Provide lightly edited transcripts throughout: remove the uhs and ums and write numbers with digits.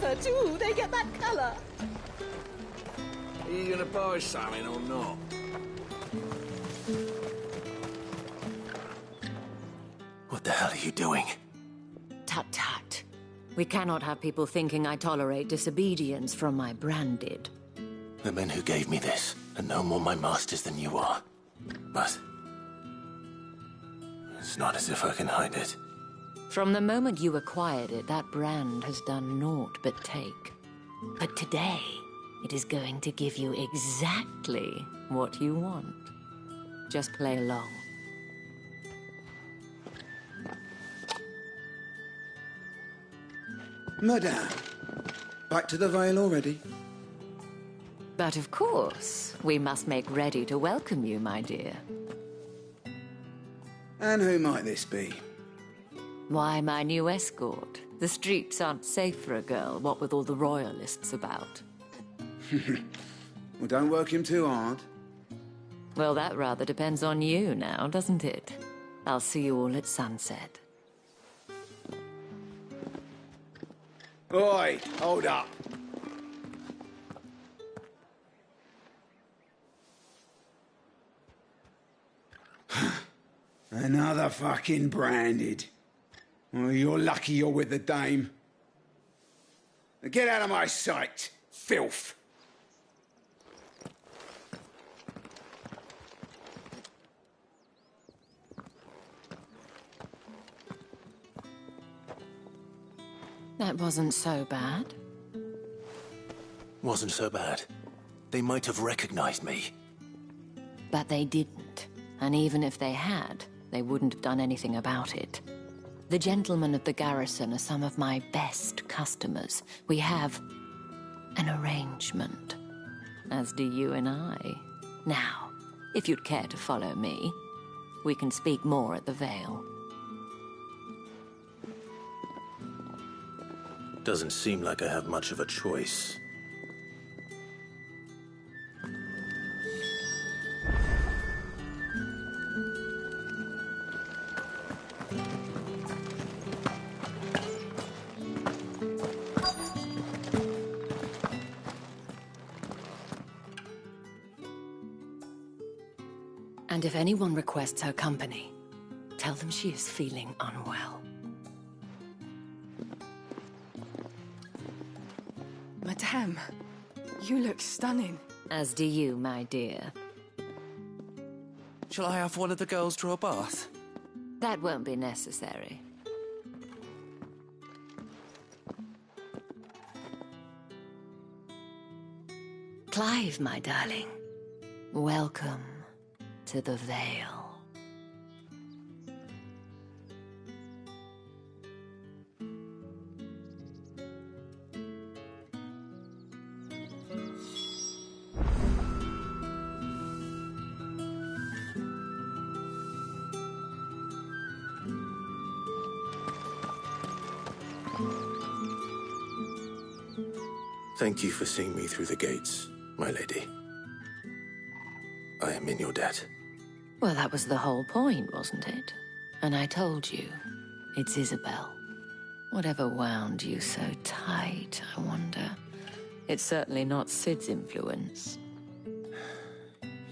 her too. They get that colour. Are you gonna buy something or not? What the hell are you doing? Tut tut. We cannot have people thinking I tolerate disobedience from my branded. The men who gave me this are no more my masters than you are. But it's not as if I can hide it. From the moment you acquired it, that brand has done naught but take. But today, it is going to give you exactly what you want. Just play along. Madame, back to the Vale already? But of course, we must make ready to welcome you, my dear. And who might this be? Why, my new escort. The streets aren't safe for a girl, what with all the royalists about. Well, don't work him too hard. Well, that rather depends on you now, doesn't it? I'll see you all at sunset. Oi, hold up. Another fucking branded. Well, you're lucky you're with the dame. Now get out of my sight, filth. That wasn't so bad. Wasn't so bad. They might have recognized me. But they didn't. And even if they had, they wouldn't have done anything about it. The gentlemen of the garrison are some of my best customers. We have an arrangement, as do you and I. Now, if you'd care to follow me, we can speak more at the Vale. Doesn't seem like I have much of a choice. And if anyone requests her company, tell them she is feeling unwell. Madame, you look stunning. As do you, my dear. Shall I have one of the girls draw a bath? That won't be necessary. Clive, my darling. Welcome to the Vale. Thank you for seeing me through the gates, my lady. I am in your debt. Well, that was the whole point, wasn't it? And I told you, it's Isabel. Whatever wound you so tight, I wonder. It's certainly not Sid's influence.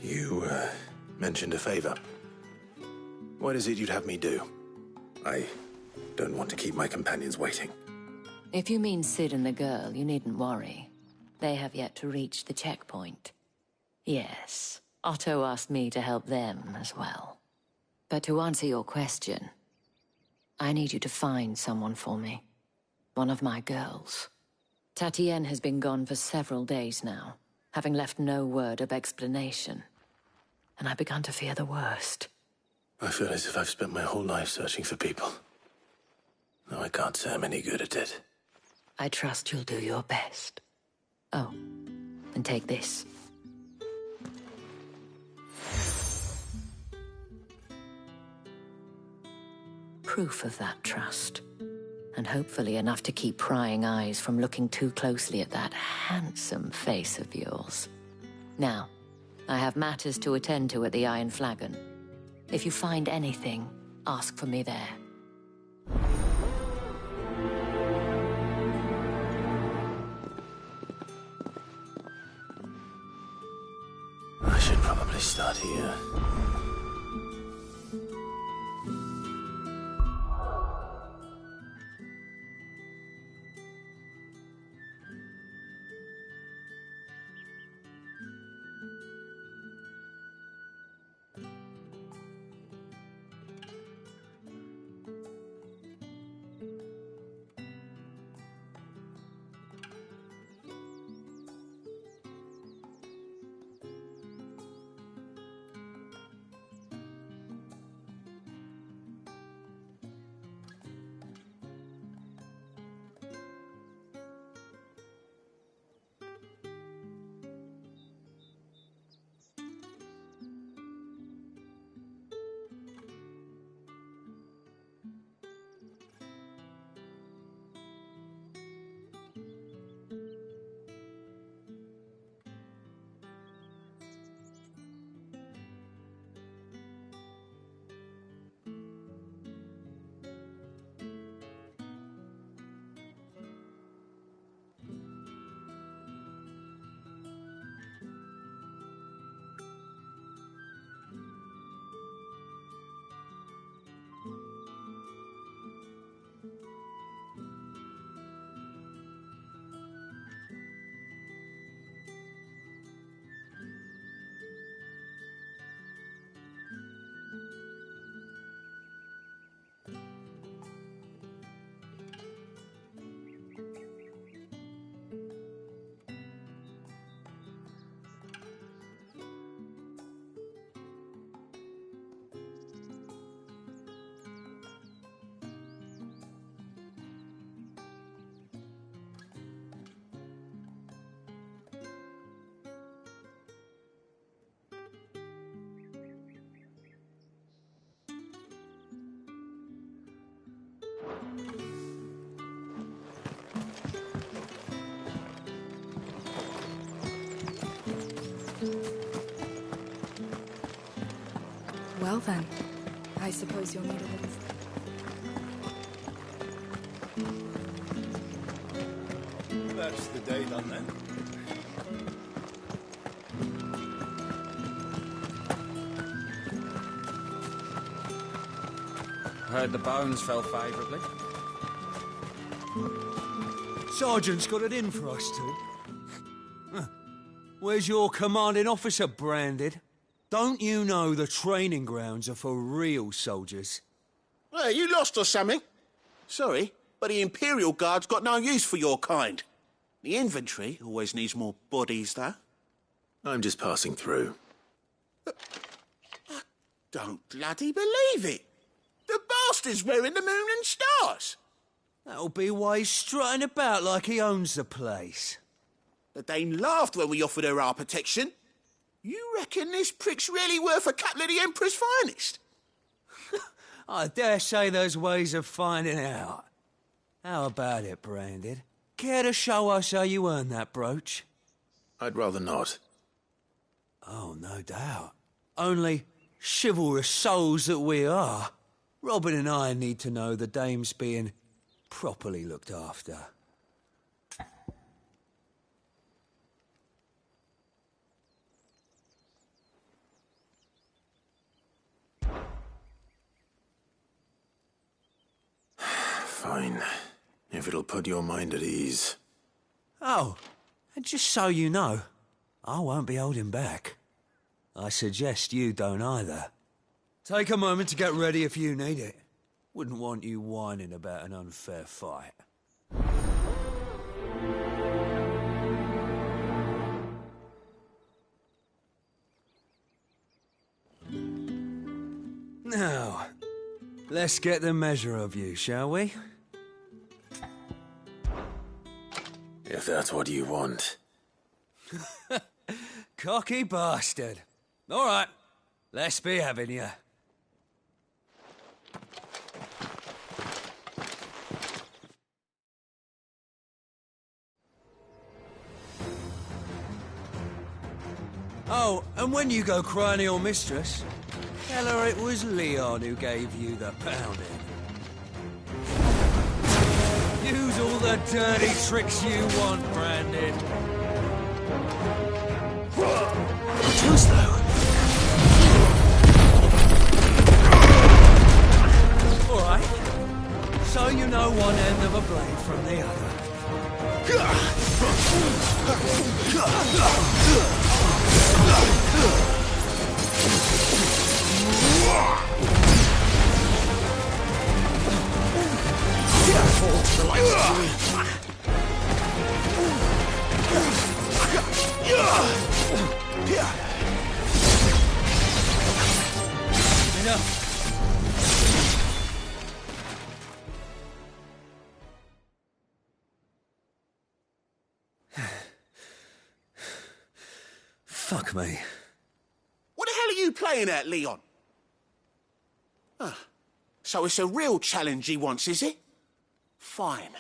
You, mentioned a favor. What is it you'd have me do? I don't want to keep my companions waiting. If you mean Sid and the girl, you needn't worry. They have yet to reach the checkpoint. Yes, Otto asked me to help them as well. But to answer your question, I need you to find someone for me. One of my girls. Tatienne has been gone for several days now, having left no word of explanation. And I've begun to fear the worst. I feel as if I've spent my whole life searching for people. Though I can't say I'm any good at it. I trust you'll do your best. Oh, and take this. Proof of that trust. And hopefully enough to keep prying eyes from looking too closely at that handsome face of yours. Now, I have matters to attend to at the Iron Flagon. If you find anything, ask for me there. here. Well then, I suppose you'll need a little... That's the day done then. Heard the bones fell favourably. Sergeant's got it in for us two. Huh. Where's your commanding officer, Branded? Don't you know the training grounds are for real soldiers? Hey, you lost or something? Sorry, but the Imperial Guard's got no use for your kind. The infantry always needs more bodies, though. I'm just passing through. I don't bloody believe it. The bastard's wearing the moon and stars. That'll be why he's strutting about like he owns the place. The Dame laughed when we offered her our protection. You reckon this prick's really worth a couple of the Emperor's finest? I dare say there's ways of finding out. How about it, Branded? Care to show us how you earned that brooch? I'd rather not. Oh, no doubt. Only chivalrous souls that we are, Robin and I need to know the Dame's being properly looked after. Fine. If it'll put your mind at ease. Oh, and just so you know, I won't be holding back. I suggest you don't either. Take a moment to get ready if you need it. Wouldn't want you whining about an unfair fight. Now, let's get the measure of you, shall we? If that's what you want. Cocky bastard. All right, let's be having you. Oh, and when you go crying to your mistress, tell her it was Leon who gave you the pounding. Use all the dirty tricks you want, Brandon. Too slow. from the other. Enough. Fuck me. What the hell are you playing at, Leon? So it's a real challenge he wants, is it? Fine.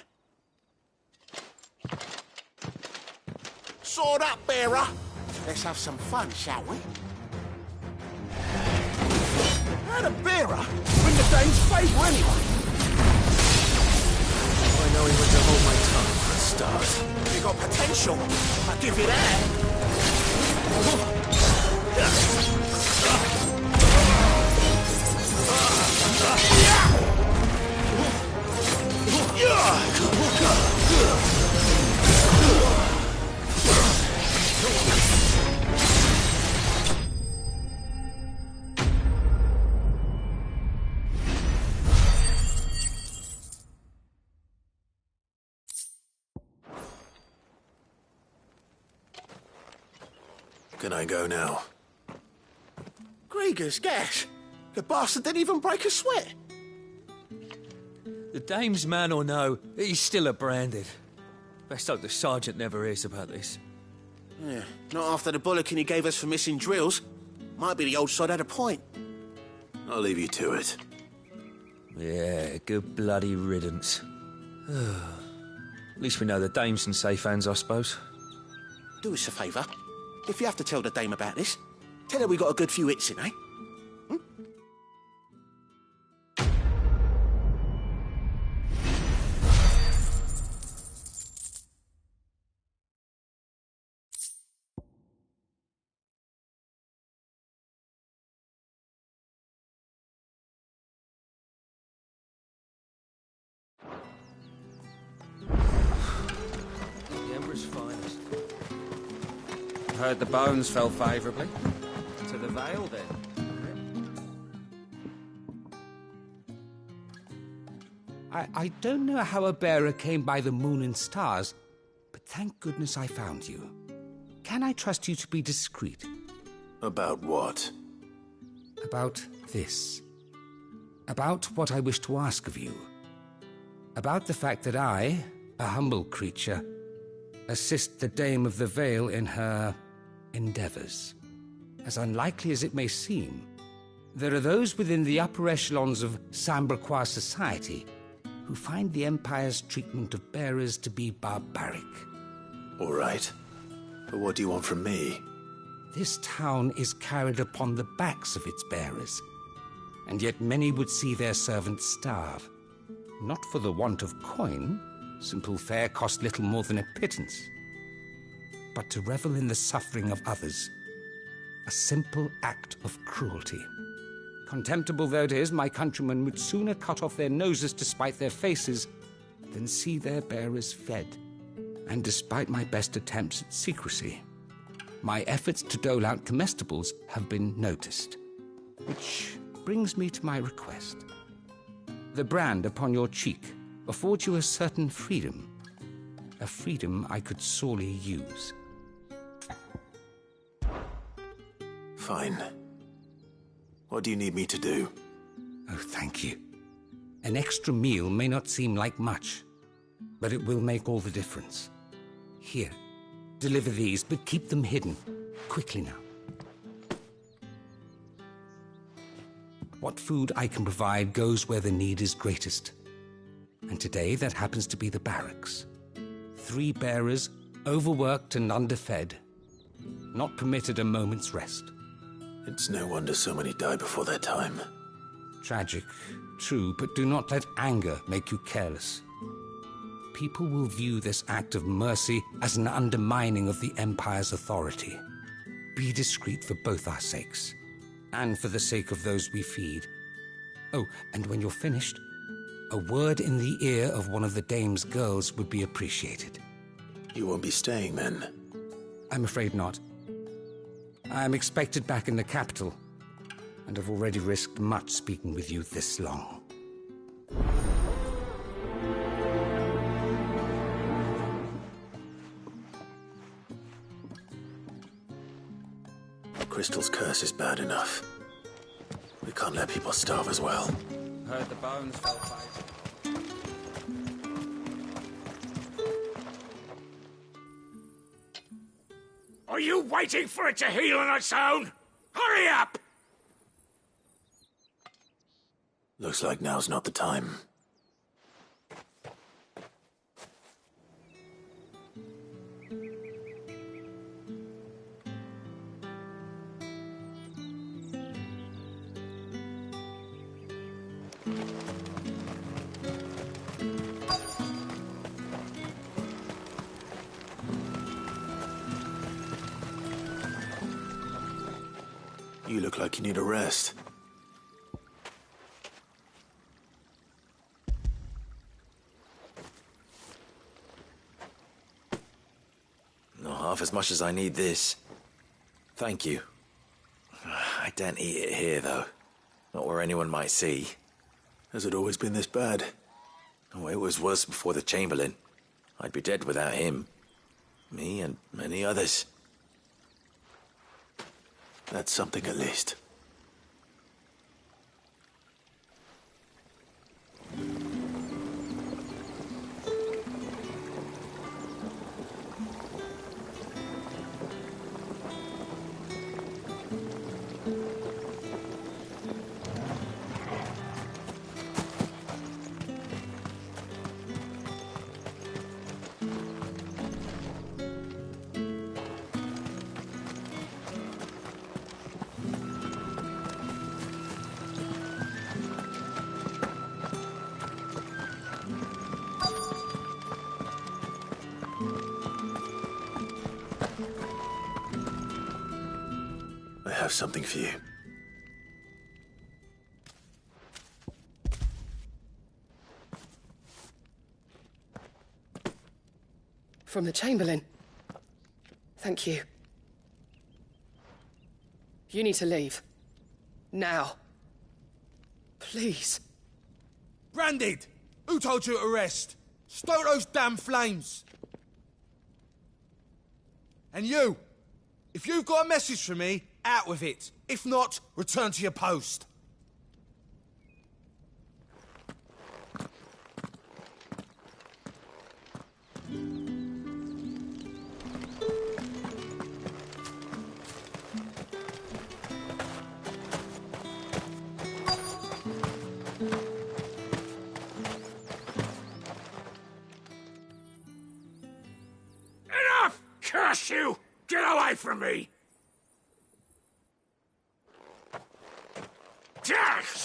Sword up, bearer. Let's have some fun, shall we? How the bearer win the dame's favour anyway? I know he went to hold my tongue for a start. You got potential, I'll give you that. Can I go now? Grieger's gas. The bastard didn't even break a sweat. The dame's man or no, he's still a branded. Best hope the sergeant never hears about this. Yeah, not after the bollocking he gave us for missing drills. Might be the old sod had a point. I'll leave you to it. Yeah, good bloody riddance. At least we know the dame's in safe hands, I suppose. Do us a favour. If you have to tell the dame about this, tell her we got a good few hits in, eh? The Emperor's finest. Heard the bones fell favourably. To the Vale, then. I don't know how a bearer came by the moon and stars, but thank goodness I found you. Can I trust you to be discreet? About what? About this. About what I wish to ask of you. About the fact that I, a humble creature, assist the Dame of the Vale in her endeavours. As unlikely as it may seem, there are those within the upper echelons of Sambraquois society who find the Empire's treatment of bearers to be barbaric. All right. But what do you want from me? This town is carried upon the backs of its bearers, and yet many would see their servants starve. Not for the want of coin, simple fare cost little more than a pittance, but to revel in the suffering of others, a simple act of cruelty. Contemptible though it is, my countrymen would sooner cut off their noses to spite their faces than see their bearers fed. And despite my best attempts at secrecy, my efforts to dole out comestibles have been noticed. Which brings me to my request. The brand upon your cheek affords you a certain freedom, a freedom I could sorely use. Fine. What do you need me to do? Oh, thank you. An extra meal may not seem like much, but it will make all the difference. Here, deliver these, but keep them hidden. Quickly now. What food I can provide goes where the need is greatest. And today that happens to be the barracks. 3 bearers, overworked and underfed, not permitted a moment's rest. It's no wonder so many die before their time. Tragic, true, but do not let anger make you careless. People will view this act of mercy as an undermining of the Empire's authority. Be discreet for both our sakes, and for the sake of those we feed. Oh, and when you're finished, A word in the ear of one of the dame's girls would be appreciated. You won't be staying then? I'm afraid not. I am expected back in the capital, and have already risked much speaking with you this long. Crystal's curse is bad enough. We can't let people starve as well. Heard the bones fell favorably. Are you waiting for it to heal on its own? Hurry up! Looks like now's not the time. You look like you need a rest. Not half as much as I need this. Thank you. I daren't eat it here, though. Not where anyone might see. Has it always been this bad? Oh, it was worse before the Chamberlain. I'd be dead without him. Me and many others. That's something at least. I have something for you. From the Chamberlain. Thank you. You need to leave. Now. Please. Branded! Who told you to rest? Stoke those damn flames! And you! If you've got a message for me, out with it. If not, return to your post. Enough! Curse you! Get away from me!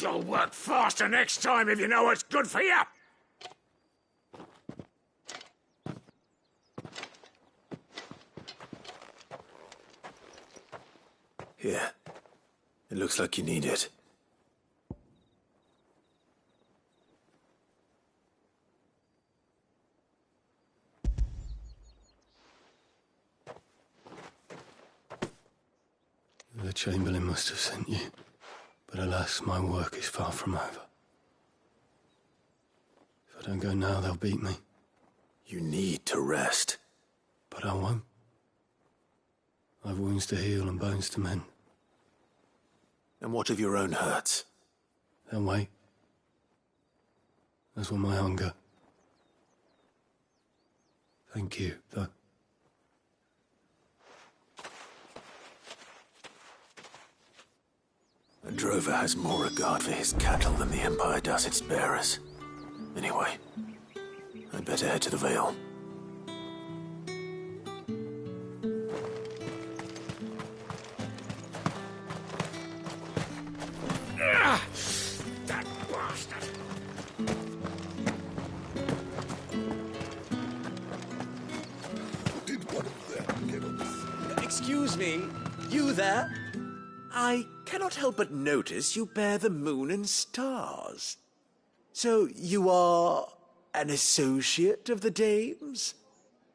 You'll work faster next time if you know what's good for you! Here. It looks like you need it. The Chamberlain must have sent you. But alas, my work is far from over. If I don't go now, they'll beat me. You need to rest. But I won't. I've wounds to heal and bones to mend. And what of your own hurts? They'll wait. As will my hunger. Thank you, though. A drover has more regard for his cattle than the Empire does its bearers. Anyway, I'd better head to the Vale. That bastard! Did one of them get on? Excuse me, you there? I cannot help but notice you bear the moon and stars. So you are an associate of the dame's?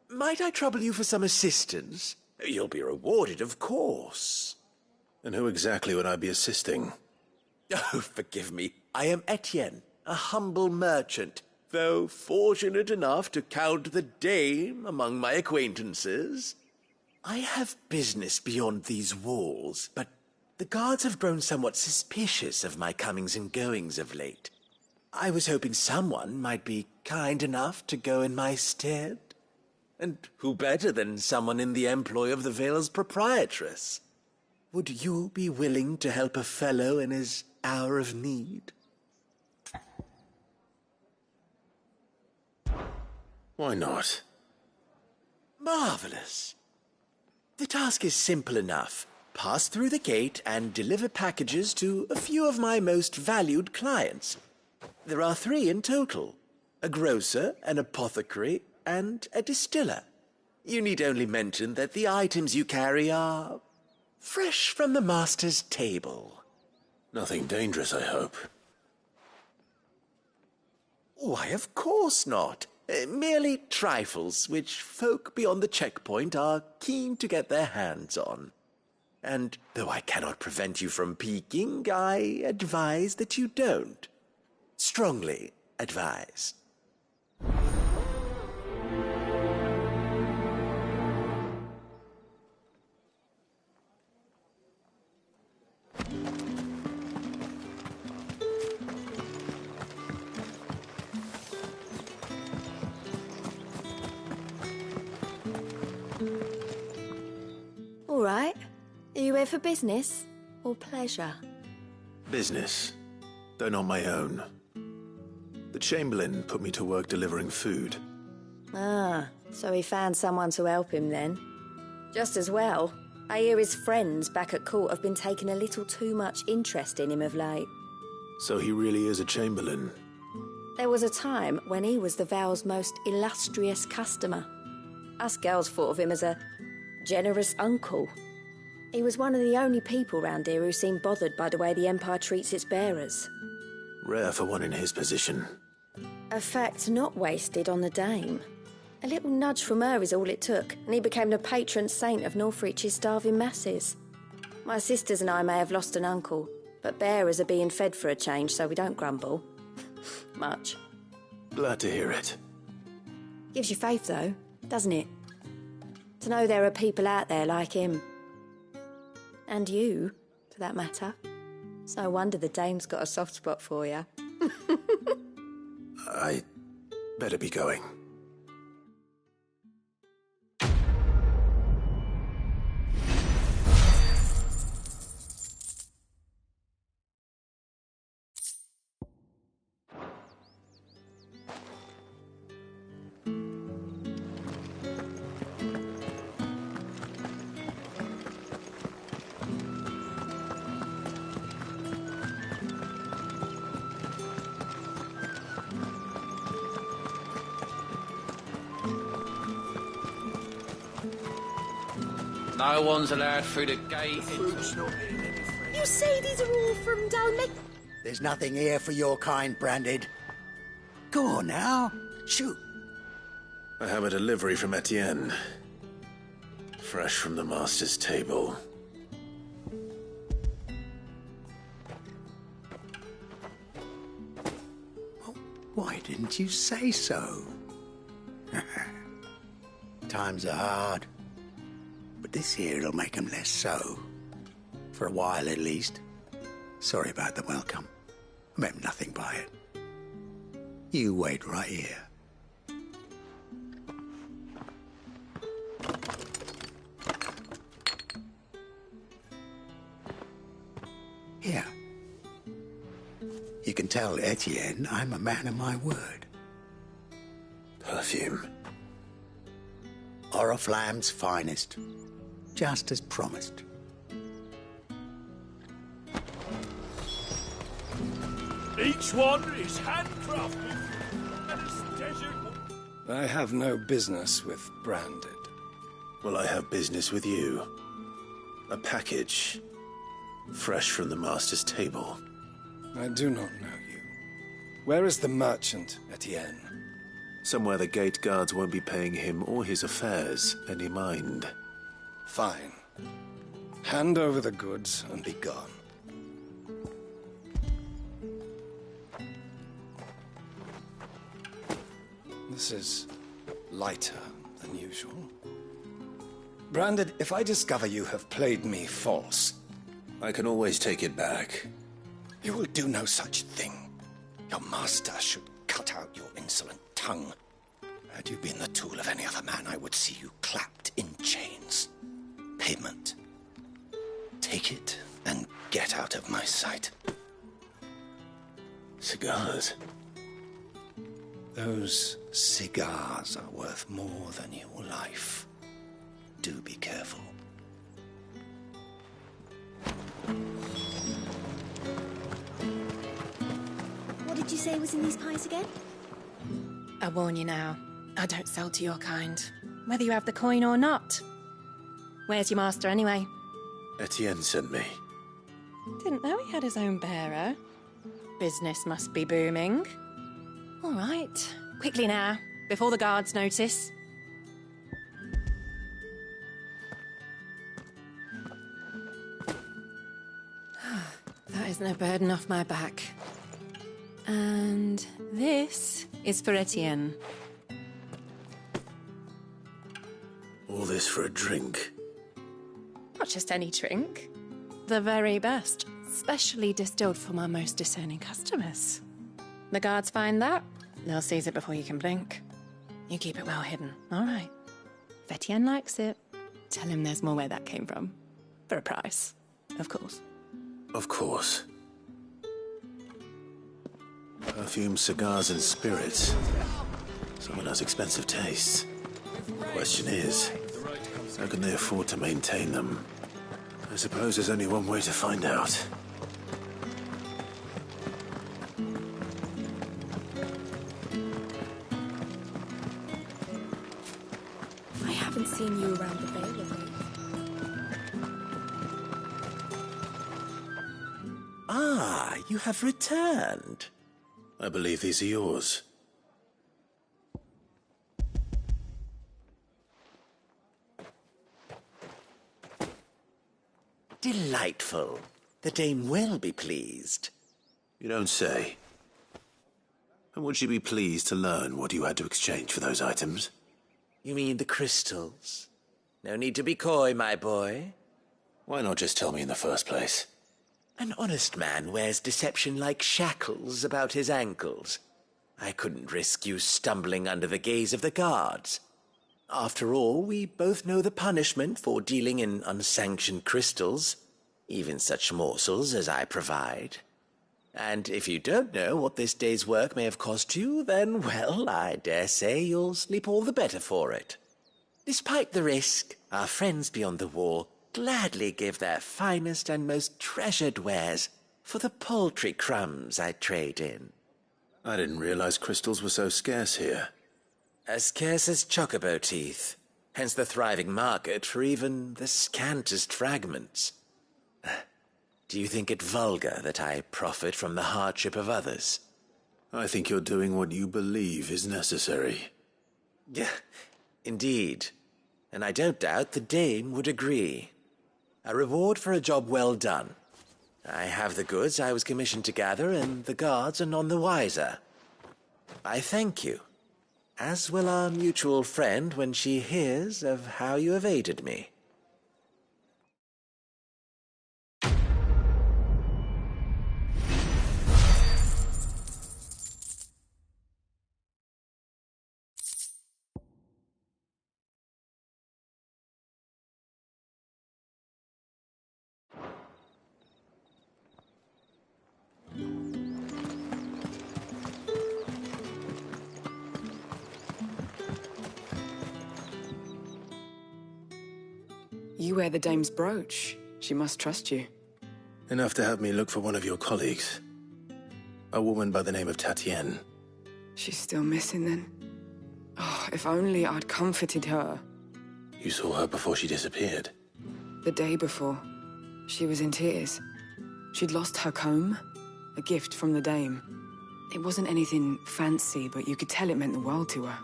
Might I trouble you for some assistance? You'll be rewarded, of course. And who exactly would I be assisting? Oh, forgive me. I am Etienne, a humble merchant, though fortunate enough to count the dame among my acquaintances. I have business beyond these walls, but the guards have grown somewhat suspicious of my comings and goings of late. I was hoping someone might be kind enough to go in my stead. And who better than someone in the employ of the Vale's proprietress? Would you be willing to help a fellow in his hour of need? Why not? Marvelous. The task is simple enough. Pass through the gate and deliver packages to a few of my most valued clients. There are 3 in total: a grocer, an apothecary, and a distiller. You need only mention that the items you carry are fresh from the master's table. Nothing dangerous, I hope. Why, of course not. Merely trifles which folk beyond the checkpoint are keen to get their hands on. And though I cannot prevent you from peeking, I advise that you don't. Strongly advise. All right. Are you here for business or pleasure? Business, though not my own. The Chamberlain put me to work delivering food. Ah, so he found someone to help him then. Just as well. I hear his friends back at court have been taking a little too much interest in him of late. So he really is a Chamberlain. There was a time when he was the Vale's most illustrious customer. Us girls thought of him as a generous uncle. He was one of the only people round here who seemed bothered by the way the Empire treats its bearers. Rare for one in his position. A fact not wasted on the dame. A little nudge from her is all it took, and he became the patron saint of Northreach's starving masses. My sisters and I may have lost an uncle, but bearers are being fed for a change, so we don't grumble. Much. Glad to hear it. Gives you faith, though, doesn't it? To know there are people out there like him. And you, for that matter. It's no wonder the dame's got a soft spot for you. I better be going. No one's allowed through the gate. You say these are all from down there? There's nothing here for your kind, Branded. Go on now, shoot. I have a delivery from Etienne. Fresh from the master's table. Why didn't you say so? Times are hard. But this here'll make 'em less so. For a while, at least. Sorry about the welcome. I meant nothing by it. You wait right here. Here. You can tell Etienne I'm a man of my word. Perfume. Oriflamme's finest. Just as promised. Each one is handcrafted. I have no business with Branded. Well, I have business with you. A package. Fresh from the master's table. I do not know you. Where is the merchant, Etienne? Somewhere the gate guards won't be paying him or his affairs any mind. Fine. Hand over the goods and be gone. This is lighter than usual. Branded, if I discover you have played me false... I can always take it back. You will do no such thing. Your master should cut out your insolent tongue. Had you been the tool of any other man, I would see you clapped in chains. Payment. Take it and get out of my sight. Cigars? Those cigars are worth more than your life. Do be careful. What did you say was in these pies again? I warn you now, I don't sell to your kind, whether you have the coin or not. Where's your master anyway? Etienne sent me. Didn't know he had his own bearer. Business must be booming. All right, quickly now, before the guards notice. That is no burden off my back. And this is for Etienne. All this for a drink? Not just any drink. The very best, specially distilled for my most discerning customers. The guards find that, they'll seize it before you can blink. You keep it well hidden, all right? If Etienne likes it, tell him there's more where that came from. For a price, of course. Of course. Perfume, cigars, and spirits. Someone has expensive tastes. The question is, how can they afford to maintain them? I suppose there's only one way to find out. I haven't seen you around the Vale of late. Ah, you have returned. I believe these are yours. Delightful. The dame will be pleased. You don't say. And would she be pleased to learn what you had to exchange for those items? You mean the crystals? No need to be coy, my boy. Why not just tell me in the first place? An honest man wears deception like shackles about his ankles. I couldn't risk you stumbling under the gaze of the guards. After all, we both know the punishment for dealing in unsanctioned crystals, even such morsels as I provide. And if you don't know what this day's work may have cost you, then, well, I dare say you'll sleep all the better for it. Despite the risk, our friends beyond the wall gladly give their finest and most treasured wares for the paltry crumbs I trade in. I didn't realize crystals were so scarce here. As scarce as chocobo teeth, hence the thriving market for even the scantest fragments. Do you think it vulgar that I profit from the hardship of others? I think you're doing what you believe is necessary. Yeah, indeed. And I don't doubt the dame would agree. A reward for a job well done. I have the goods I was commissioned to gather, and the guards are none the wiser. I thank you, as will our mutual friend when she hears of how you have aided me. You wear the dame's brooch. She must trust you. Enough to have me look for one of your colleagues. A woman by the name of Tatienne. She's still missing then. Oh, if only I'd comforted her. You saw her before she disappeared? The day before. She was in tears. She'd lost her comb, a gift from the dame. It wasn't anything fancy, but you could tell it meant the world to her.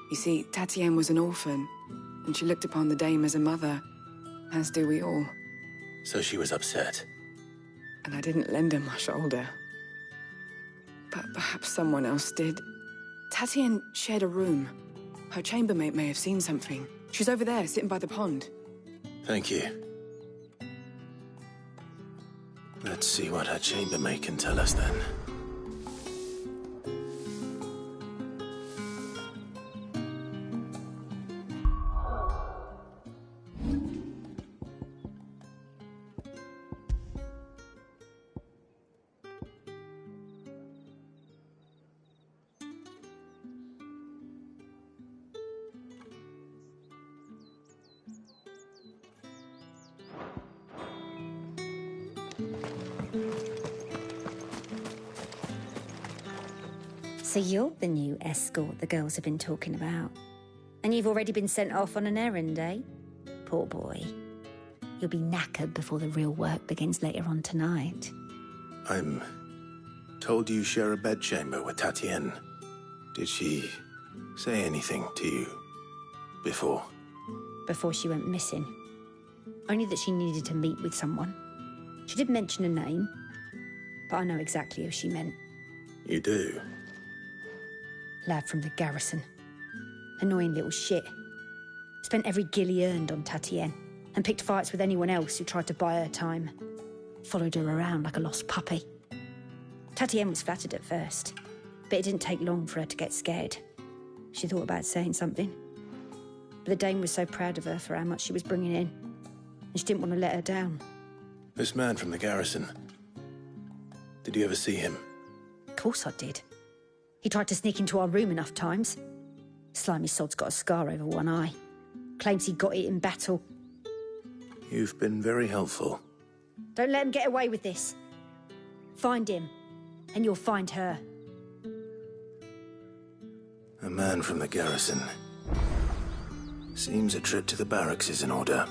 You see, Tatienne was an orphan, and she looked upon the dame as a mother, as do we all. So she was upset. And I didn't lend her my shoulder. But perhaps someone else did. Tatienne shared a room. Her chambermaid may have seen something. She's over there, sitting by the pond. Thank you. Let's see what her chambermaid can tell us then. So you're the new escort the girls have been talking about. And you've already been sent off on an errand, eh? Poor boy. You'll be knackered before the real work begins later on tonight. I'm told you share a bedchamber with Tatienne. Did she say anything to you before? Before she went missing. Only that she needed to meet with someone. She did mention a name, but I know exactly who she meant. You do? Lad from the garrison. Annoying little shit. Spent every gil he earned on Tatienne, and picked fights with anyone else who tried to buy her time. Followed her around like a lost puppy. Tatienne was flattered at first, but it didn't take long for her to get scared. She thought about saying something. But the dame was so proud of her for how much she was bringing in, and she didn't want to let her down. This man from the garrison. Did you ever see him? Of course I did. He tried to sneak into our room enough times. Slimy sod's got a scar over one eye. Claims he got it in battle. You've been very helpful. Don't let him get away with this. Find him, and you'll find her. A man from the garrison. Seems a trip to the barracks is in order.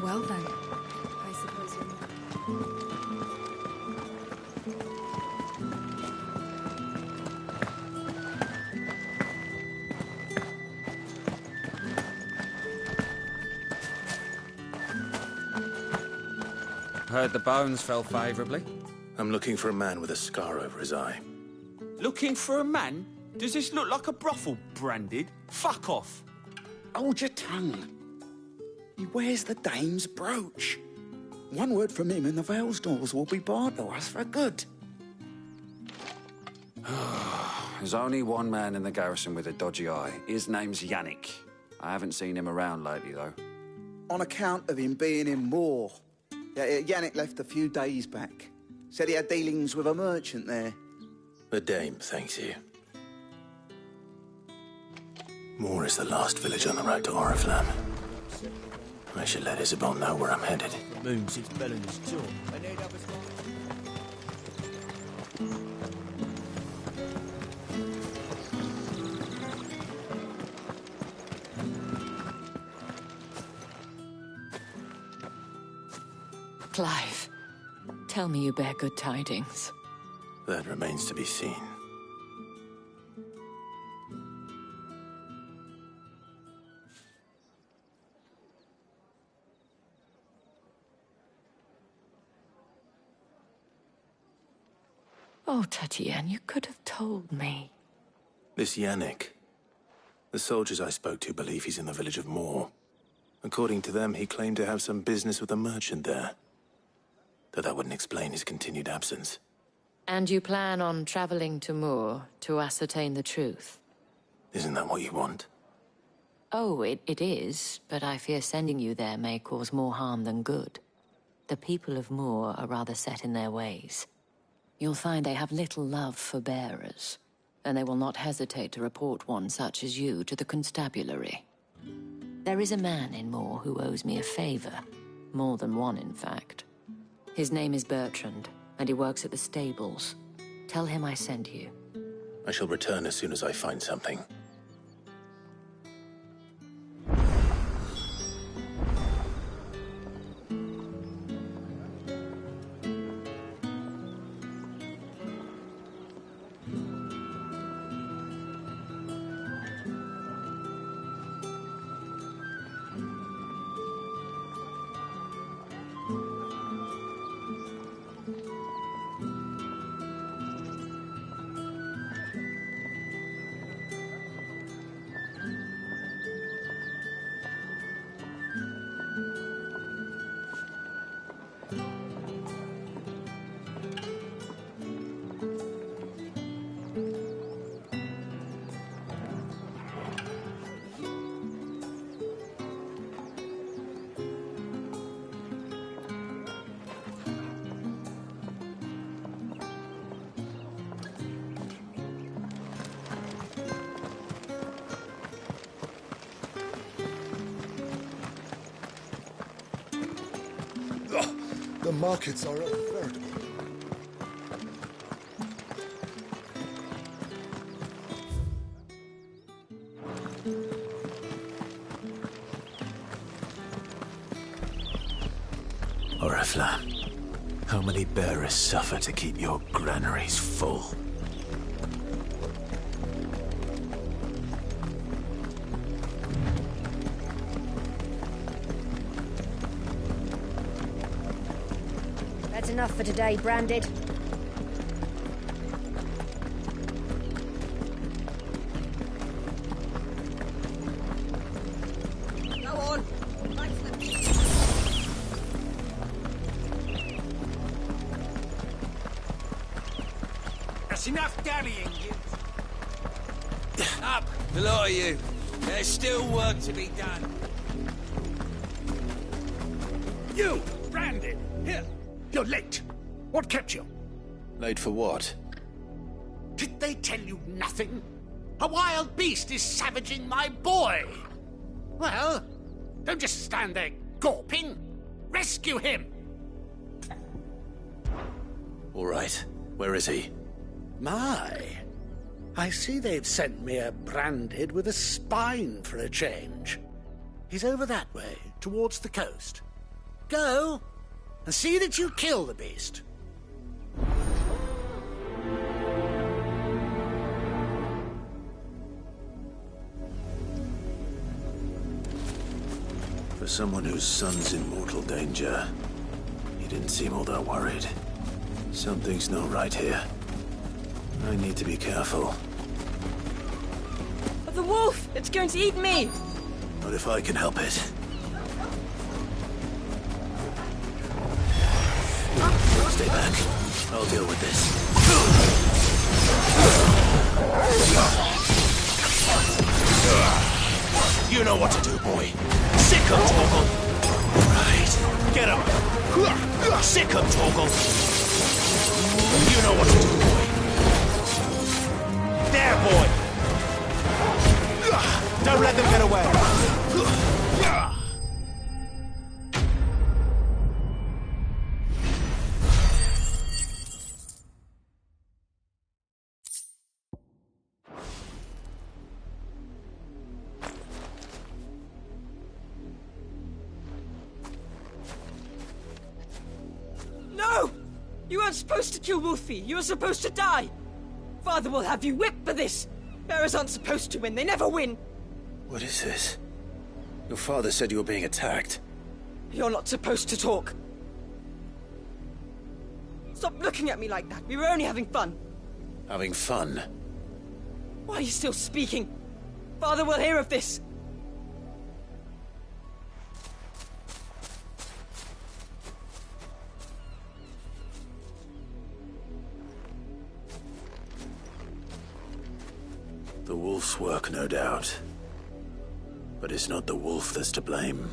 Well then, I suppose you're... Heard the bones fell favourably. I'm looking for a man with a scar over his eye. Looking for a man? Does this look like a brothel, Branded? Fuck off. Hold your tongue. He wears the dame's brooch. One word from him and the Vale's doors will be barred to us for good. There's only one man in the garrison with a dodgy eye. His name's Yannick. I haven't seen him around lately, though. On account of him being in Moor. Yannick left a few days back. Said he had dealings with a merchant there. The dame thanks you. Moor is the last village on the road to Oriflamme. I should let Isabel know where I'm headed. The moon sits belling his jaw. Clive, tell me you bear good tidings. That remains to be seen. Oh, Tatienne, you could have told me. This Yannick. The soldiers I spoke to believe he's in the village of Moor. According to them, he claimed to have some business with a merchant there. Though that wouldn't explain his continued absence. And you plan on traveling to Moor to ascertain the truth? Isn't that what you want? Oh, it is, but I fear sending you there may cause more harm than good. The people of Moor are rather set in their ways. You'll find they have little love for bearers, and they will not hesitate to report one such as you to the constabulary. There is a man in Moor who owes me a favor. More than one, in fact. His name is Bertrand, and he works at the stables. Tell him I sent you. I shall return as soon as I find something. The markets are veritable. Oriflamme, how many bearers suffer to keep your granaries full? That's enough for today, Branded. Go on. That's enough dallying, you. Up, the lot of you. There's still work to be done. You, Branded, here. You're late. What kept you? Late for what? Did they tell you nothing? A wild beast is savaging my boy. Well, don't just stand there gawping. Rescue him. All right. Where is he? My. I see they've sent me a Branded with a spine for a change. He's over that way, towards the coast. Go, and see that you kill the beast. For someone whose son's in mortal danger, he didn't seem all that worried. Something's not right here. I need to be careful. But the wolf! It's going to eat me! Not if I can help it. Stay back. I'll deal with this. You know what to do, boy. Sick him, Torgal. Right. Get him. Sick him, Torgal. You know what to do, boy. There, boy. Don't let them get away. No! You weren't supposed to kill Wolfie. You were supposed to die. Father will have you whipped for this. Bearers aren't supposed to win. They never win. What is this? Your father said you were being attacked. You're not supposed to talk. Stop looking at me like that. We were only having fun. Having fun? Why are you still speaking? Father will hear of this. The wolf's work, no doubt. But it's not the wolf that's to blame.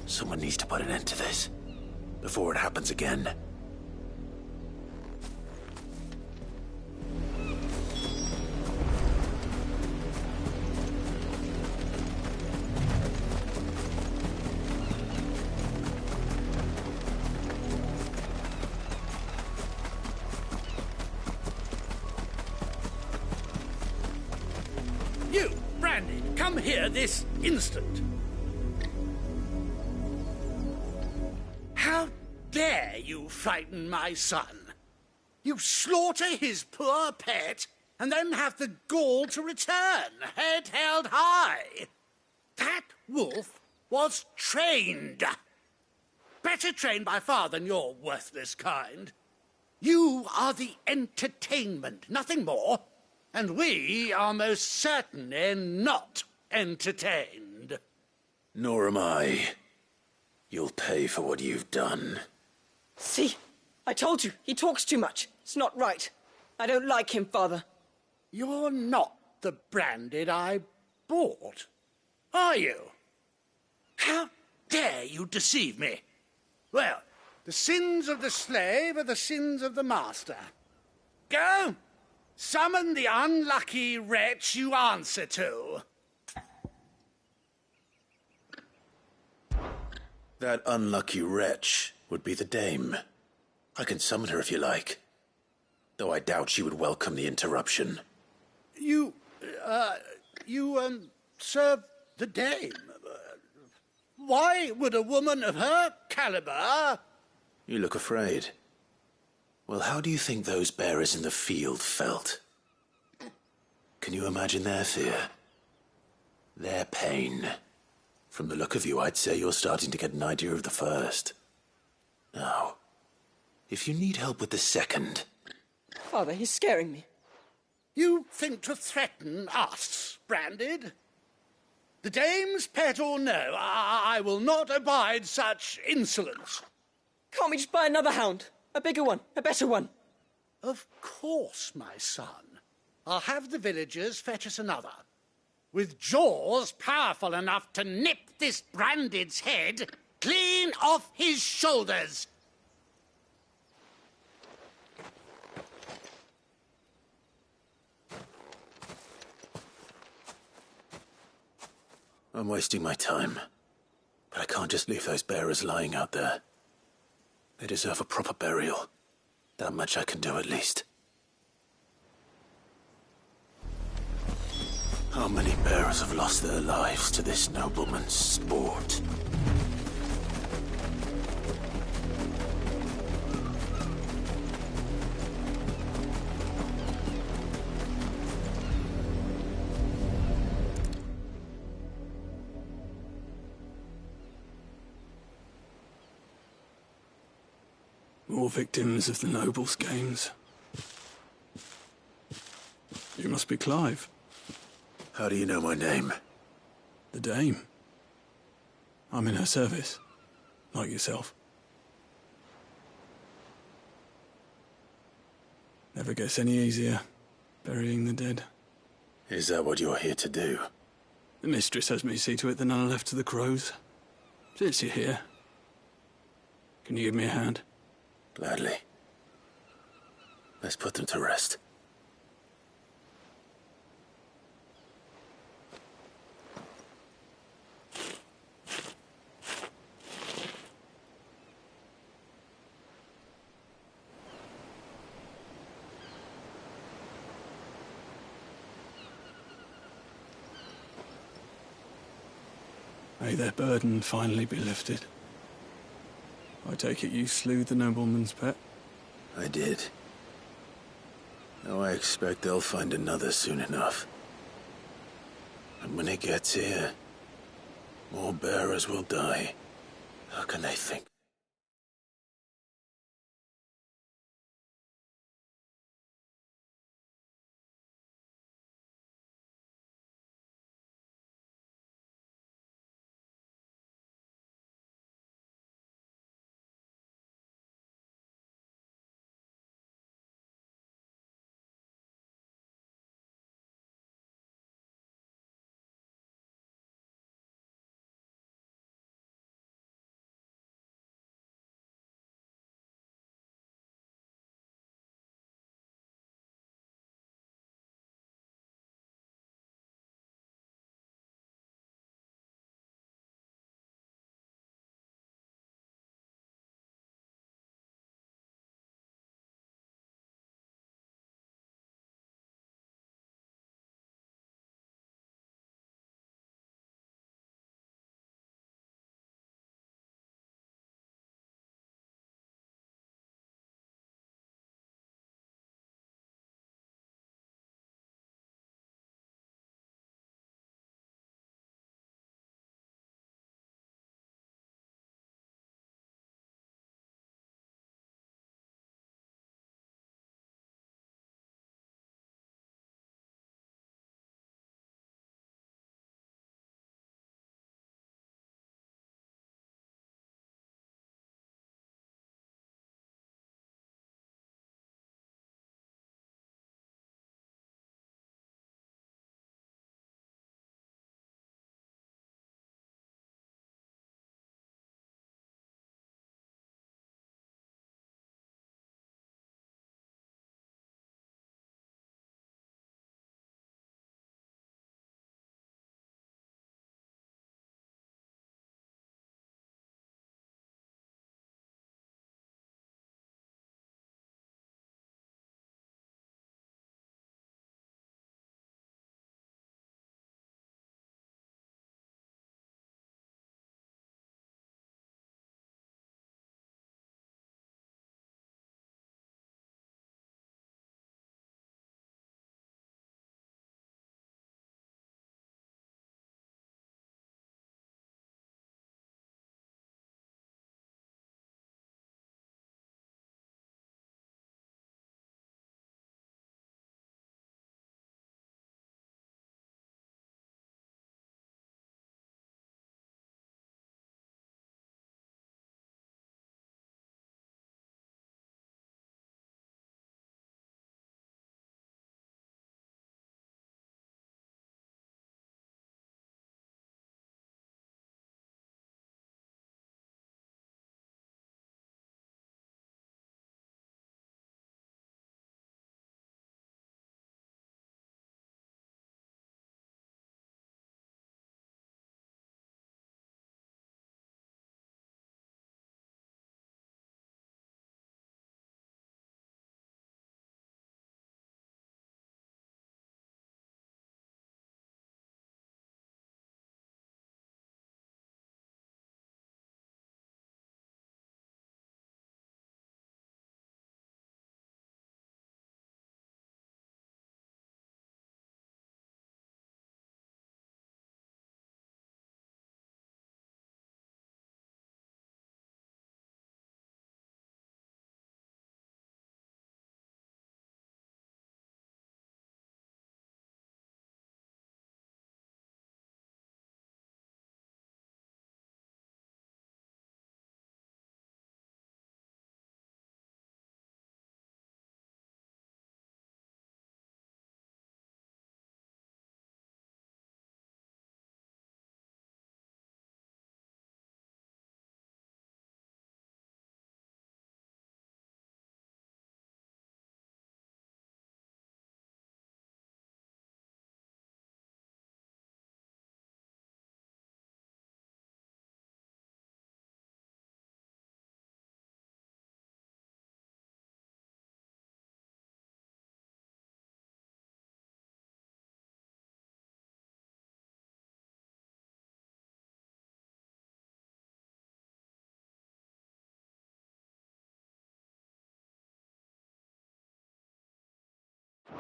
Someone needs to put an end to this, before it happens again. You, Brandy, come here this instant. How dare you frighten my son? You slaughter his poor pet, and then have the gall to return, head held high. That wolf was trained. Better trained by far than your worthless kind. You are the entertainment, nothing more. And we are most certainly not entertained. Nor am I. You'll pay for what you've done. See? I told you. He talks too much. It's not right. I don't like him, Father. You're not the Branded I bought, are you? How dare you deceive me? Well, the sins of the slave are the sins of the master. Go! Summon the unlucky wretch you answer to. That unlucky wretch would be the dame. I can summon her if you like. Though I doubt she would welcome the interruption. You serve the dame. Why would a woman of her caliber... You look afraid. Well, how do you think those bearers in the field felt? Can you imagine their fear? Their pain? From the look of you, I'd say you're starting to get an idea of the first. Now, if you need help with the second... Father, he's scaring me. You think to threaten us, Branded? The dame's pet or no, I will not abide such insolence. Can't we just buy another hound? A bigger one, a better one. Of course, my son. I'll have the villagers fetch us another. With jaws powerful enough to nip this Branded's head clean off his shoulders. I'm wasting my time. But I can't just leave those bearers lying out there. They deserve a proper burial. That much I can do at least. I'll many bearers have lost their lives to this nobleman's sport? More victims of the nobles' games. You must be Clive. How do you know my name? The Dame. I'm in her service, like yourself. Never gets any easier, burying the dead. Is that what you're here to do? The mistress has me see to it that none are left to the crows. Since you're here, can you give me a hand? Gladly. Let's put them to rest. May their burden finally be lifted. I take it you slew the nobleman's pet? I did. Now I expect they'll find another soon enough. And when it gets here, more bearers will die. How can they think?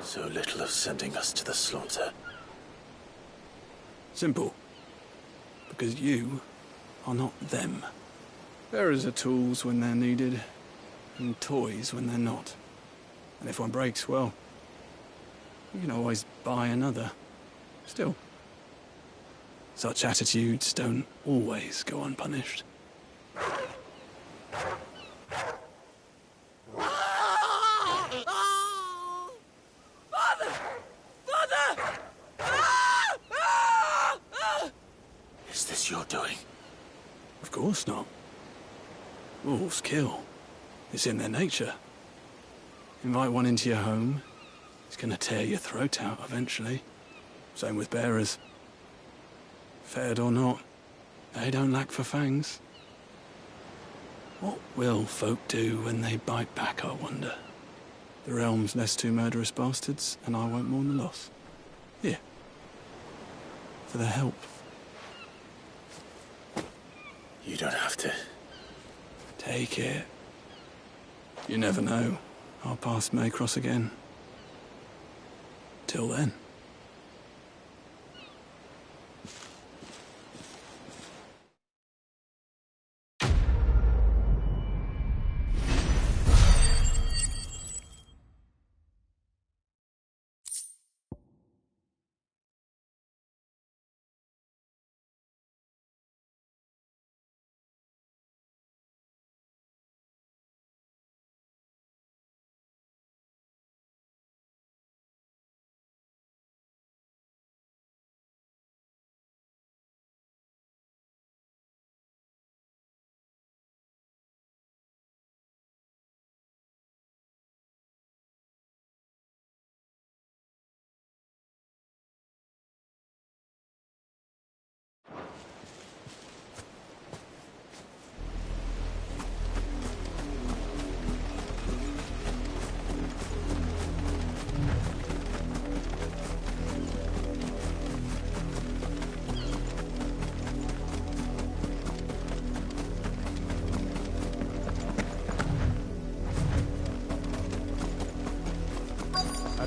So little of sending us to the slaughter. Simple. Because you are not them. Bearers are tools when they're needed, and toys when they're not. And if one breaks, well, you can always buy another. Still, such attitudes don't always go unpunished. Is this your doing? Of course not. Wolves kill. It's in their nature. Invite one into your home, it's gonna tear your throat out eventually. Same with bearers. Fed or not, they don't lack for fangs. What will folk do when they bite back, I wonder? The realm's less two murderous bastards, and I won't mourn the loss. Here. For their help. You don't have to. Take it. You never know. Our paths may cross again. Till then.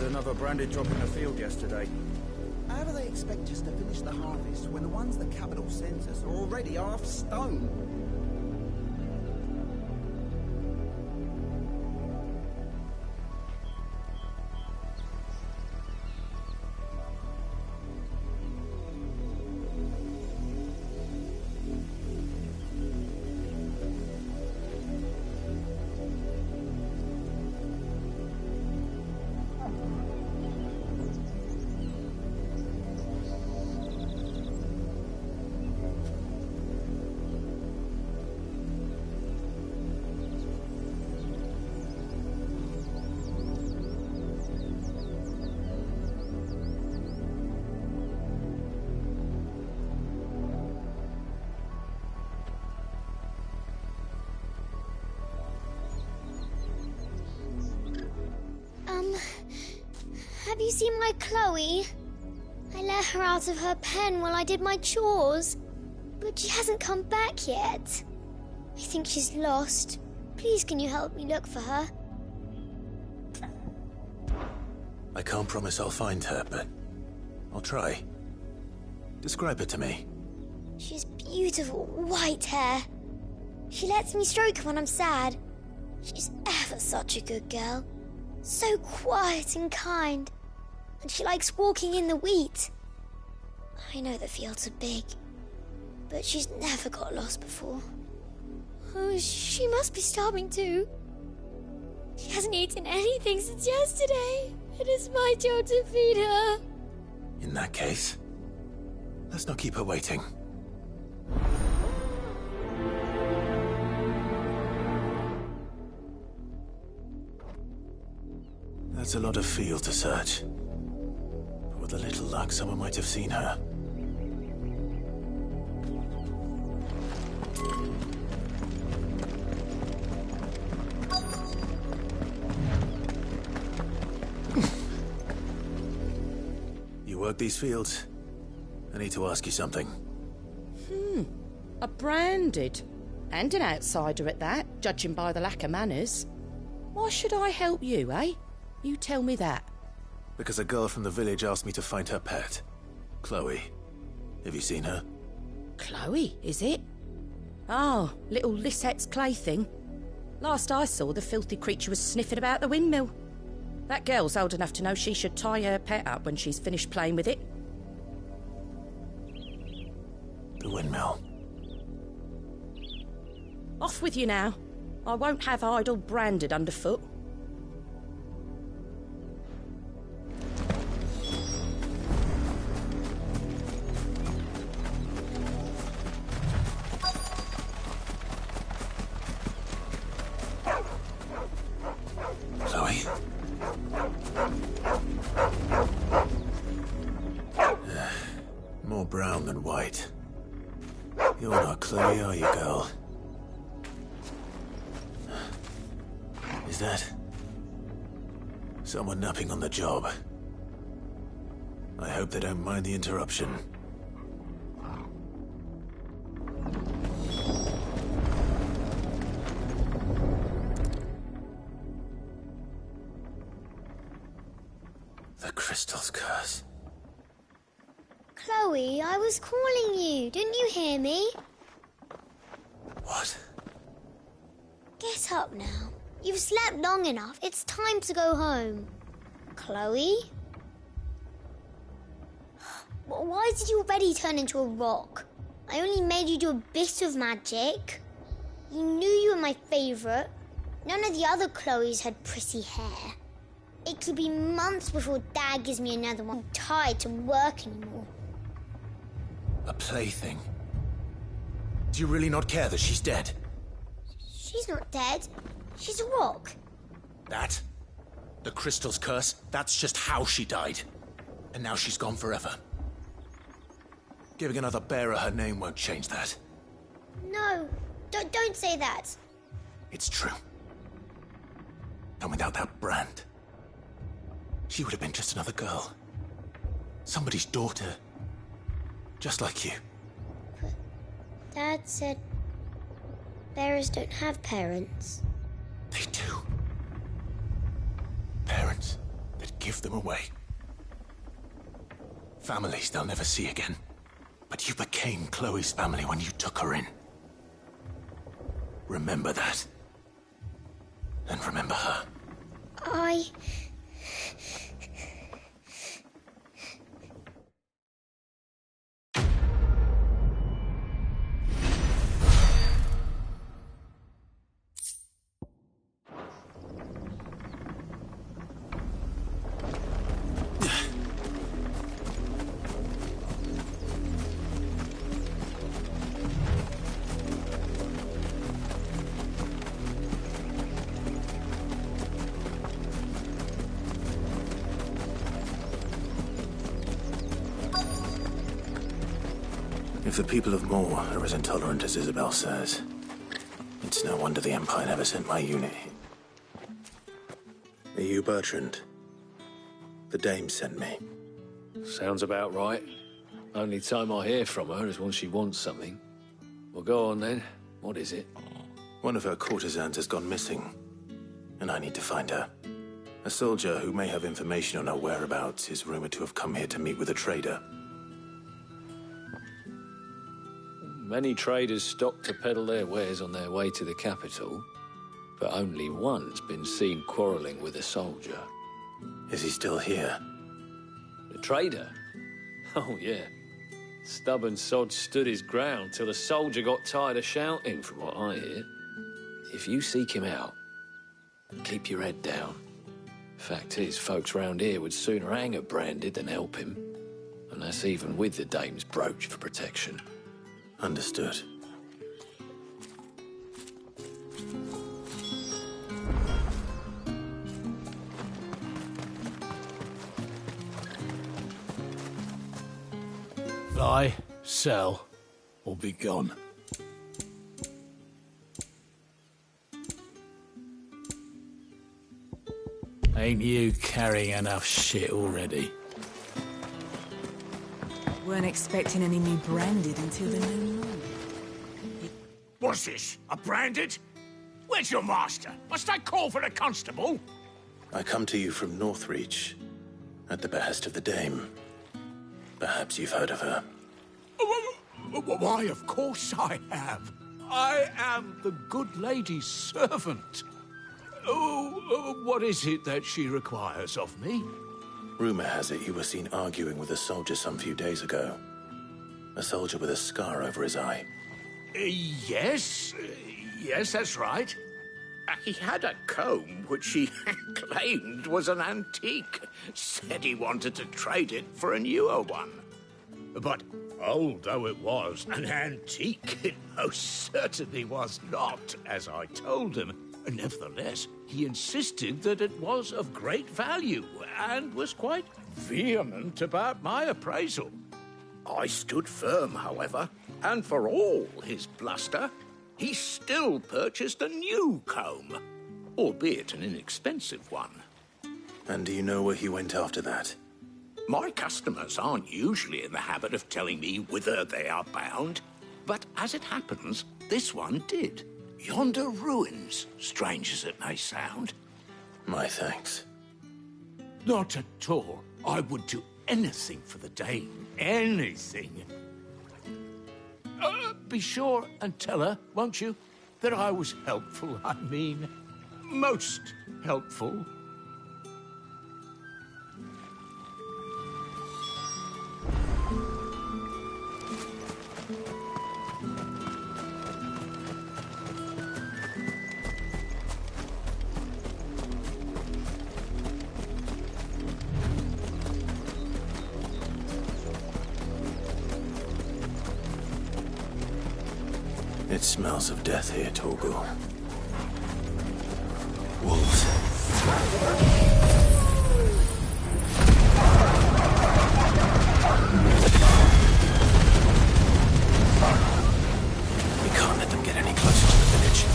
Another branded drop in the field yesterday. How do they expect us to finish the harvest when the ones the capital sends us are already half stone? Have you seen my Chloe? I let her out of her pen while I did my chores, but she hasn't come back yet. I think she's lost. Please, can you help me look for her? I can't promise I'll find her, but I'll try. Describe her to me. She's beautiful white hair. She lets me stroke her when I'm sad. She's ever such a good girl. So quiet and kind. And she likes walking in the wheat. I know the fields are big, but she's never got lost before. Oh, she must be starving too. She hasn't eaten anything since yesterday. It is my job to feed her. In that case, let's not keep her waiting. That's a lot of field to search. But with a little luck, someone might have seen her. You work these fields? I need to ask you something. A branded. And an outsider at that, judging by the lack of manners. Why should I help you, eh? You tell me that. Because a girl from the village asked me to find her pet. Chloe. Have you seen her? Chloe, is it? Oh, little Lisette's plaything. Last I saw, the filthy creature was sniffing about the windmill. That girl's old enough to know she should tie her pet up when she's finished playing with it. The windmill. Off with you now. I won't have idle branded underfoot. Chloe? More brown than white. You're not Chloe, are you, girl? Is that someone napping on the job? I hope they don't mind the interruption. The crystal's curse. Chloe, I was calling you. Didn't you hear me? What? Get up now. You've slept long enough. It's time to go home. Chloe? Why did you already turn into a rock? I only made you do a bit of magic. You knew you were my favourite. None of the other Chloes had pretty hair. It could be months before Dad gives me another one. I'm tired to work anymore. A plaything? Do you really not care that she's dead? She's not dead. She's a rock. That? The crystal's curse? That's just how she died. And now she's gone forever. Giving another bearer her name won't change that. No, don't say that. It's true. And without that brand, she would have been just another girl. Somebody's daughter. Just like you. But Dad said bearers don't have parents. They do. Parents that give them away. Families they'll never see again. But you became Chloe's family when you took her in. Remember that. And remember her. If the people of Moor are as intolerant as Isabel says, it's no wonder the Empire never sent my unit. Are you Bertrand? The dame sent me. Sounds about right. Only time I hear from her is when she wants something. Well, go on then. What is it? One of her courtesans has gone missing, and I need to find her. A soldier who may have information on her whereabouts is rumored to have come here to meet with a trader. Many traders stop to peddle their wares on their way to the capital, but only one's been seen quarrelling with a soldier. Is he still here? The trader? Oh, yeah. Stubborn sod stood his ground till the soldier got tired of shouting, from what I hear. If you seek him out, keep your head down. Fact is, folks round here would sooner hang a branded than help him. And that's even with the dame's brooch for protection. Understood. Buy, sell, or be gone. Ain't you carrying enough shit already? Weren't expecting any new branded until the new moon. What's this? A branded? Where's your master? Must I call for a constable? I come to you from Northreach. At the behest of the dame. Perhaps you've heard of her. Why, of course I have. I am the good lady's servant. What is it that she requires of me? Rumor has it you were seen arguing with a soldier some few days ago. A soldier with a scar over his eye. Yes, that's right. He had a comb which he claimed was an antique. Said he wanted to trade it for a newer one. But old though it was, an antique it most certainly was not, as I told him. Nevertheless, he insisted that it was of great value and was quite vehement about my appraisal. I stood firm, however, and for all his bluster, he still purchased a new comb, albeit an inexpensive one. And do you know where he went after that? My customers aren't usually in the habit of telling me whither they are bound, but as it happens, this one did. Yonder ruins, strange as it may sound. My thanks. Not at all. I would do anything for the dame. Anything. Be sure and tell her, won't you, that I was helpful. I mean, most helpful. It smells of death here, Torgal. Wolves. We can't let them get any closer to the village.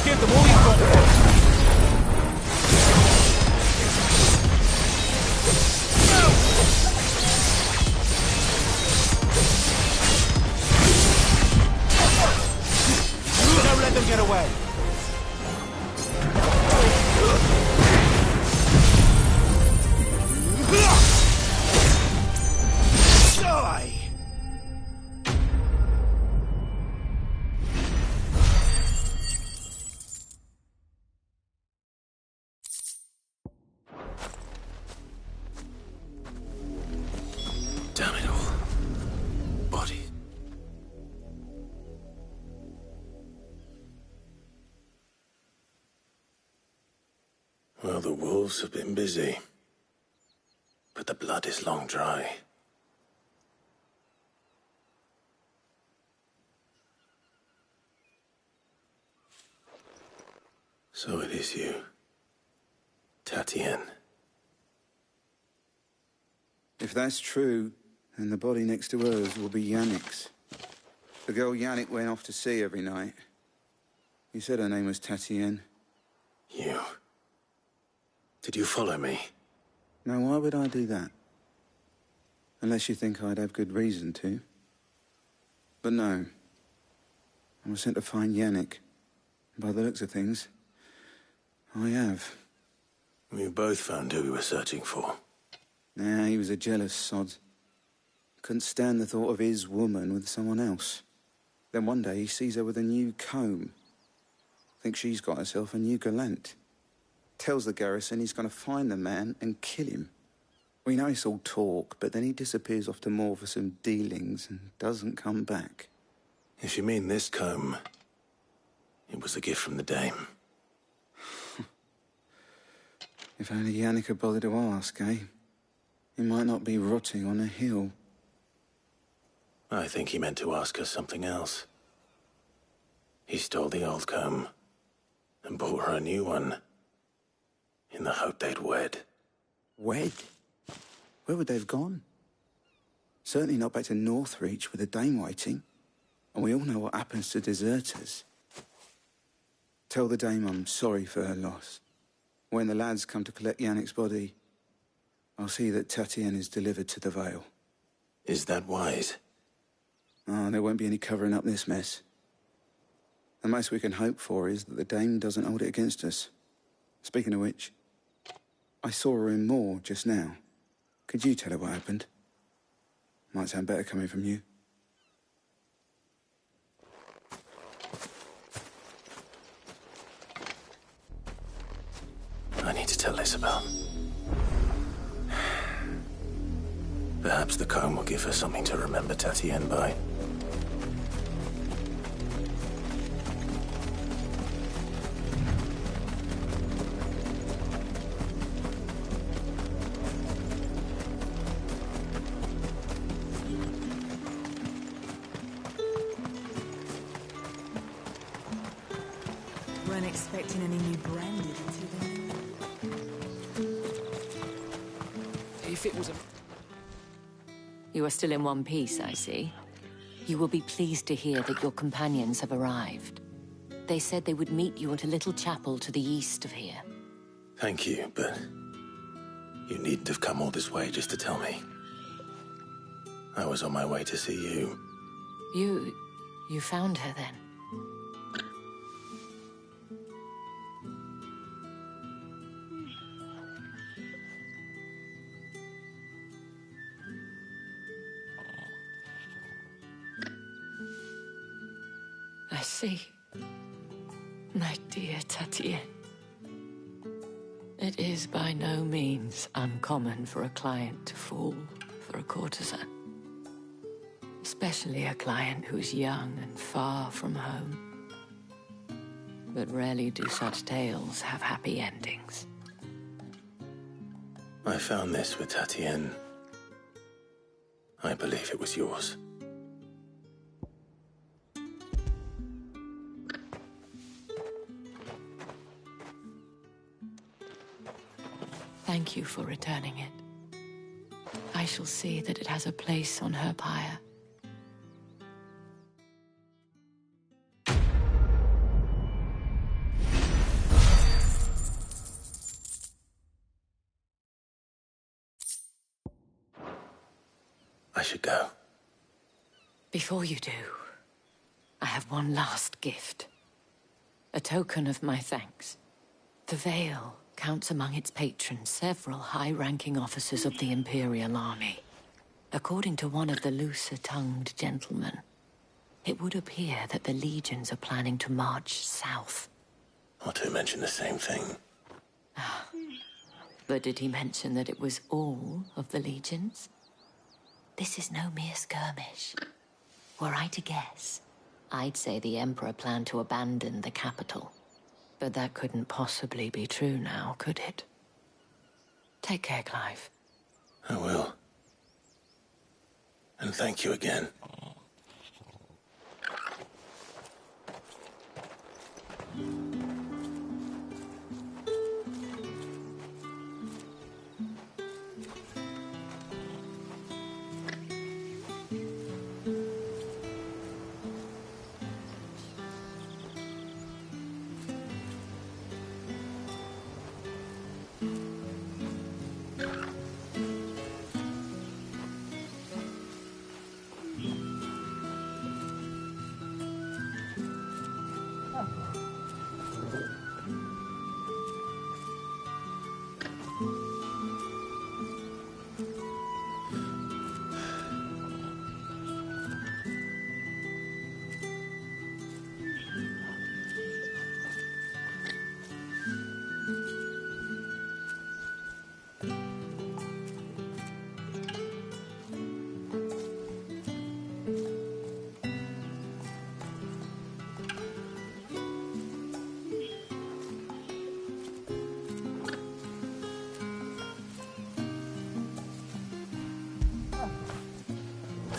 Give them all you've got. Don't let them get away. Die! Damn it all. Body. Well, the wolves have been busy. But the blood is long dry. So it is you, Tatienne. If that's true, then the body next to hers will be Yannick's. The girl Yannick went off to sea every night. He said her name was Tatienne. You. Did you follow me? Now, why would I do that? Unless you think I'd have good reason to. But no. I was sent to find Yannick. By the looks of things, I have. We both found who we were searching for. Nah, he was a jealous sod. Couldn't stand the thought of his woman with someone else. Then one day he sees her with a new comb. Thinks she's got herself a new gallant. Tells the garrison he's going to find the man and kill him. We know it's all talk, but then he disappears off to Moor for some dealings and doesn't come back. If you mean this comb, it was a gift from the dame. If only Yannick had bothered to ask, eh? He might not be rotting on a hill. I think he meant to ask her something else. He stole the old comb and bought her a new one in the hope they'd wed. Wed? Where would they have gone? Certainly not back to Northreach with a dame waiting. And we all know what happens to deserters. Tell the dame I'm sorry for her loss. When the lads come to collect Yannick's body, I'll see that Tatienne is delivered to the Vale. Is that wise? Oh, there won't be any covering up this mess. The most we can hope for is that the Dame doesn't hold it against us. Speaking of which, I saw her in Moor just now. Could you tell her what happened? Might sound better coming from you. I need to tell Isabel. Perhaps the comb will give her something to remember Tatienne by. Weren't expecting any new branded until then. If it was a... You are still in one piece, I see. You will be pleased to hear that your companions have arrived. They said they would meet you at a little chapel to the east of here. Thank you, but you needn't have come all this way just to tell me. I was on my way to see you. You found her then? I see. My dear Tatienne. It is by no means uncommon for a client to fall for a courtesan. Especially a client who's young and far from home. But rarely do such tales have happy endings. I found this with Tatienne. I believe it was yours. Thank you for returning it. I shall see that it has a place on her pyre. I should go. Before you do, I have one last gift. A token of my thanks. The Vale counts among its patrons several high-ranking officers of the Imperial Army. According to one of the looser-tongued gentlemen, it would appear that the legions are planning to march south. Otto mentioned the same thing. But did he mention that it was all of the legions? This is no mere skirmish. Were I to guess, I'd say the Emperor planned to abandon the capital. But that couldn't possibly be true now, could it? Take care, Clive. I will. And thank you again.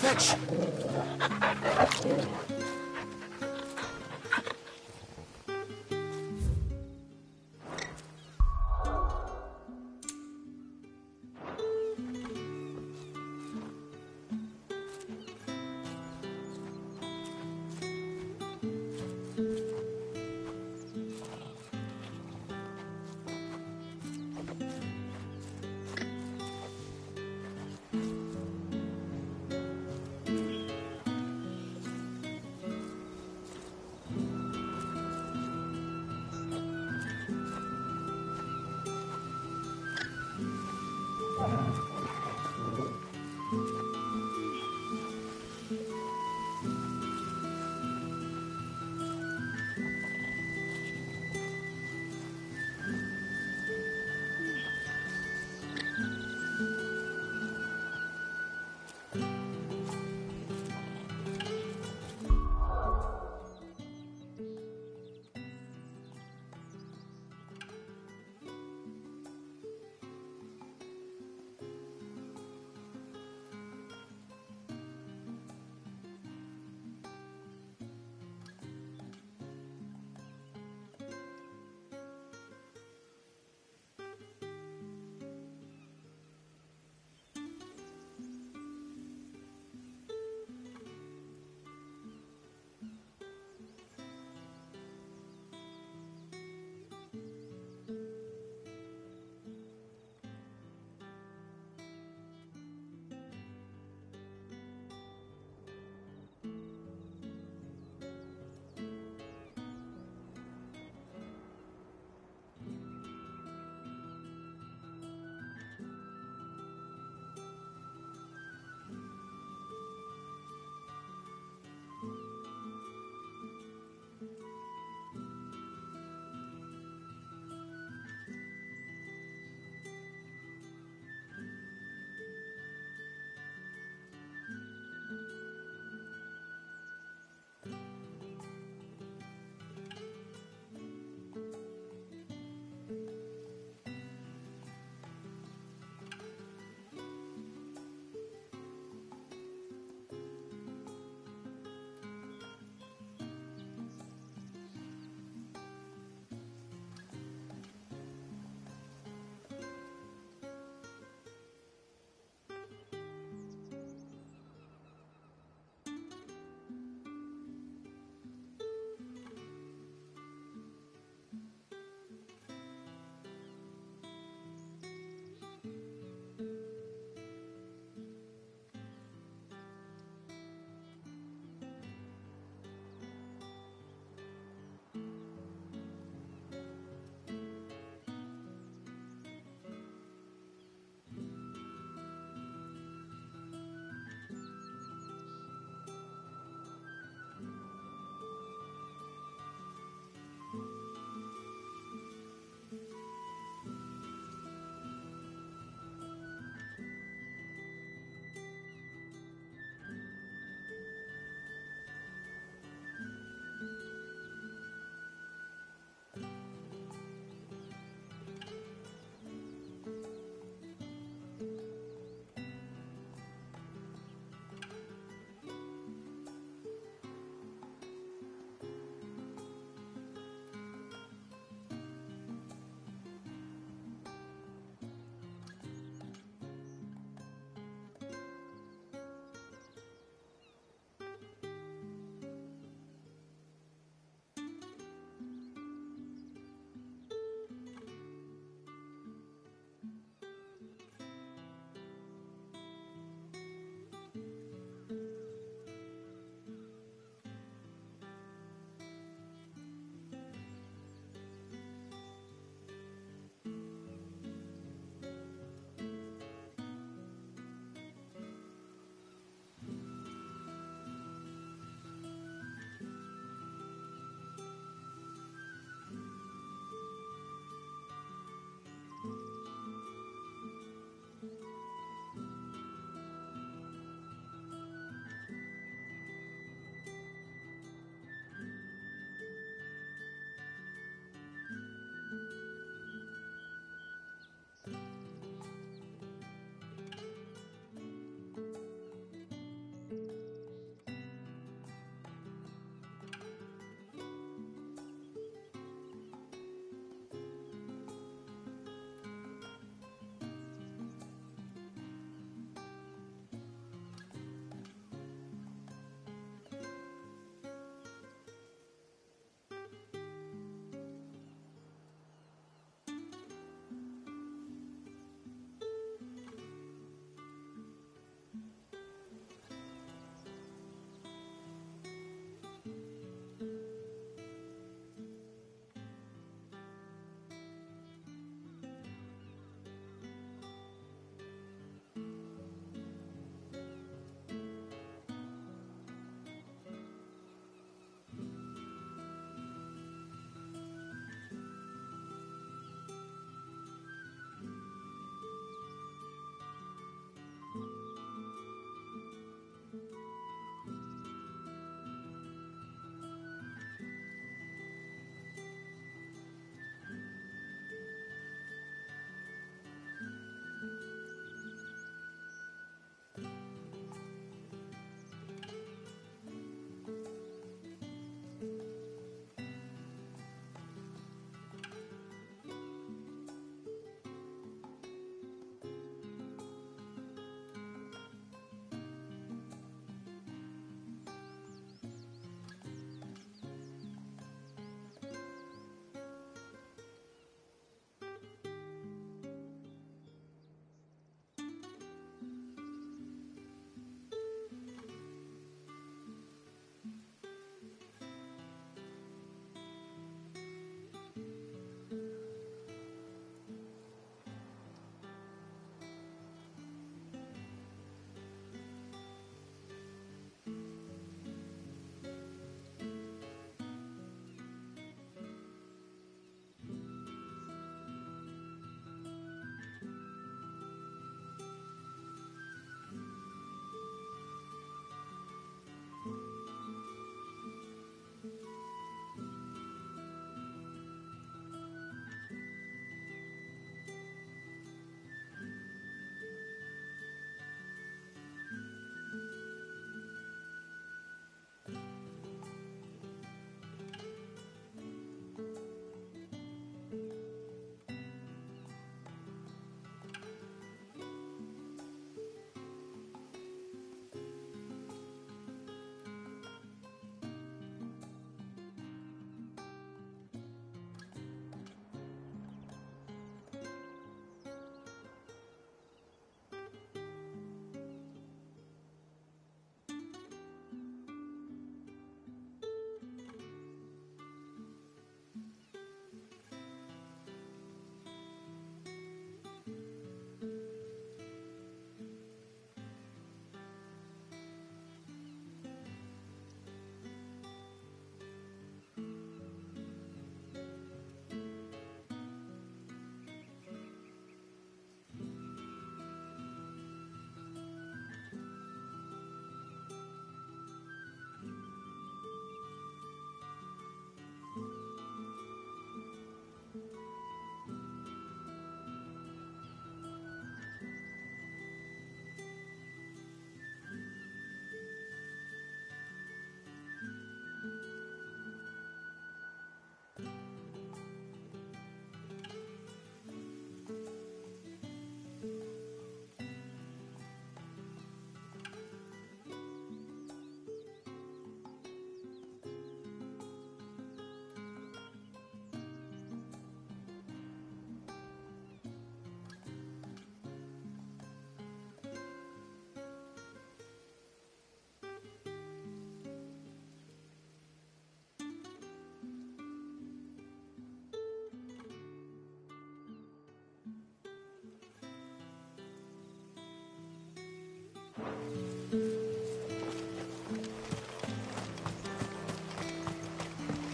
Fetch!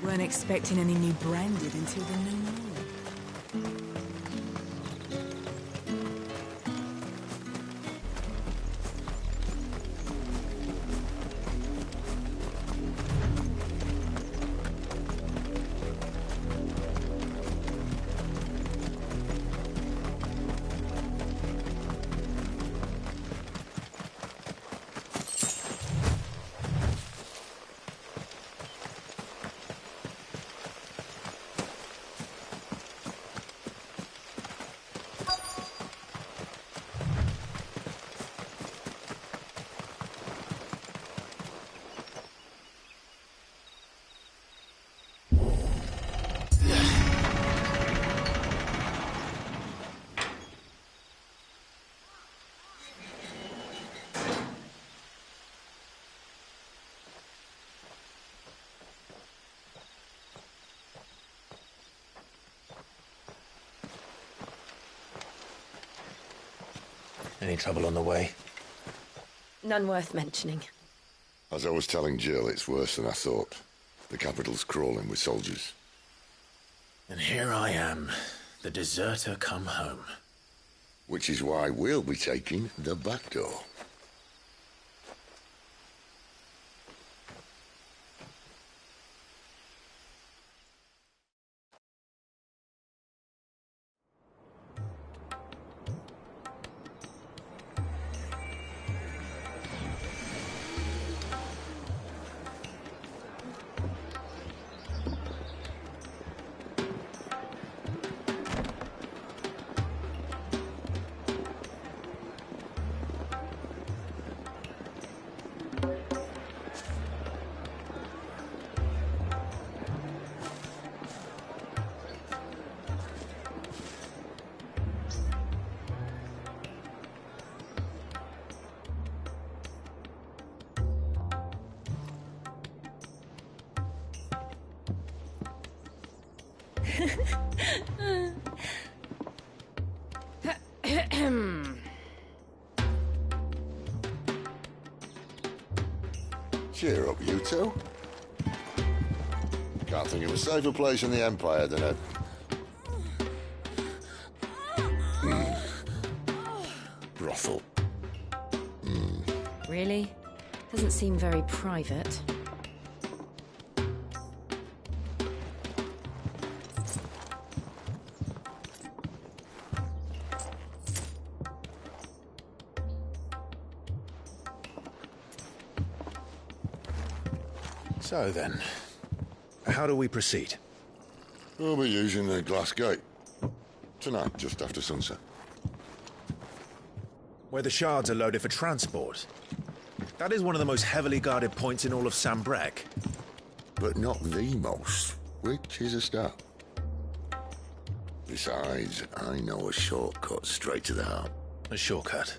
Weren't expecting any new branded until the new moon. Any trouble on the way? None worth mentioning. As I was telling Jill, it's worse than I thought. The capital's crawling with soldiers. And here I am, the deserter come home. Which is why we'll be taking the back door. Cheer up, you two. Can't think of a safer place in the Empire than a... brothel. Really? Doesn't seem very private. So then, how do we proceed? We'll be using the glass gate. Tonight, just after sunset. Where the shards are loaded for transport. That is one of the most heavily guarded points in all of Sambrek. But not the most, which is a start. Besides, I know a shortcut straight to the heart. A shortcut?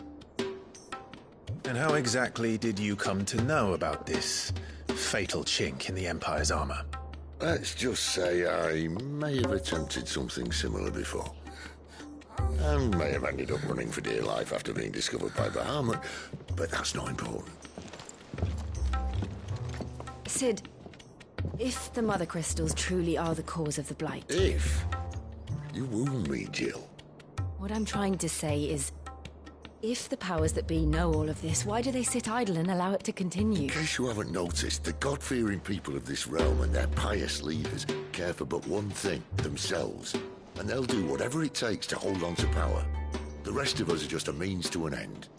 And how exactly did you come to know about this fatal chink in the Empire's armor? Let's just say I may have attempted something similar before. And may have ended up running for dear life after being discovered by Bahamut, but that's not important. Sid, if the Mother Crystals truly are the cause of the Blight... If? You wound me, Jill. What I'm trying to say is, if the powers that be know all of this, why do they sit idle and allow it to continue? In case you haven't noticed, the God-fearing people of this realm and their pious leaders care for but one thing, themselves. And they'll do whatever it takes to hold on to power. The rest of us are just a means to an end.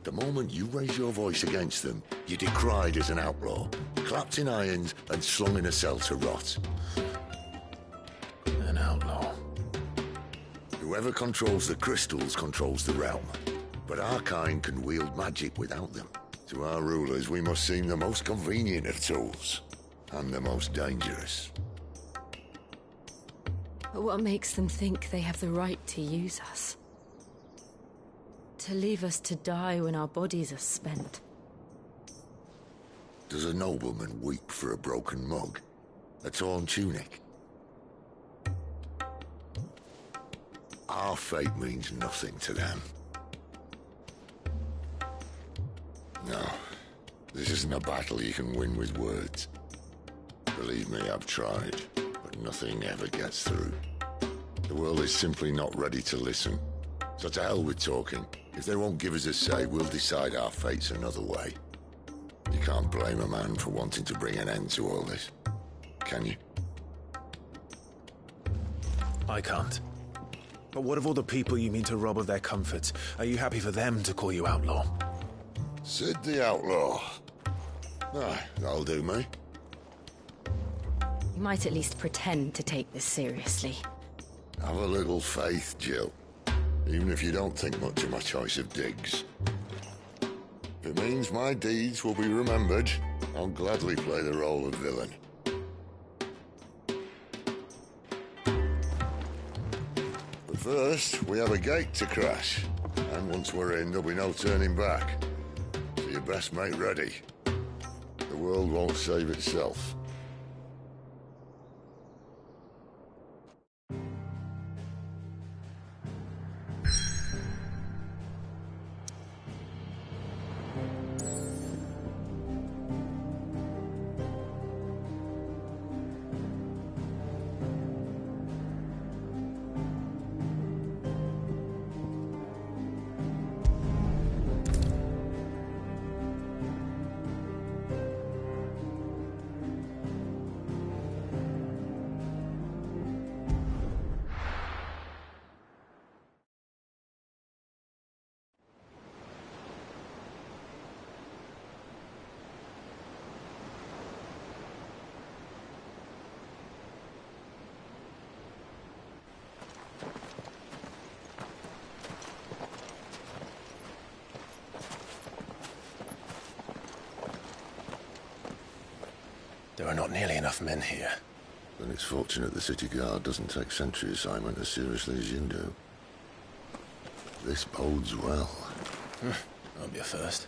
The moment you raise your voice against them, you're decried as an outlaw, clapped in irons and slung in a cell to rot. An outlaw. Whoever controls the crystals controls the realm. But our kind can wield magic without them. To our rulers, we must seem the most convenient of tools. And the most dangerous. But what makes them think they have the right to use us? To leave us to die when our bodies are spent? Does a nobleman weep for a broken mug? A torn tunic? Our fate means nothing to them. No. This isn't a battle you can win with words. Believe me, I've tried, but nothing ever gets through. The world is simply not ready to listen. So to hell with talking. If they won't give us a say, we'll decide our fates another way. You can't blame a man for wanting to bring an end to all this, can you? I can't. But what of all the people you mean to rob of their comforts? Are you happy for them to call you outlaw? Sid the Outlaw. That'll do me. You might at least pretend to take this seriously. Have a little faith, Jill. Even if you don't think much of my choice of digs. If it means my deeds will be remembered, I'll gladly play the role of villain. But first, we have a gate to crash. And once we're in, there'll be no turning back. So you best make ready. The world won't save itself. There are not nearly enough men here. Then it's fortunate the city guard doesn't take sentry assignment as seriously as you do. This bodes well. Won't be a first.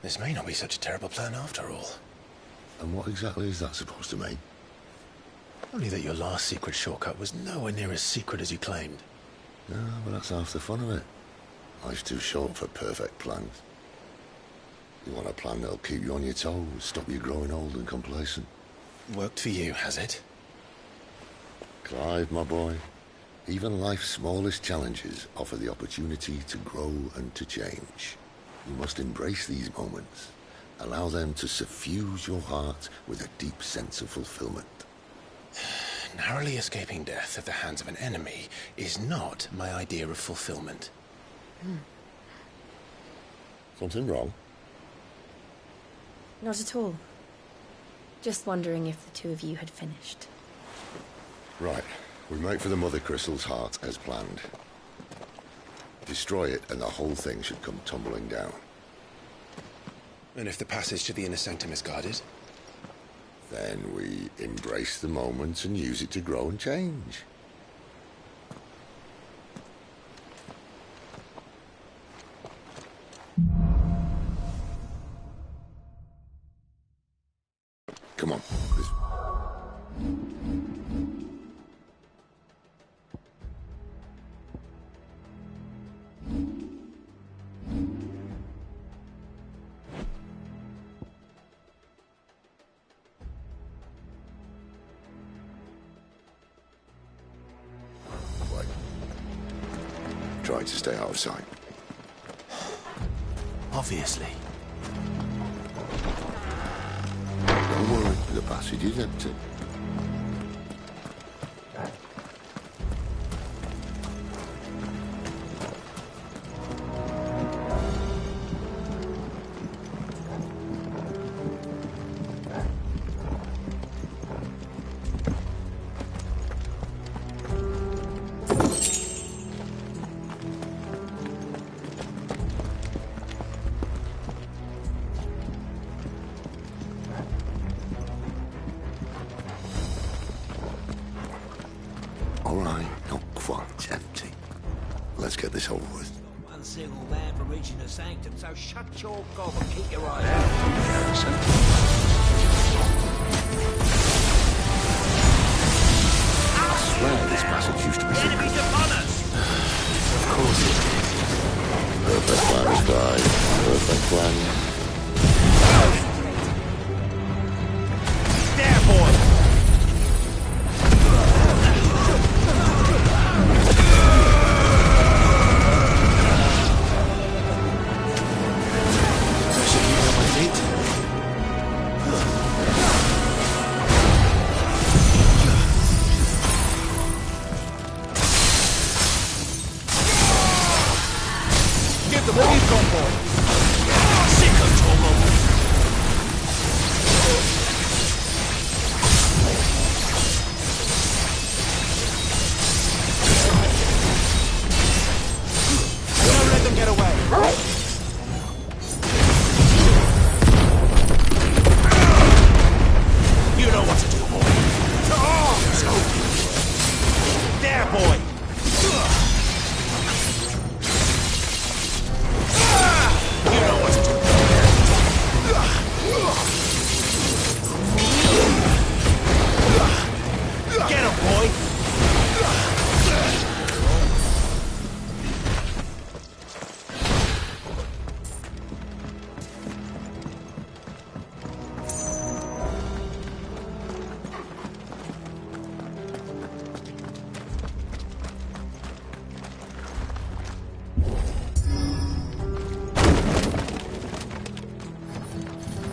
This may not be such a terrible plan after all. And what exactly is that supposed to mean? Only that your last secret shortcut was nowhere near as secret as you claimed. Yeah, but that's half the fun of it. Life's too short for perfect plans. You want a plan that'll keep you on your toes, stop you growing old and complacent. Worked for you, has it? Clive, my boy, even life's smallest challenges offer the opportunity to grow and to change. You must embrace these moments. Allow them to suffuse your heart with a deep sense of fulfillment. Narrowly escaping death at the hands of an enemy is not my idea of fulfillment. Something wrong? Not at all. Just wondering if the two of you had finished. Right. We make for the Mother Crystal's heart as planned. Destroy it and the whole thing should come tumbling down. And if the passage to the inner sanctum is guarded? Then we embrace the moment and use it to grow and change. Come on. Wait. Try to stay out of sight. Obviously. Don't worry, the passage is empty. All right, not quite empty. Let's get this over with. One single man for reaching the sanctum, so shut your gob and keep your eyes out for the garrison. I swear this passage used to be... The enemy's upon us! Of course it is. Perfect plan is fine. Perfect. Perfect plan. There, boy! Give the wave gun, boy! Sick of trouble! Don't let them get away! You know what to do, boy. Let's go. There, boy. You know what to do. Get him, boy.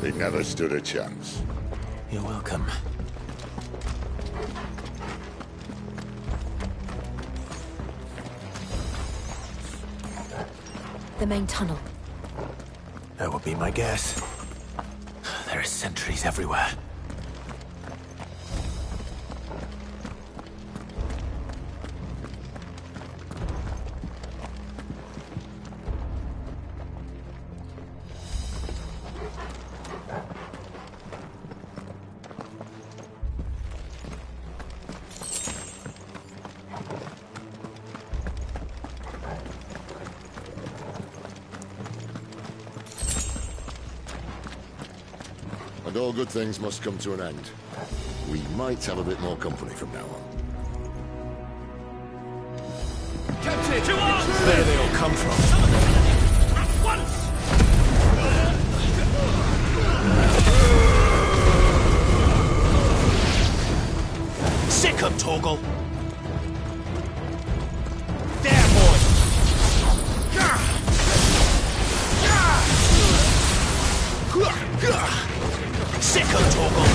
They never stood a chance. You're welcome. The main tunnel. That would be my guess. There are sentries everywhere. And all good things must come to an end. We might have a bit more company from now on. Captain! To arms! Where they all come from? At once! Sick of Torgal! There, boy! Sick of Torgal!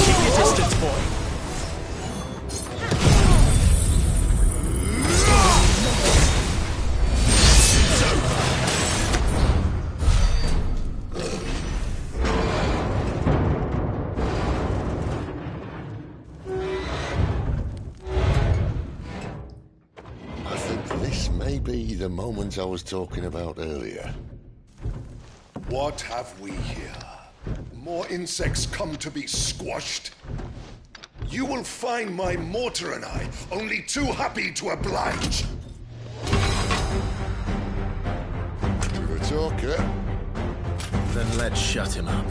Keep your distance, boy. I think this may be the moment I was talking about earlier. What have we here? More insects come to be squashed? You will find my mortar and I only too happy to oblige. You're a talker. Then let's shut him up.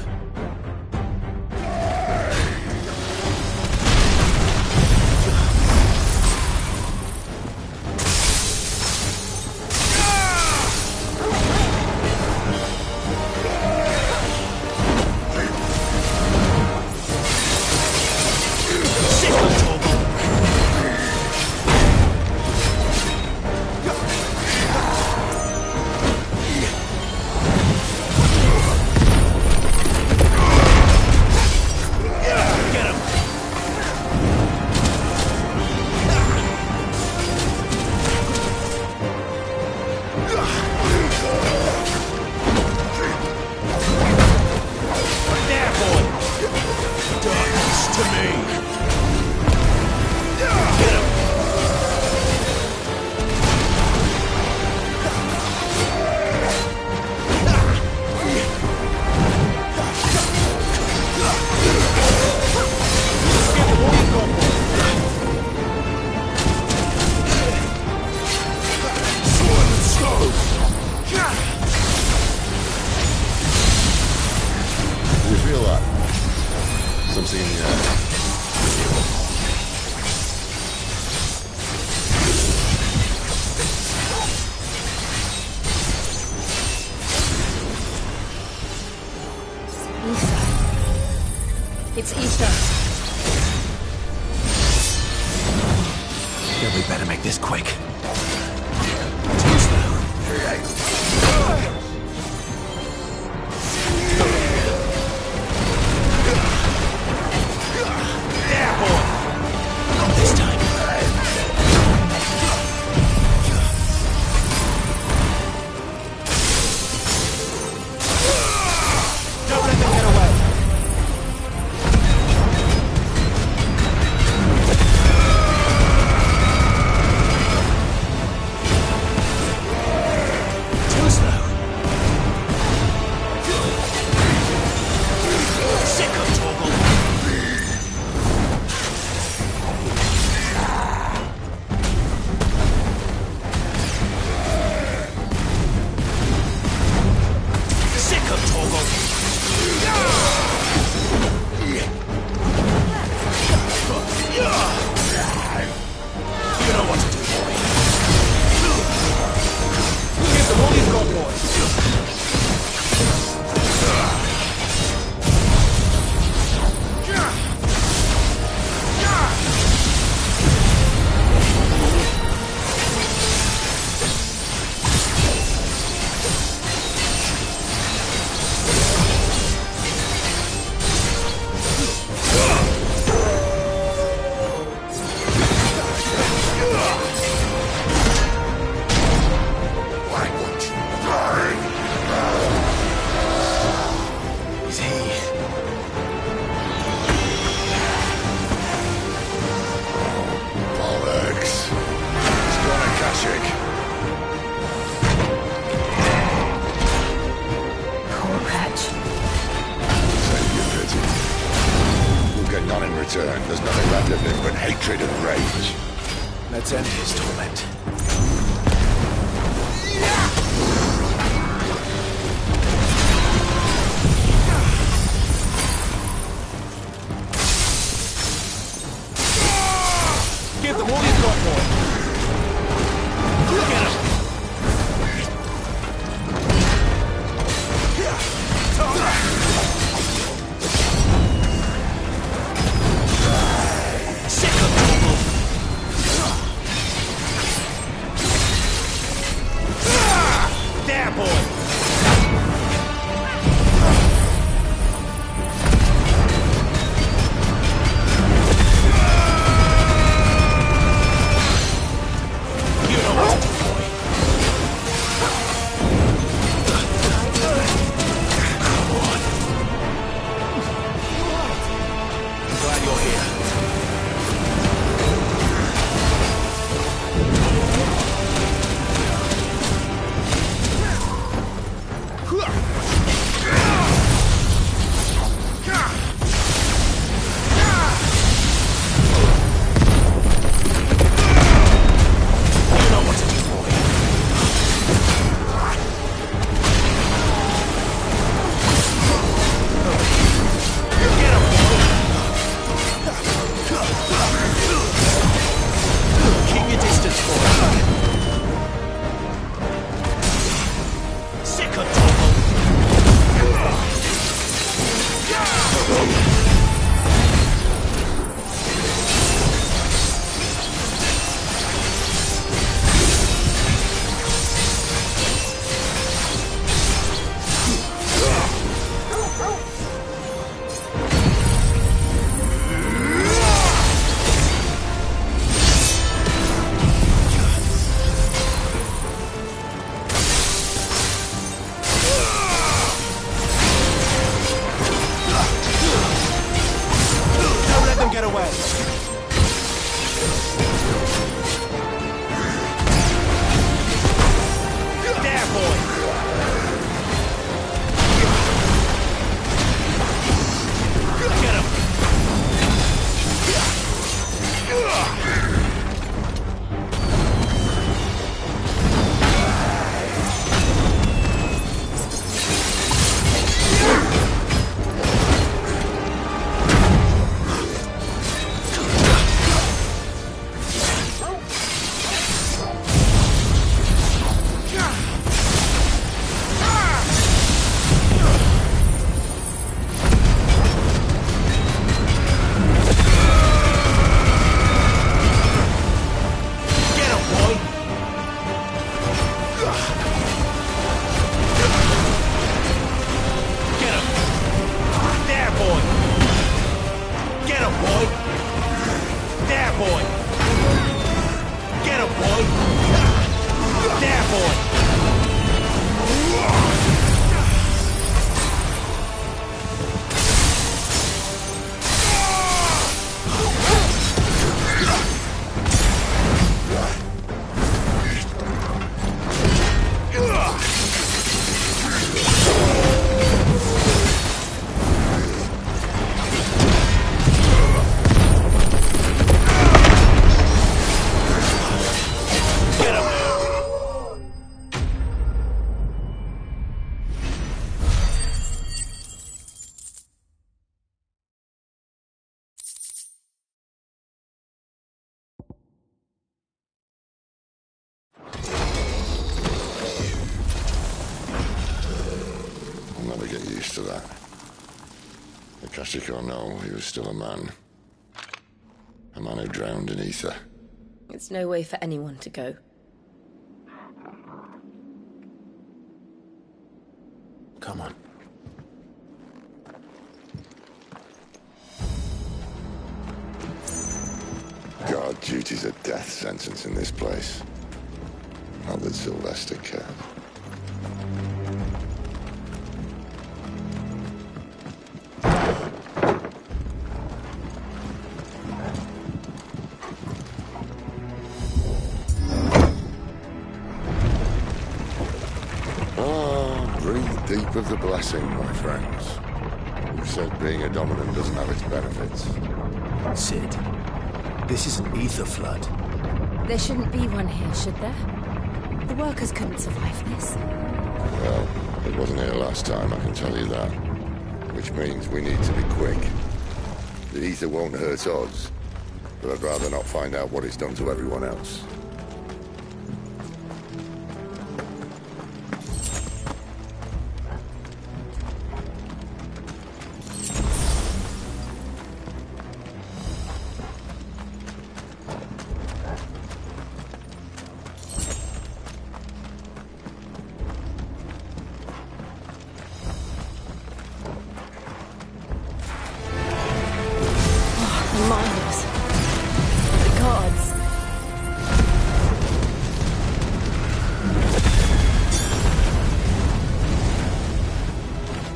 Something in the air. It's Ether. Then we better make this quick. There's nothing left of him but hatred and rage. Let's end his torment. Give them all you've got, boy. Look at him. There, boy. never get used to that. Akashic or no, he was still a man. A man who drowned in ether. It's no way for anyone to go. Come on. Guard duty's a death sentence in this place. Not that Sylvester cared. Breathe deep of the blessing, my friends. Who said being a dominant doesn't have its benefits? Sid, this is an ether flood. There shouldn't be one here, should there? The workers couldn't survive this. Well, it wasn't here last time, I can tell you that. Which means we need to be quick. The ether won't hurt us, but I'd rather not find out what it's done to everyone else.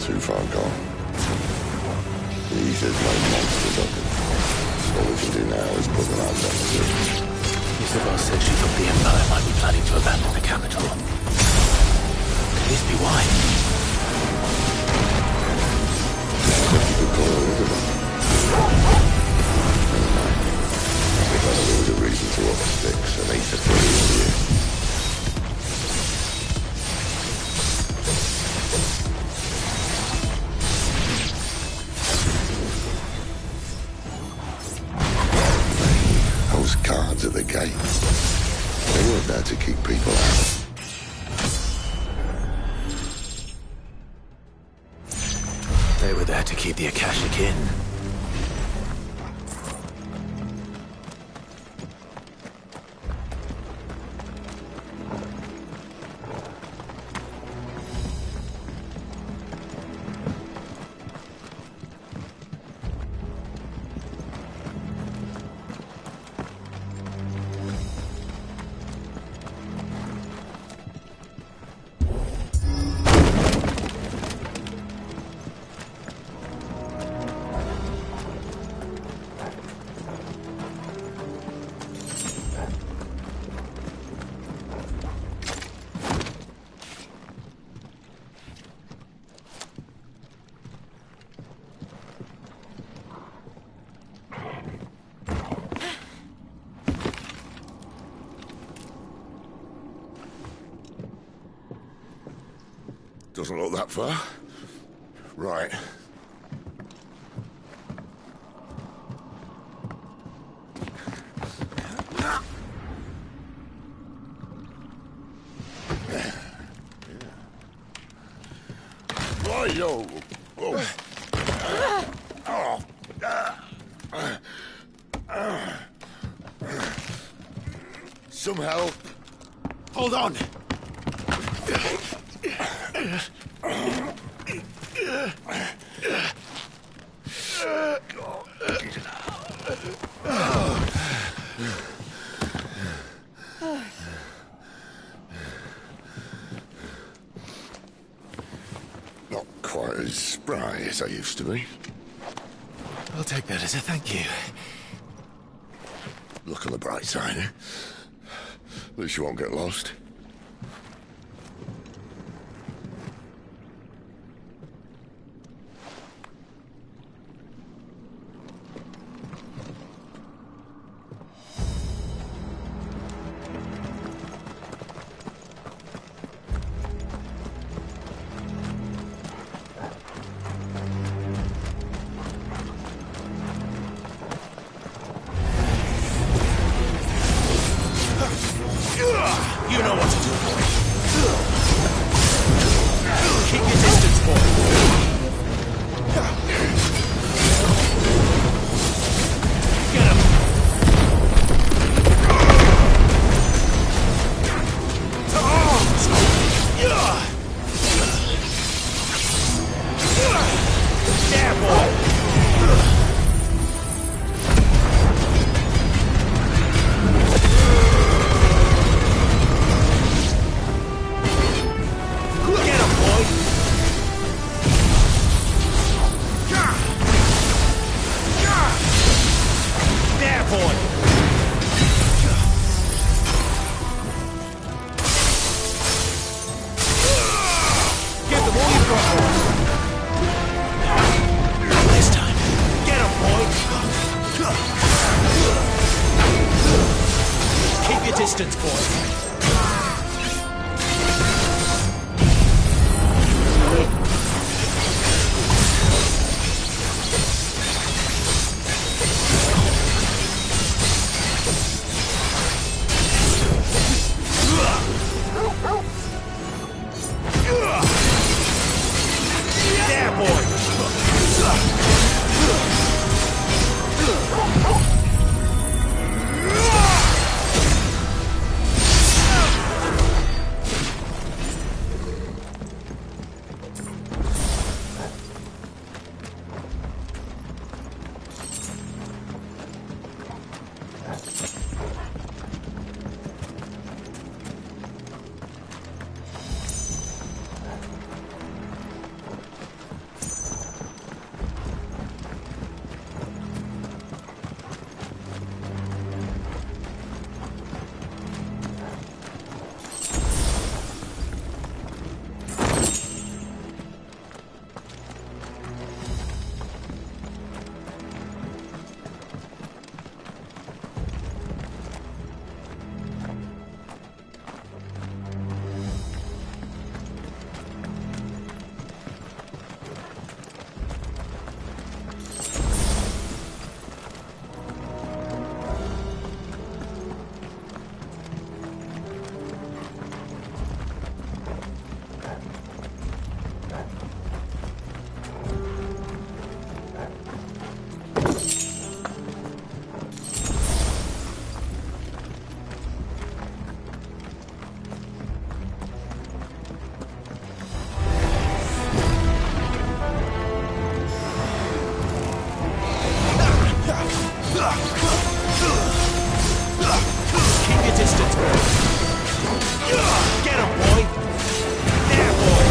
Too far gone. The ether's made monsters of them. All we can do now is put them out there to sea. Isabel said she thought the Empire might be planning to abandon the capital. Could this be why? You could call her Isabel. Never mind. If ever there was a reason to up sticks, an ether could be here. Guards at the gate. They weren't there to keep people out. They were there to keep the Akashic in. Doesn't look that far. Right. Right-o. Whoa. Some help. Hold on. Not quite as spry as I used to be. I'll take that as a thank you. Look on the bright side, eh? At least you won't get lost. You know distance, boy. There, boy. Keep your distance, boy. Get him, boy. There, boy.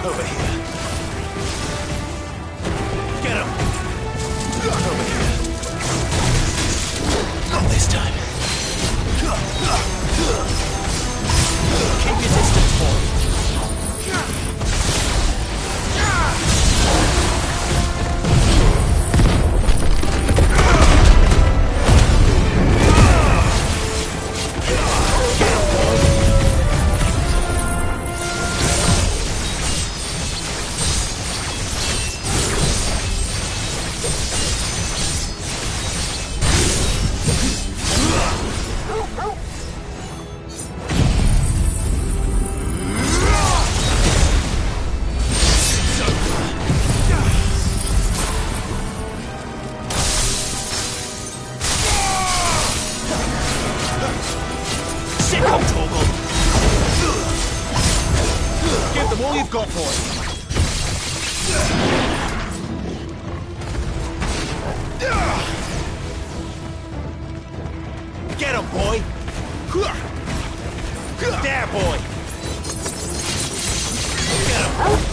Over here. Get him. Sick of trouble. Get him, boy! There, boy! Get him!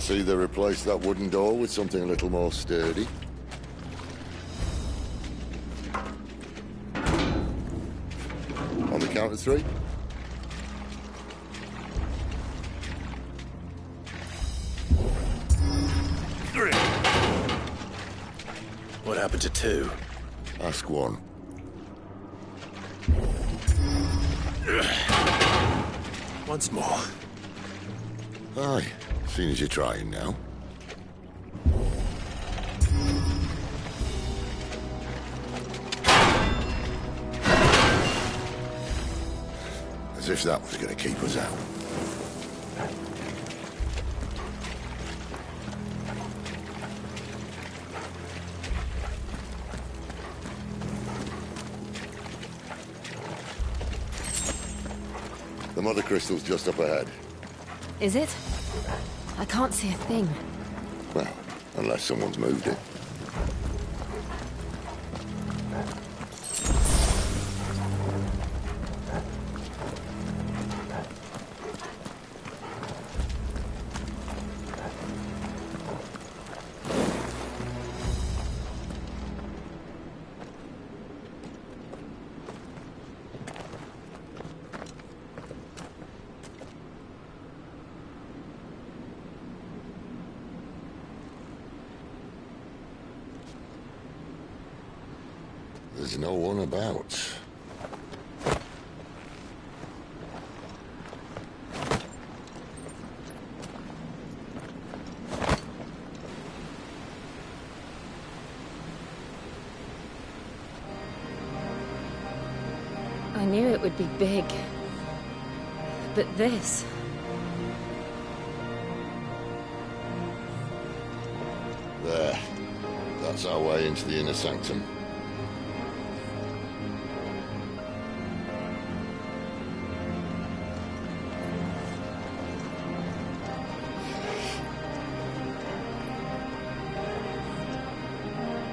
see they replaced that wooden door with something a little more sturdy. On the count of 3. What happened to 2? Ask 1. Once more. Aye, seeing as you're trying now. As if that was going to keep us out. The mother crystal's just up ahead. Is it? I can't see a thing. Well, unless someone's moved it. There's no one about. I knew it would be big. But this... There. That's our way into the inner sanctum.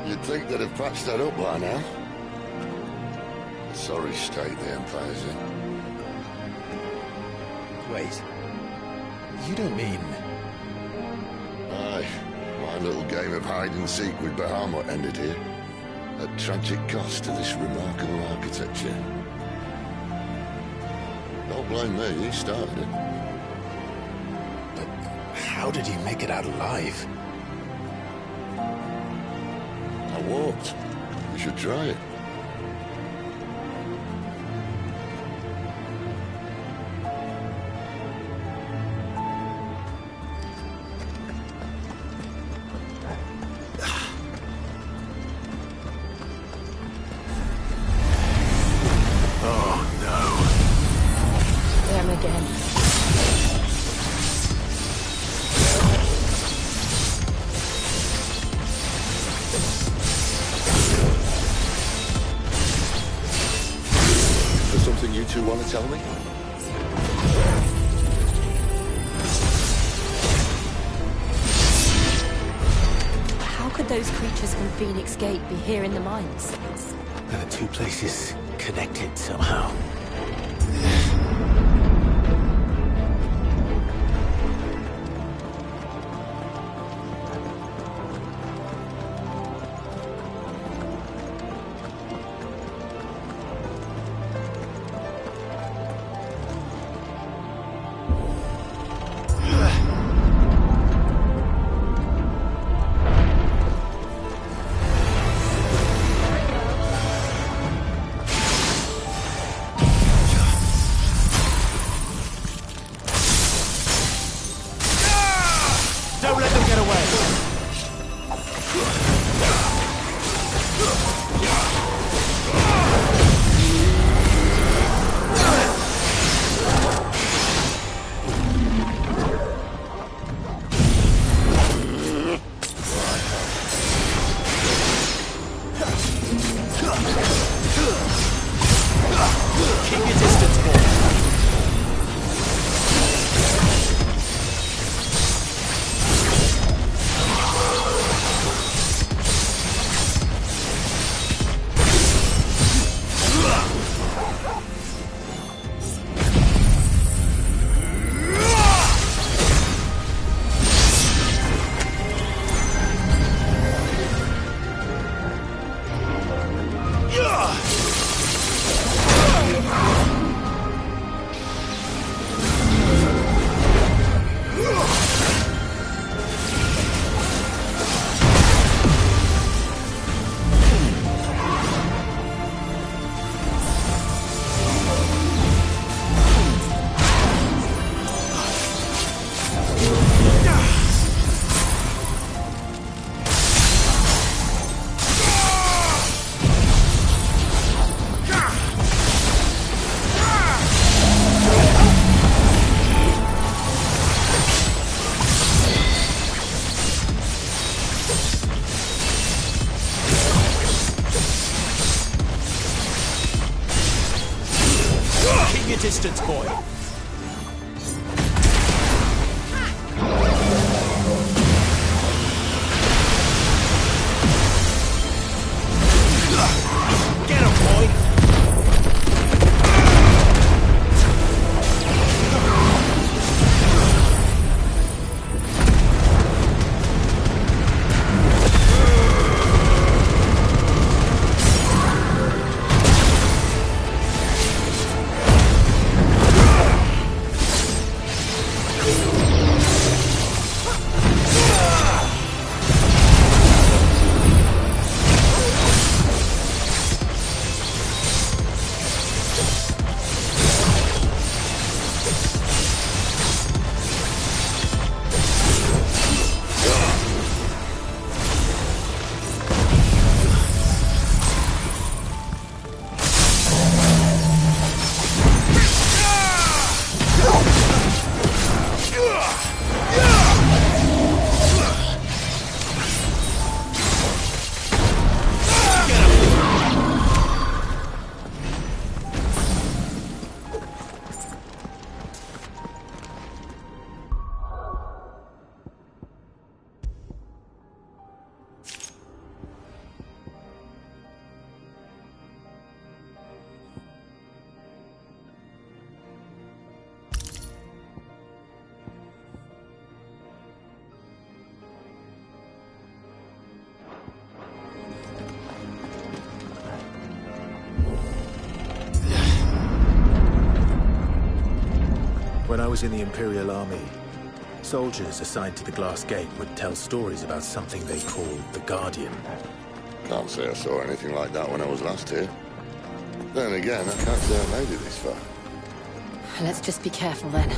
You'd think they'd have patched that up by now. Sorry state the Empire's in. Wait. You don't mean... Aye. My little game of hide-and-seek with Bahamut ended here. At tragic cost to this remarkable architecture. Don't blame me, he started it. But how did he make it out alive? I walked. You should try it. Want to tell me? How could those creatures from Phoenix Gate be here in the mines? Are the two places connected somehow? your distance, boy. Get him, boy! When I was in the Imperial Army, soldiers assigned to the Glass Gate would tell stories about something they called the Guardian. Can't say I saw anything like that when I was last here. Then again, I can't say I made it this far. Let's just be careful then.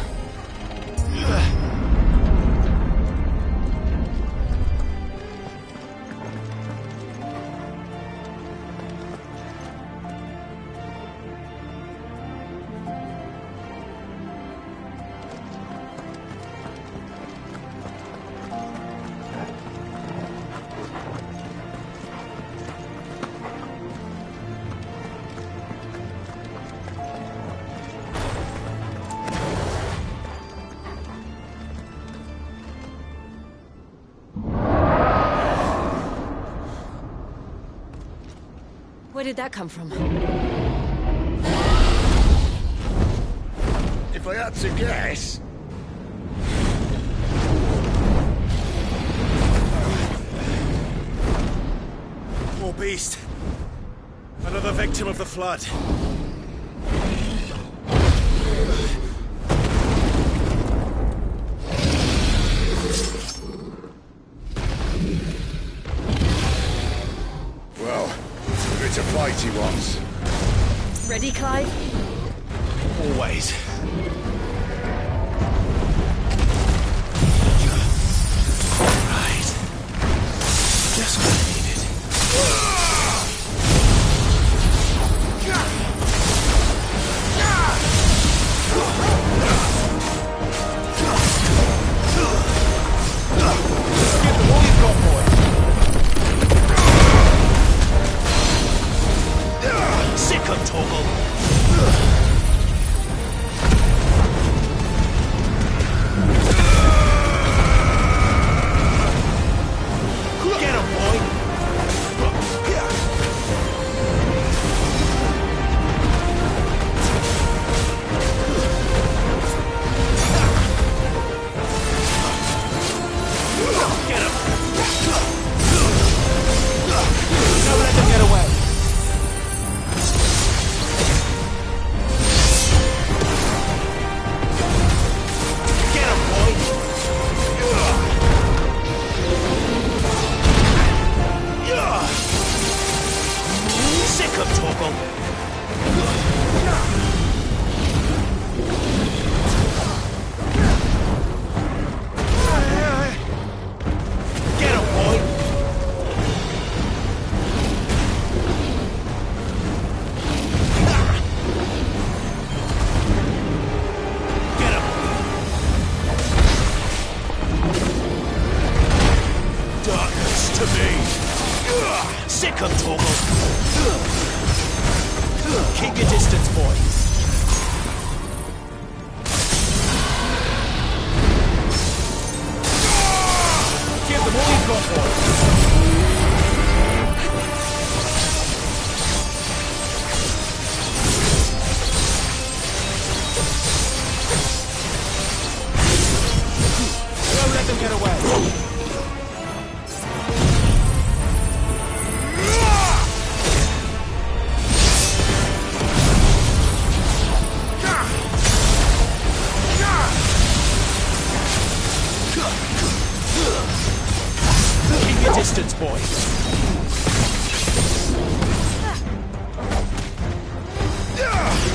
Where did that come from? If I had to guess... More beast. Another victim of the flood. Well, it's a fight he wants. Ready, Clive? Always. Right. Just what I needed. Sick of Toggle! Get him, boy! Get him! Don't let them get away! Sick of Toggle! Get him, boy! Get him! Darkness to me! Sick of Toggle! Keep your distance, boy. got, boy. Don't let them get away. Keep your distance, boy.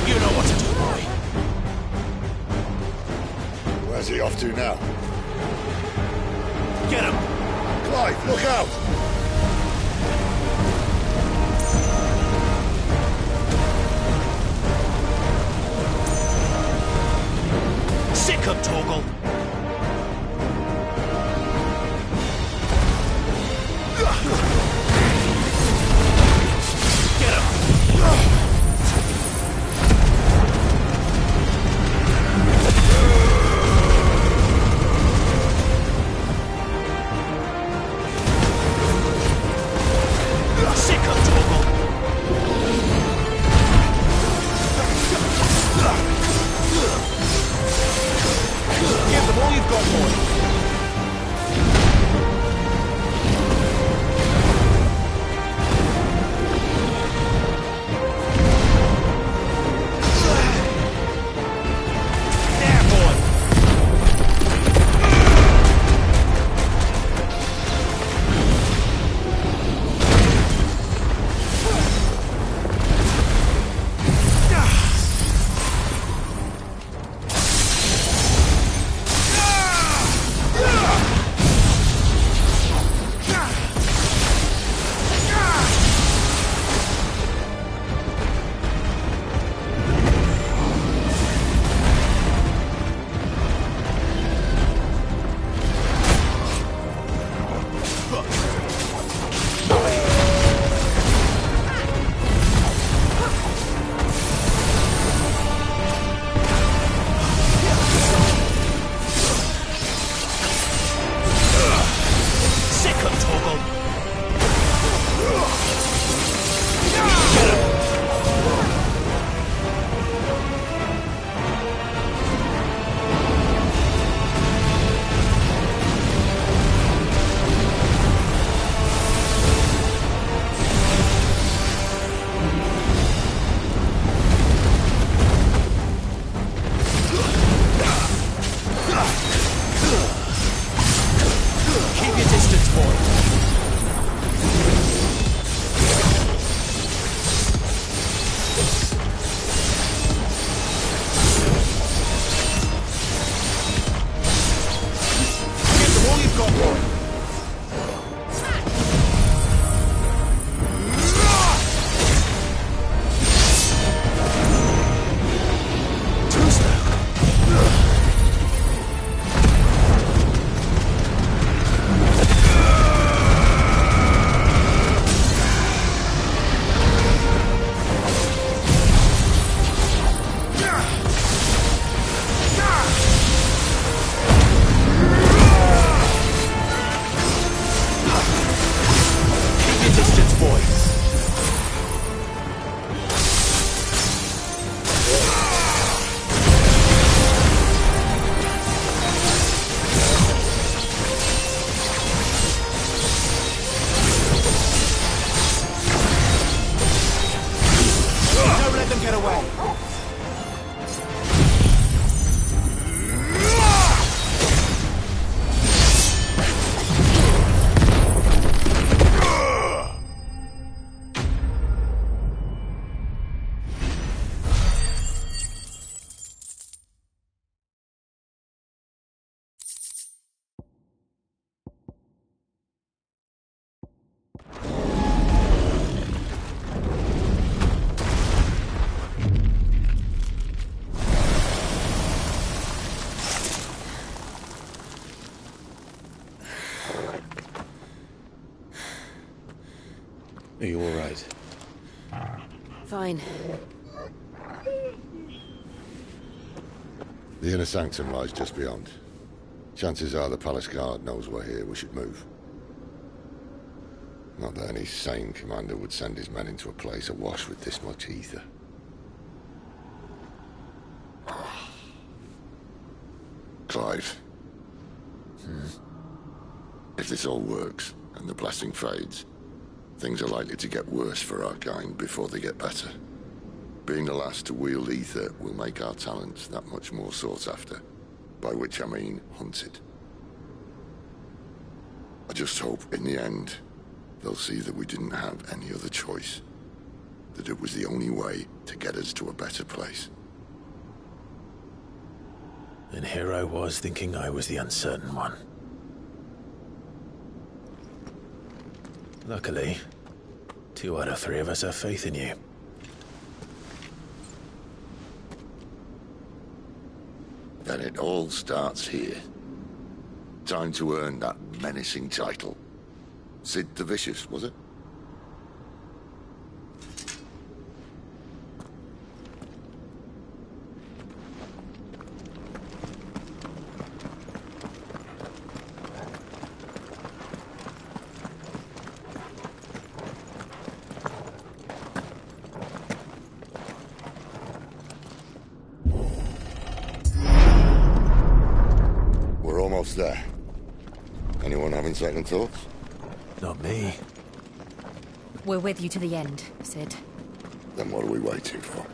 You know what to do, boy. Where's he off to now? Get him! Clive, look out! Sick him, Torgal! Get him! Sick him, Torgal! Give them all you've got, boy. There, boy. Sick him, Torgal! Get him! Keep your distance, boy. Give them all you've got, boy. Keep your distance, boy. Don't let them get away. Are you all right? Fine. The inner sanctum lies just beyond. Chances are the palace guard knows we're here. We should move. Not that any sane commander would send his men into a place awash with this much ether. Clive. If this all works, and the blessing fades, things are likely to get worse for our kind before they get better. Being the last to wield ether will make our talents that much more sought after, by which I mean hunted. I just hope, in the end, they'll see that we didn't have any other choice. That it was the only way to get us to a better place. And here I was thinking I was the uncertain one. Luckily, 2 out of 3 of us have faith in you. Then it all starts here. Time to earn that menacing title. Sid the Vicious, was it? We're almost there. Anyone having second thoughts? Not me. We're with you to the end, Sid. Then what are we waiting for?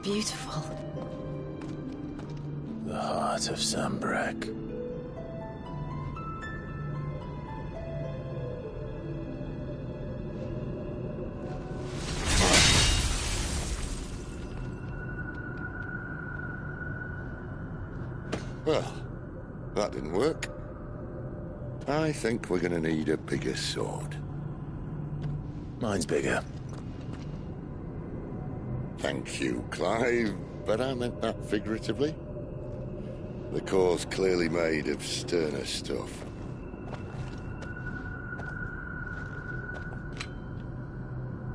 Beautiful. The heart of Sambrek. Well, that didn't work. I think we're gonna need a bigger sword. Mine's bigger. Thank you, Clive, but I meant that figuratively. The core's clearly made of sterner stuff.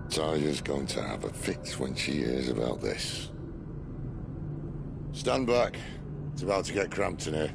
Taya's going to have a fit when she hears about this. Stand back. It's about to get cramped in here.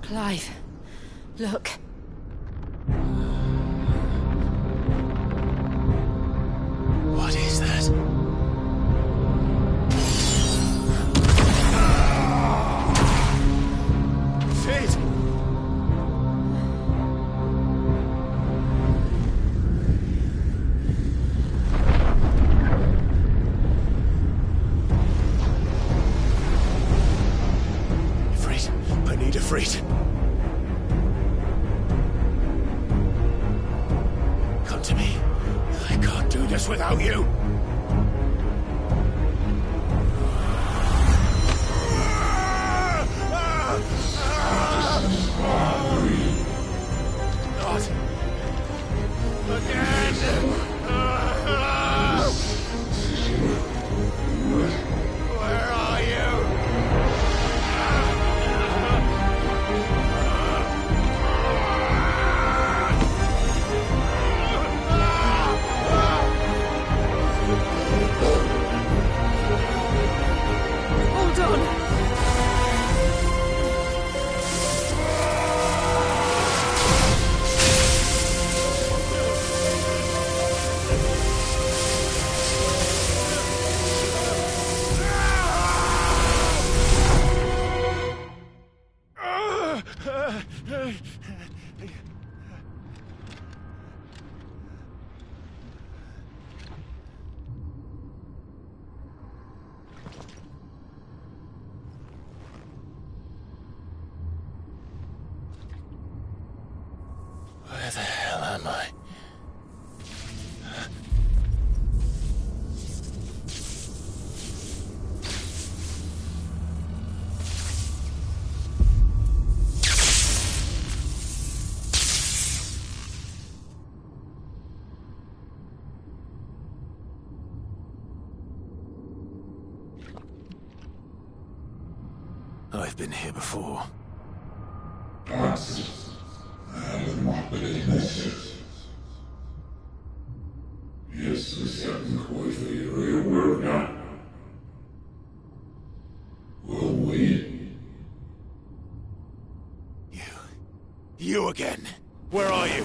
Clive, look. What is that? Sid! Freeze, I need need a Ifrit. Come to me. I can't do this without you. Not again. Where are you? Hold on. Where the hell am I? I've been here before. Part6. هذا المعبد المسجد. Yes, we certainly quite very aware now. Will we? You again. Where are you?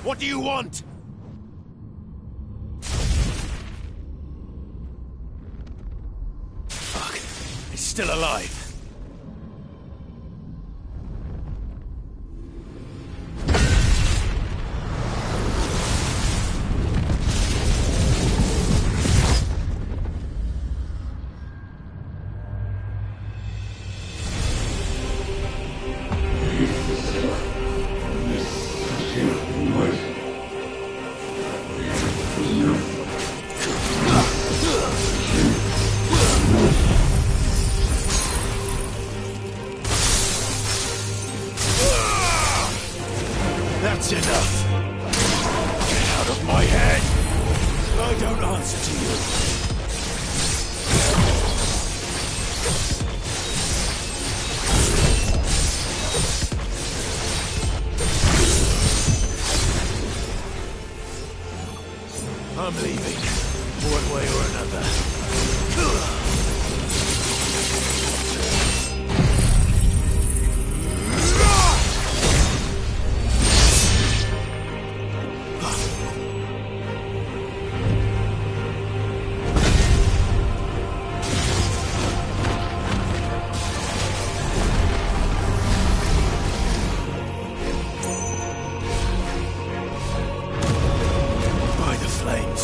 What do you want? Fuck. He's still alive. That's enough. Get out of my head. I don't answer to you. I'm leaving, one way or another. By the flames.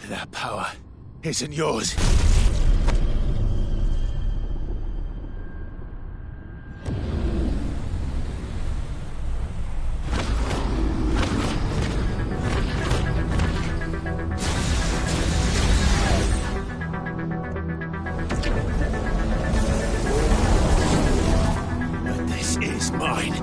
That power isn't yours. But this is mine.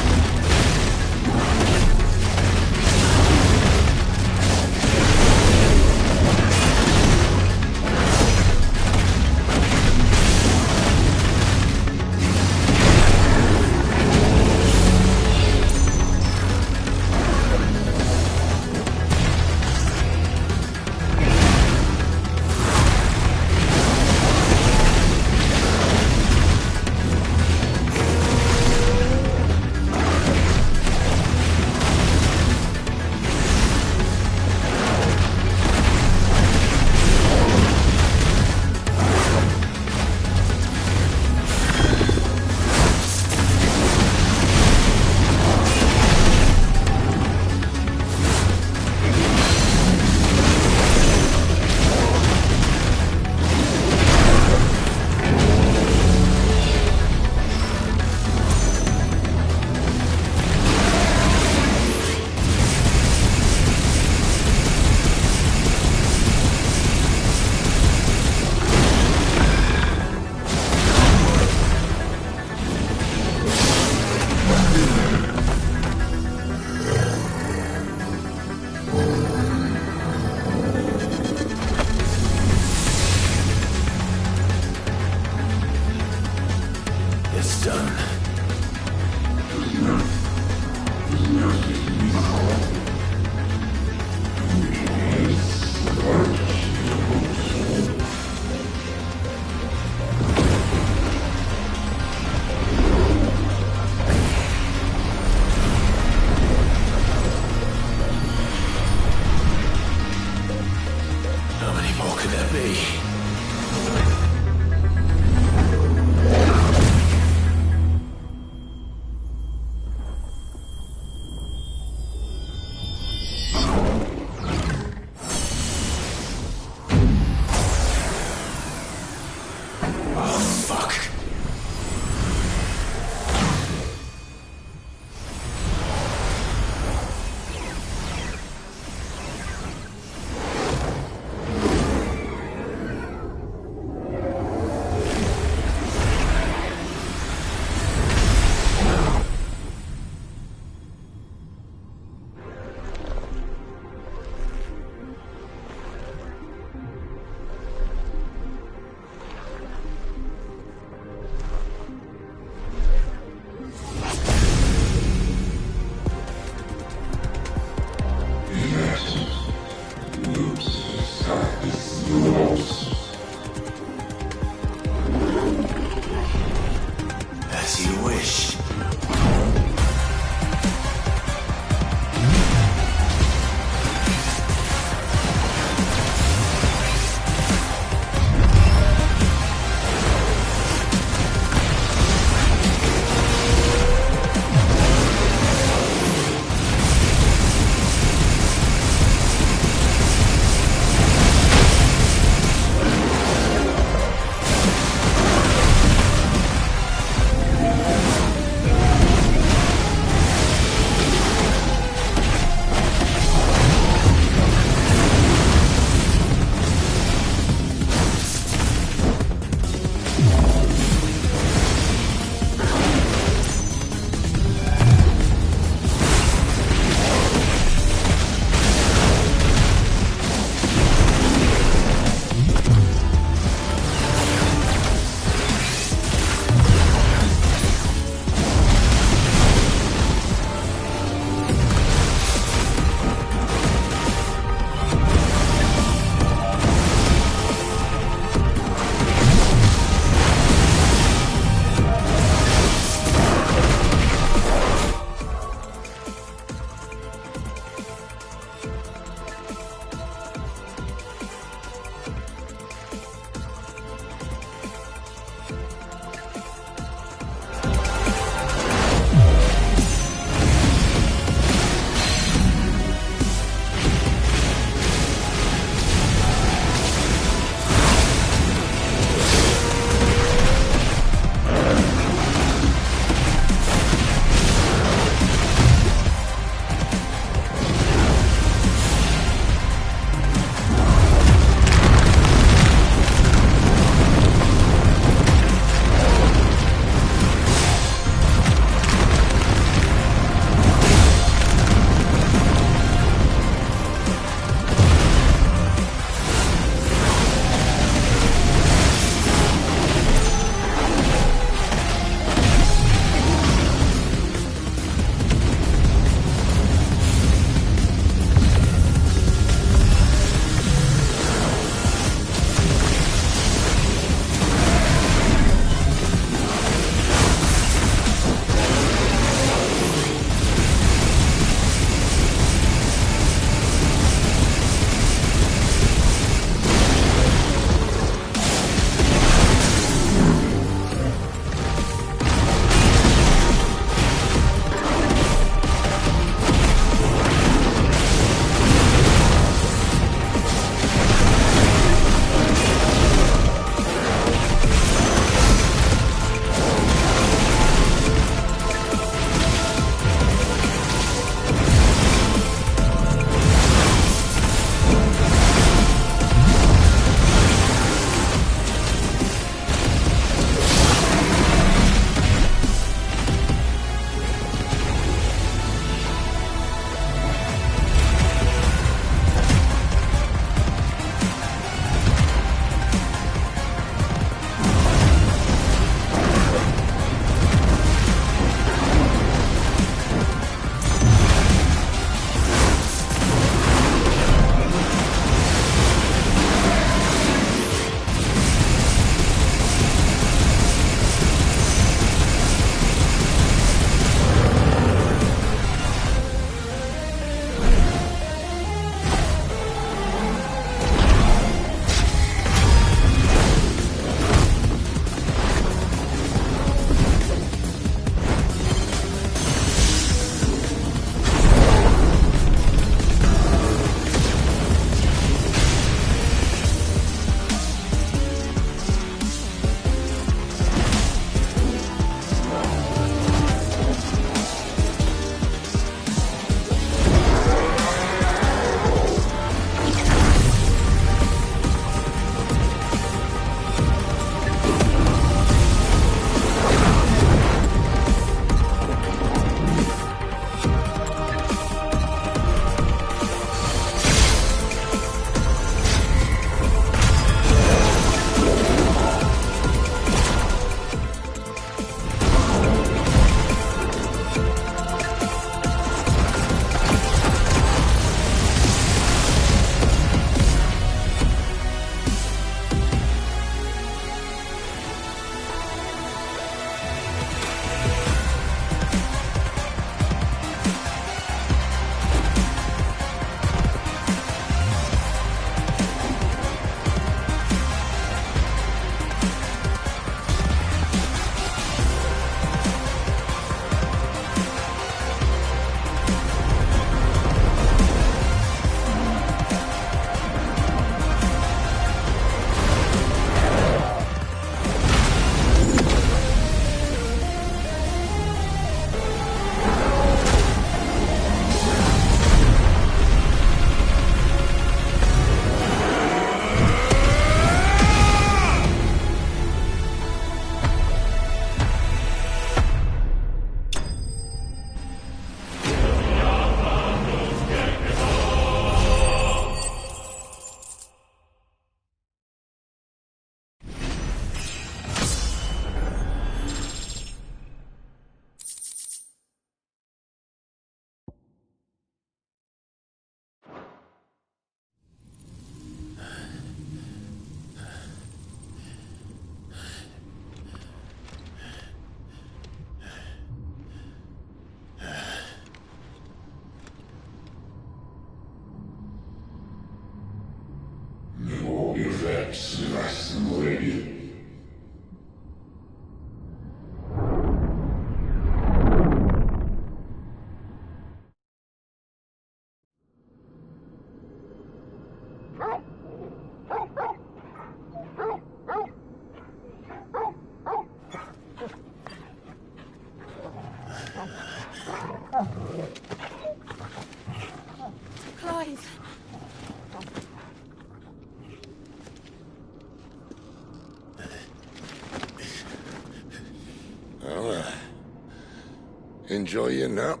Enjoy your nap?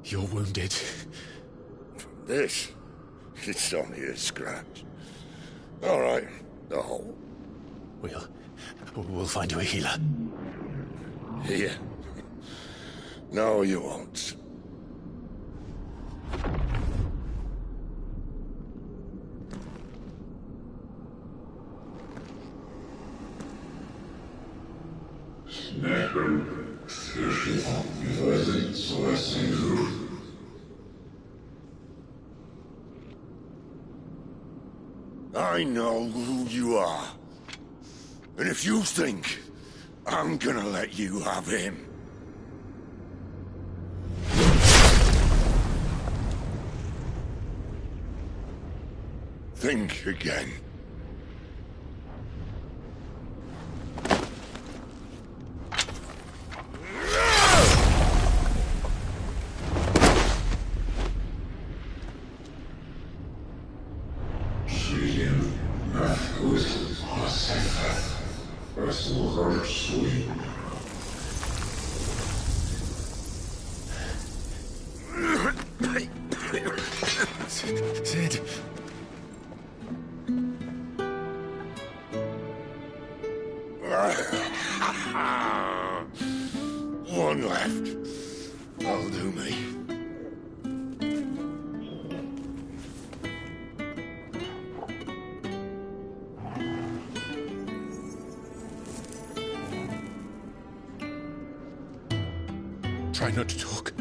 You're wounded. This? It's only a scratch. All right, the hole. We'll find you a healer. Here. No, you won't. I know who you are. And if you think I'm gonna let you have him... think again. Sid. One left. That'll do me. Try not to talk.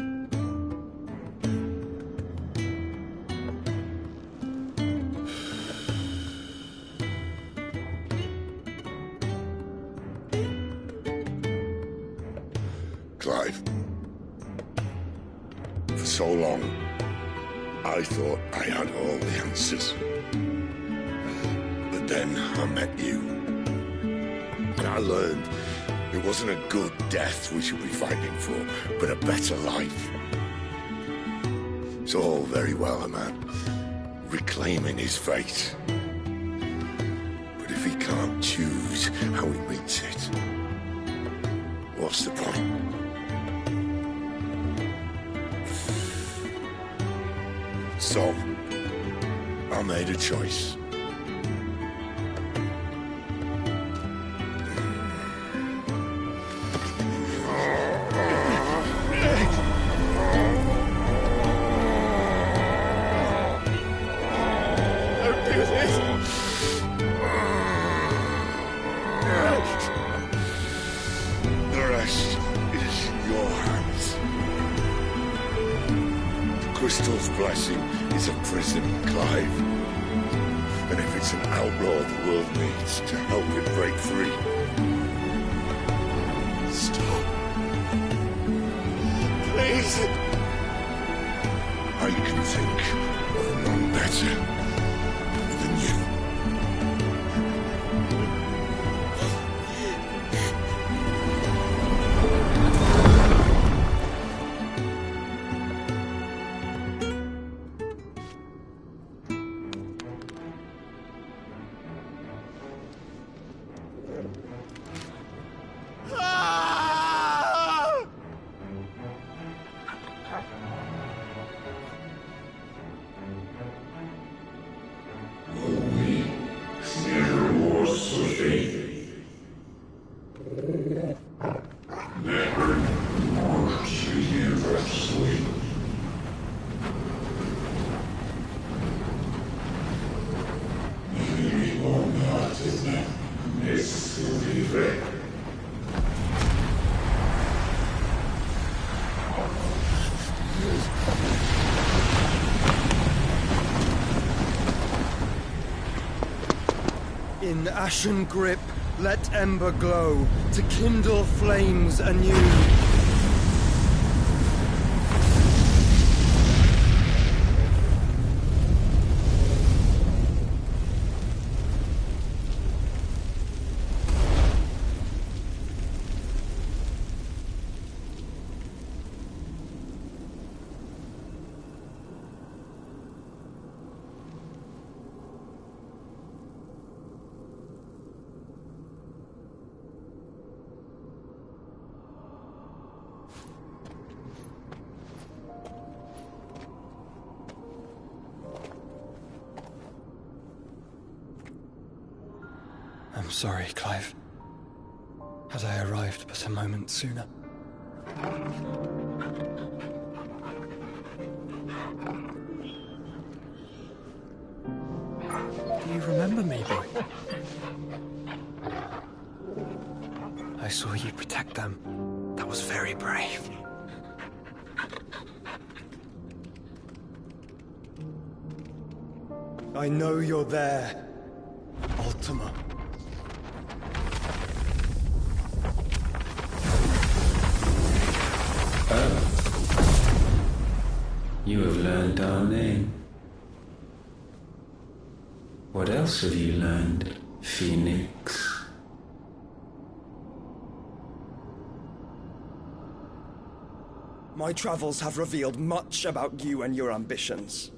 Clive. For so long, I thought I had all the answers. But then I met you. And I learned it wasn't a good death we should be fighting for, but a better life. It's all very well, a man reclaiming his fate. But if he can't choose how he meets it, what's the point? So, I made a choice. Don't do this! The rest is in your hands. The Crystal's blessing is a prison, Clive. And if it's an outlaw the world needs to help it break free... Stop. Please. I can think of none better than you. In ashen grip, let ember glow, to kindle flames anew. I'm sorry, Clive. Had I arrived but a moment sooner. Do you remember me, boy? I saw you protect them. That was very brave. I know you're there, Ultima. Oh. You have learned our name. What else have you learned, Phoenix? My travels have revealed much about you and your ambitions.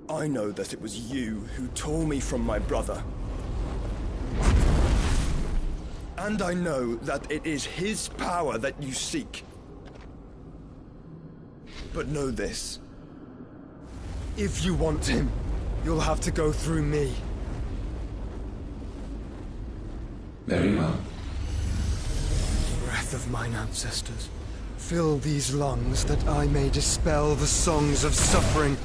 I know that it was you who tore me from my brother. And I know that it is his power that you seek. But know this. If you want him, you'll have to go through me. Very well. Breath of mine ancestors, fill these lungs that I may dispel the songs of suffering.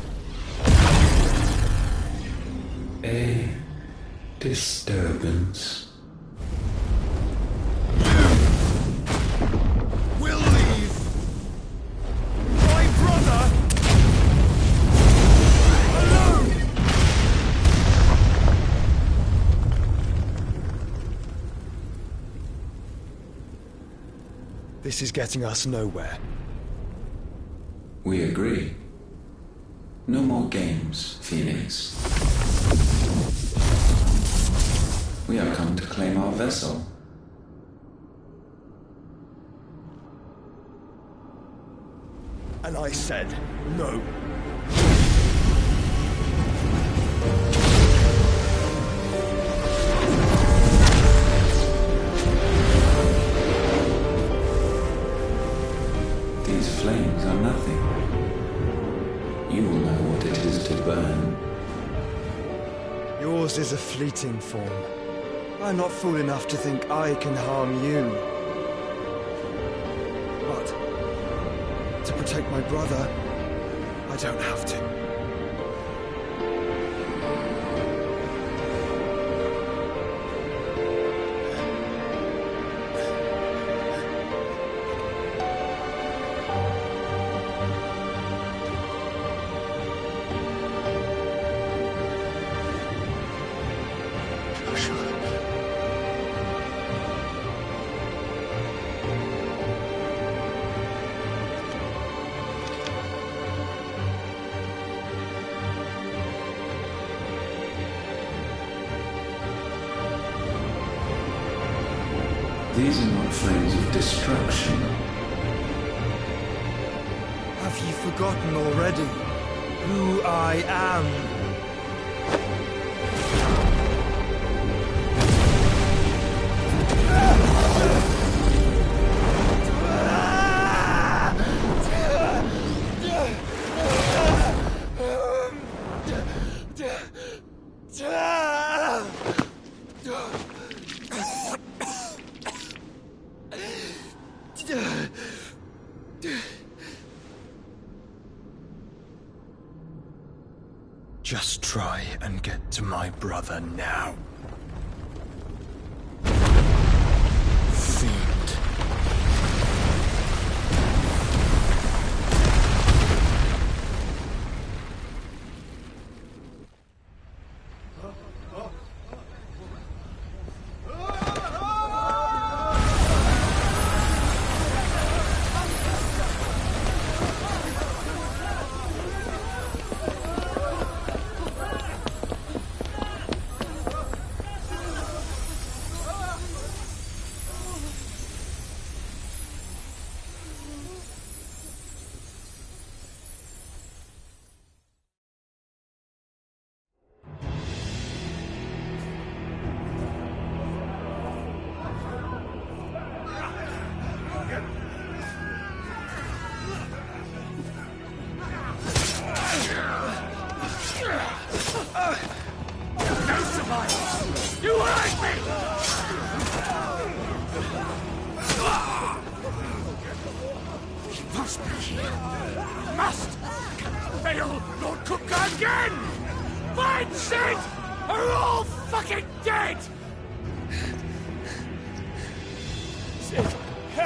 A disturbance. Will leave my brother alone. This is getting us nowhere. We agree. No more games, Phoenix. We have come to claim our vessel. And I said no. These flames are nothing. You will know what it is to burn. Yours is a fleeting form. I'm not fool enough to think I can harm you. But to protect my brother, I don't have to. These are not flames of destruction. Have you forgotten already who I am? Just try and get to my brother now. Fiend.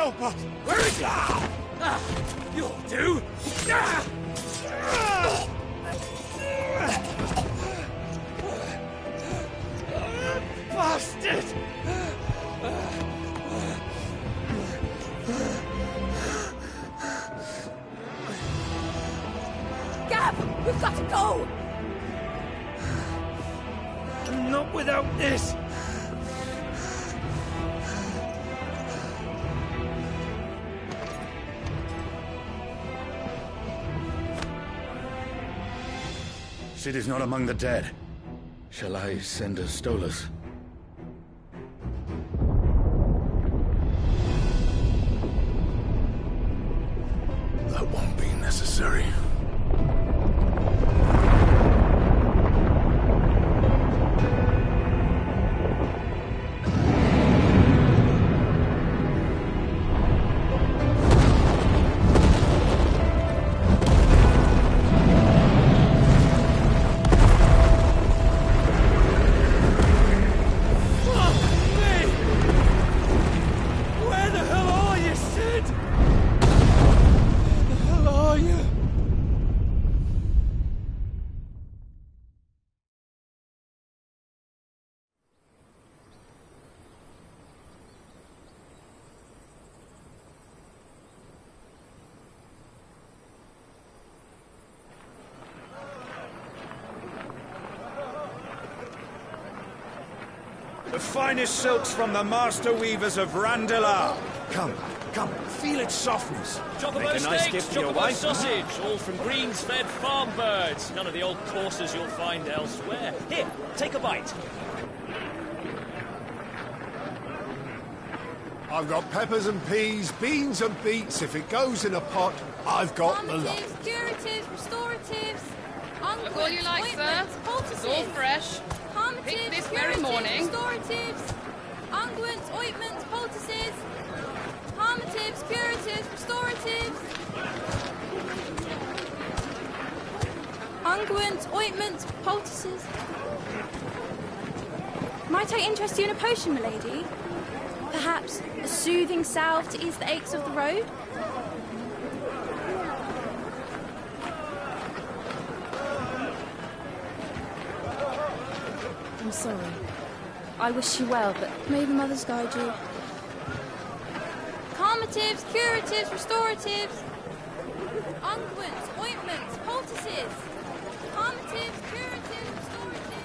hell, but where is he? You'll do. Bastard! Gab, we've got to go. Not without this. Sid is not among the dead. Shall I send a Stolas? That won't be necessary. The finest silks from the master weavers of Randalar. Come, feel its softness. Chocobo steaks, chocobo sausage, all from greens-fed farm birds. None of the old courses you'll find elsewhere. Here, take a bite. I've got peppers and peas, beans and beets. If it goes in a pot, I've got the lot. Curatives, restoratives, Look all you like, sir. It's all fresh. Picked this very morning. Restoratives, unguents, ointments, poultices, harmatives, curatives, restoratives, unguents, ointments, poultices. Might I interest you in a potion, milady? Perhaps a soothing salve to ease the aches of the road? I'm sorry. I wish you well, but may the mothers guide you. Calmatives, curatives, restoratives, unguents, ointments, poultices. Calmatives, curatives, restoratives.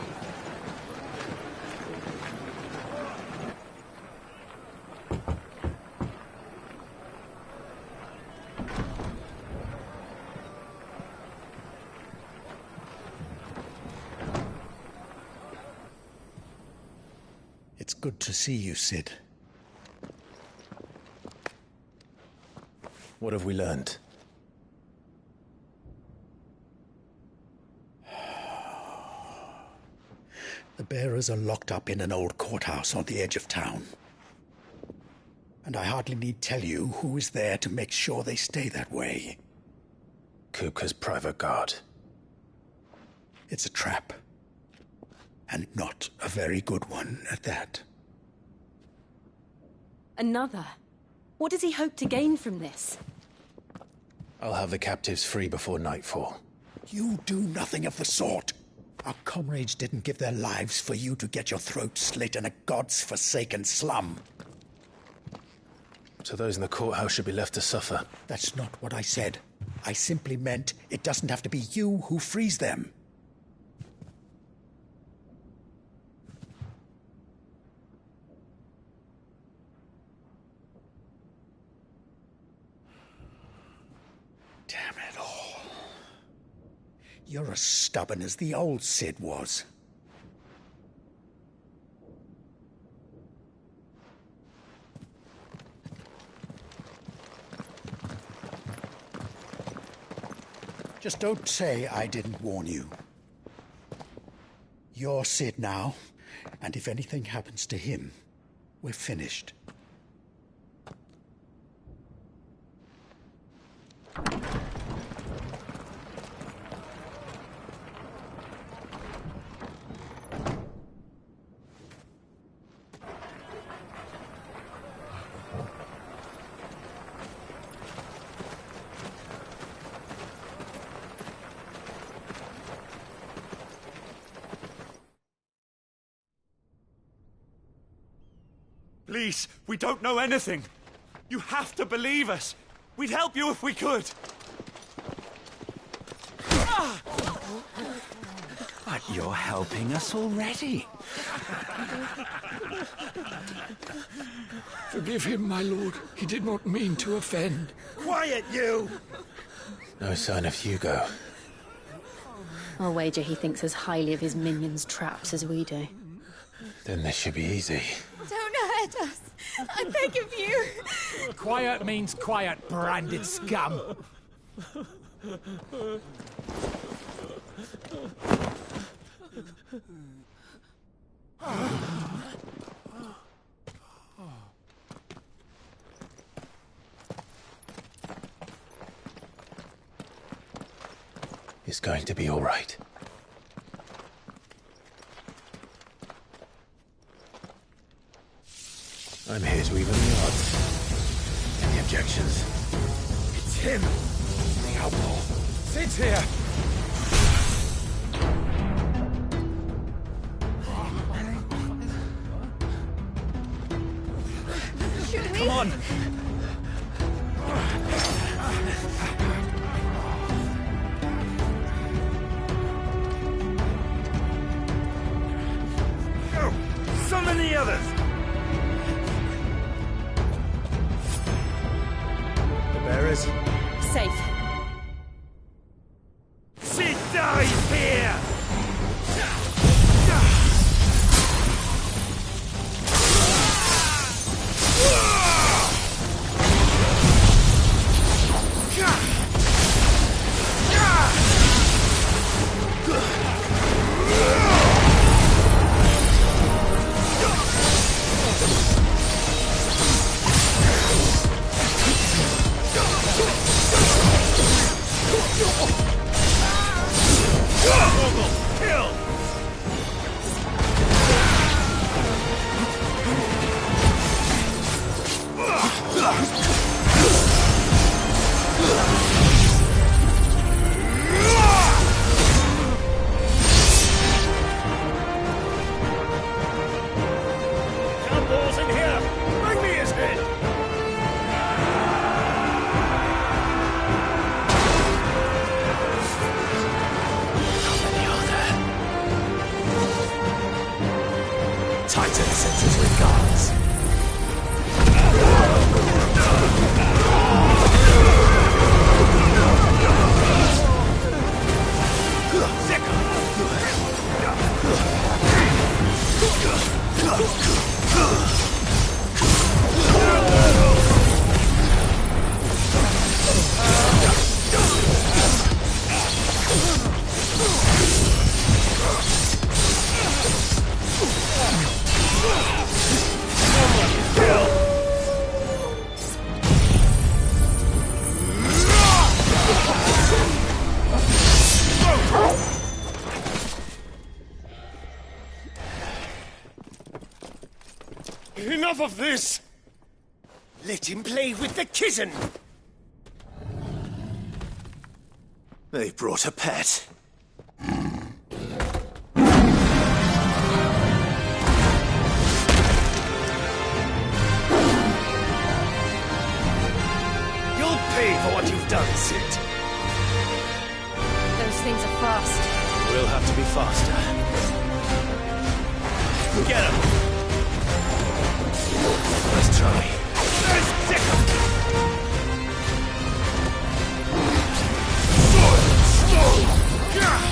It's good to see you, Sid. What have we learned? The bearers are locked up in an old courthouse on the edge of town. And I hardly need tell you who is there to make sure they stay that way. Kupka's private guard. It's a trap. And not a very good one at that. Another? What does he hope to gain from this? I'll have the captives free before nightfall. You do nothing of the sort. Our comrades didn't give their lives for you to get your throat slit in a god's forsaken slum. So those in the courthouse should be left to suffer. That's not what I said. I simply meant it doesn't have to be you who frees them. Damn it all. You're as stubborn as the old Sid was. Just don't say I didn't warn you. You're Sid now, and if anything happens to him, we're finished. Please, we don't know anything. You have to believe us. We'd help you if we could. But you're helping us already. Forgive him, my lord. He did not mean to offend. Quiet, you! No sign of Hugo. I'll wager he thinks as highly of his minions' traps as we do. Then this should be easy. Don't hurt us. I beg of you. Quiet means quiet, branded scum. It's going to be all right. I'm here to even the odds. Any objections? It's him! The outlaw. Sit here! Come on! Go! Summon the others! The bearers? Safe. Sid dies here! Kill! Jumballs in here! Bring me his head! Titan sends his regards. Enough of this! Let him play with the kitten! They brought a pet. You'll pay for what you've done, Sid. Those things are fast. We'll have to be faster. Get him! Let's try. Stick him! Get him!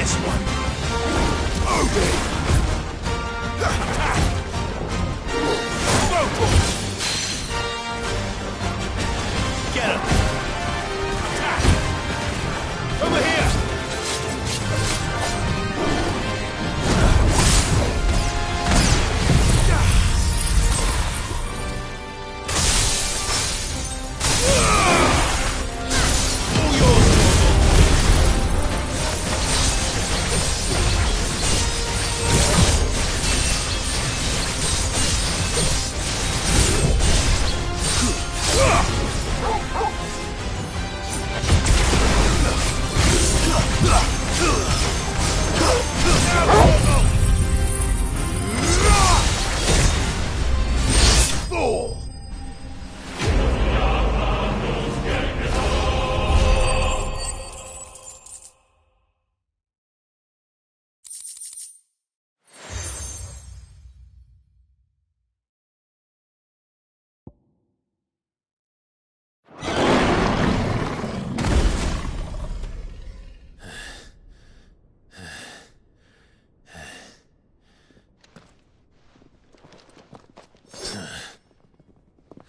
this one! Obi! Get him! Over here!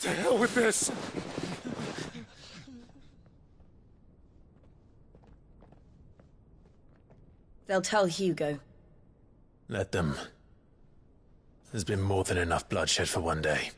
To hell with this! They'll tell Hugo. Let them. There's been more than enough bloodshed for one day.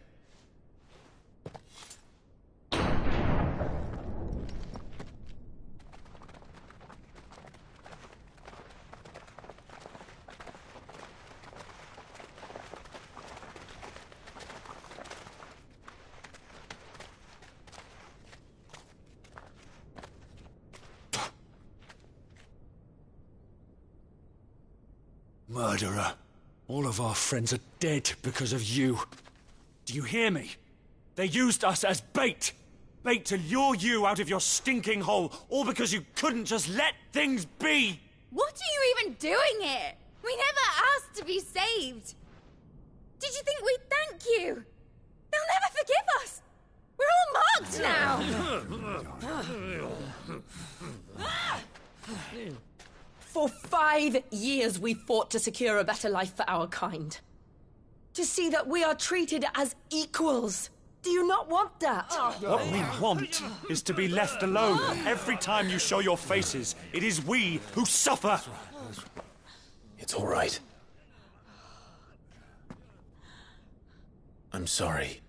Murderer. All of our friends are dead because of you. Do you hear me? They used us as bait. Bait to lure you out of your stinking hole, all because you couldn't just let things be. What are you even doing here? We never asked to be saved. Did you think we'd thank you? They'll never forgive us. We're all marked now. For 5 years we fought to secure a better life for our kind. To see that we are treated as equals. Do you not want that? What we want is to be left alone. Every time you show your faces, it is we who suffer. It's all right. I'm sorry.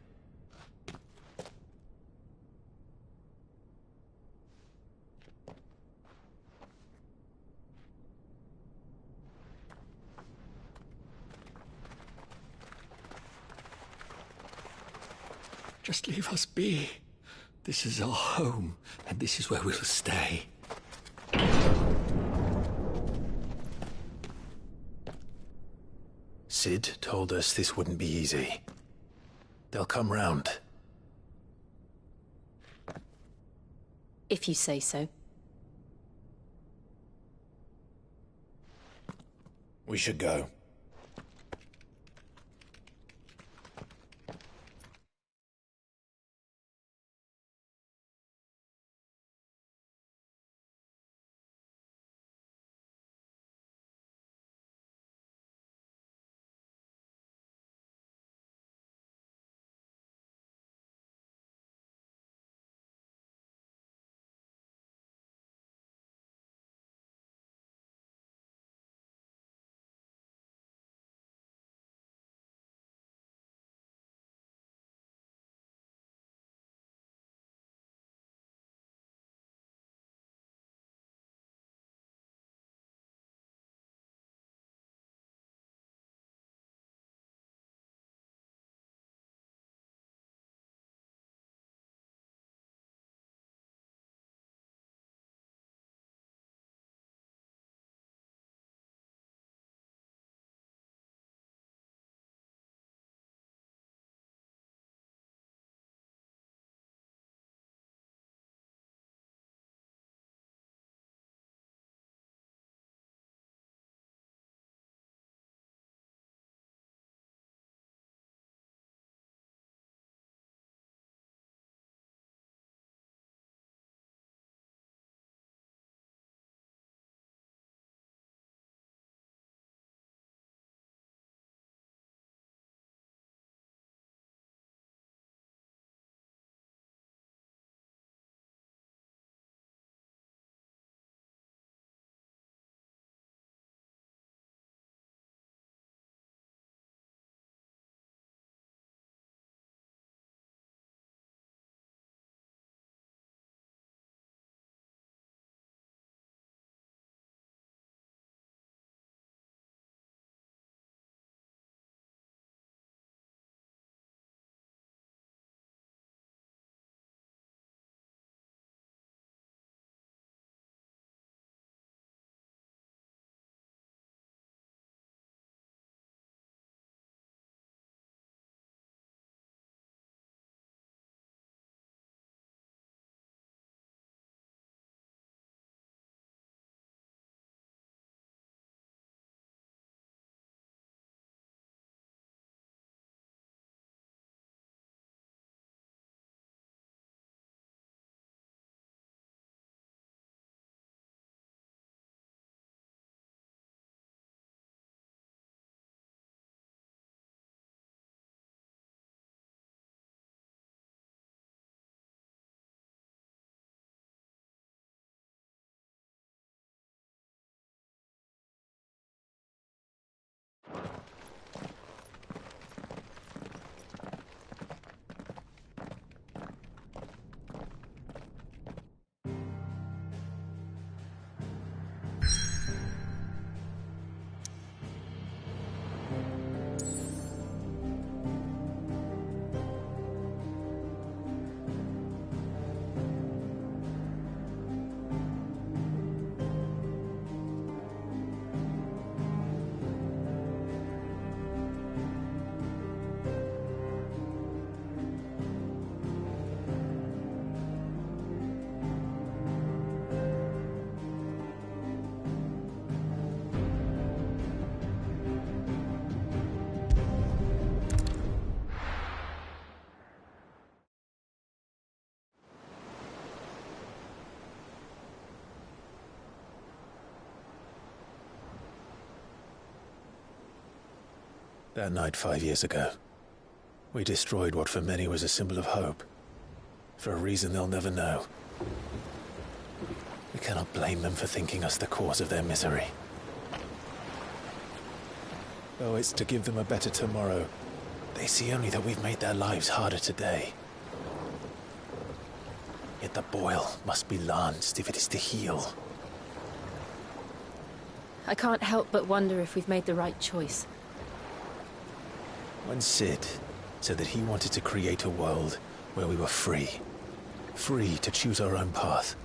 Just leave us be. This is our home, and this is where we'll stay. Sid told us this wouldn't be easy. They'll come round. If you say so. We should go. That night 5 years ago, we destroyed what for many was a symbol of hope. For a reason they'll never know. We cannot blame them for thinking us the cause of their misery. Though it's to give them a better tomorrow, they see only that we've made their lives harder today. Yet the boil must be lanced if it is to heal. I can't help but wonder if we've made the right choice. When Sid said that he wanted to create a world where we were free. Free to choose our own path.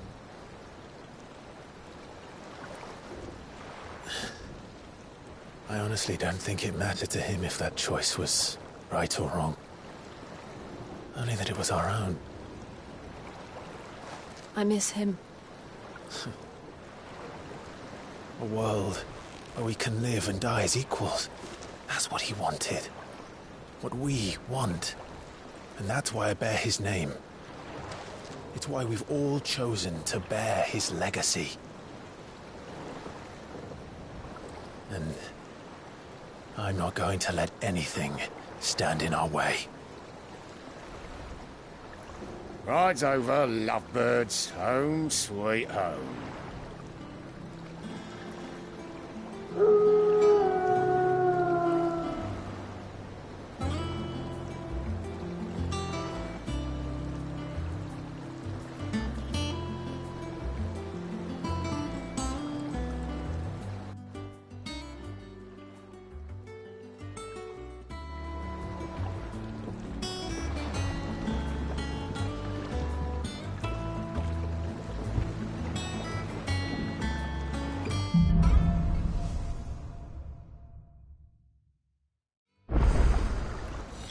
I honestly don't think it mattered to him if that choice was right or wrong. Only that it was our own. I miss him. A world where we can live and die as equals. That's what he wanted. What we want. And that's why I bear his name. It's why we've all chosen to bear his legacy. And I'm not going to let anything stand in our way. Ride's over, lovebirds. Home sweet home.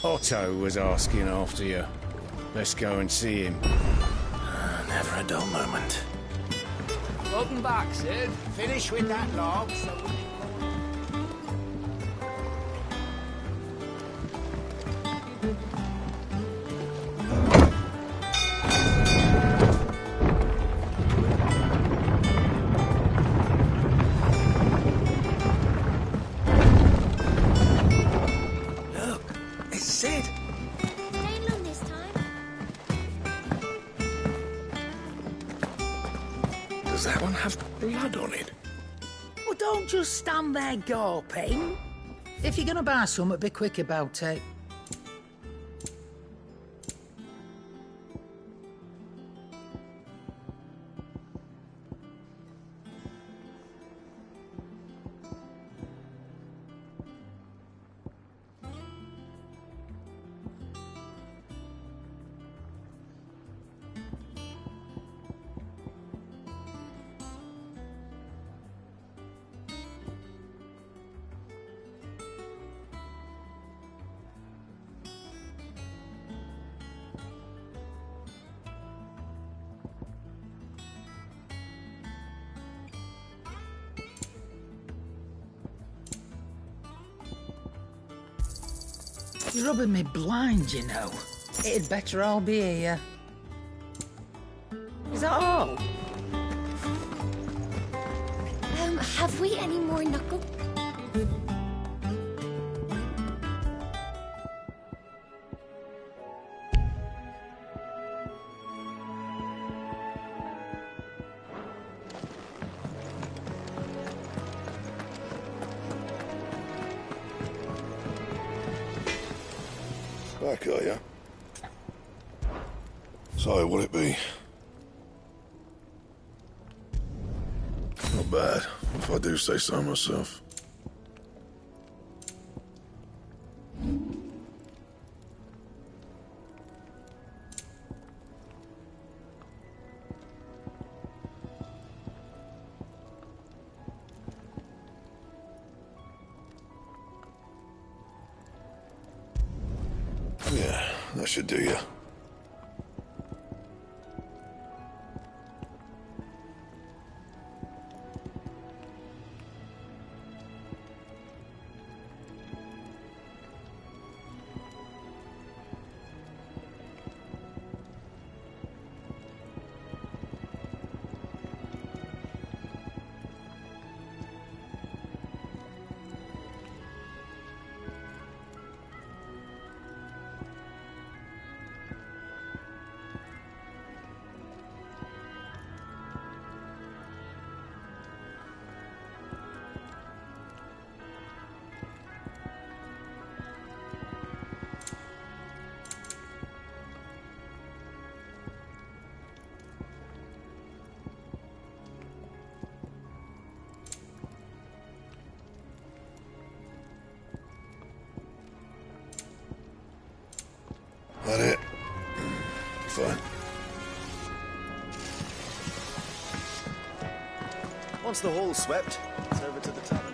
Otto was asking after you. Let's go and see him. Never a dull moment. Welcome back, Sid. Finish with that log, so we Does that one have blood on it? Well, don't just stand there gawping. If you're gonna buy something, be quick about it. You're rubbing me blind, you know. It'd better all be here. Is that all? Have we any more knuckle? Back, are you? So, will it be? Not bad, if I do say so myself. Yeah, that should do you. Once the hall's swept, it's over to the tavern.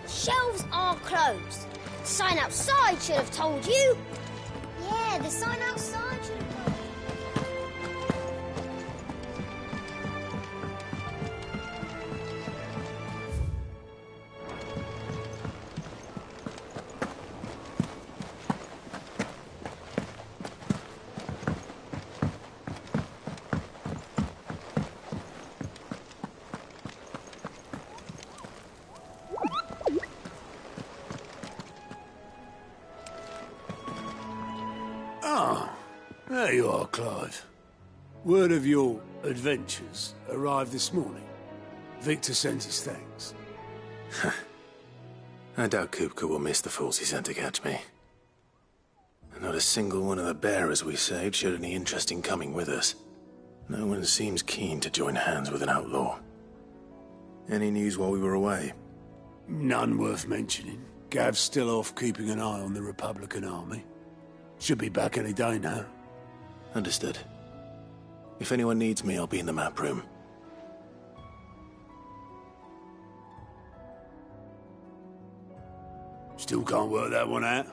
Shelves are closed. The sign outside should have told you. Yeah, the sign outside should have told you. There you are, Clive. Word of your adventures arrived this morning. Victor sends his thanks. I doubt Kupka will miss the fools he sent to catch me. And not a single one of the bearers we saved showed any interest in coming with us. No one seems keen to join hands with an outlaw. Any news while we were away? None worth mentioning. Gav's still off keeping an eye on the Republican army. Should be back any day now. Understood. If anyone needs me, I'll be in the map room. Still can't work that one out.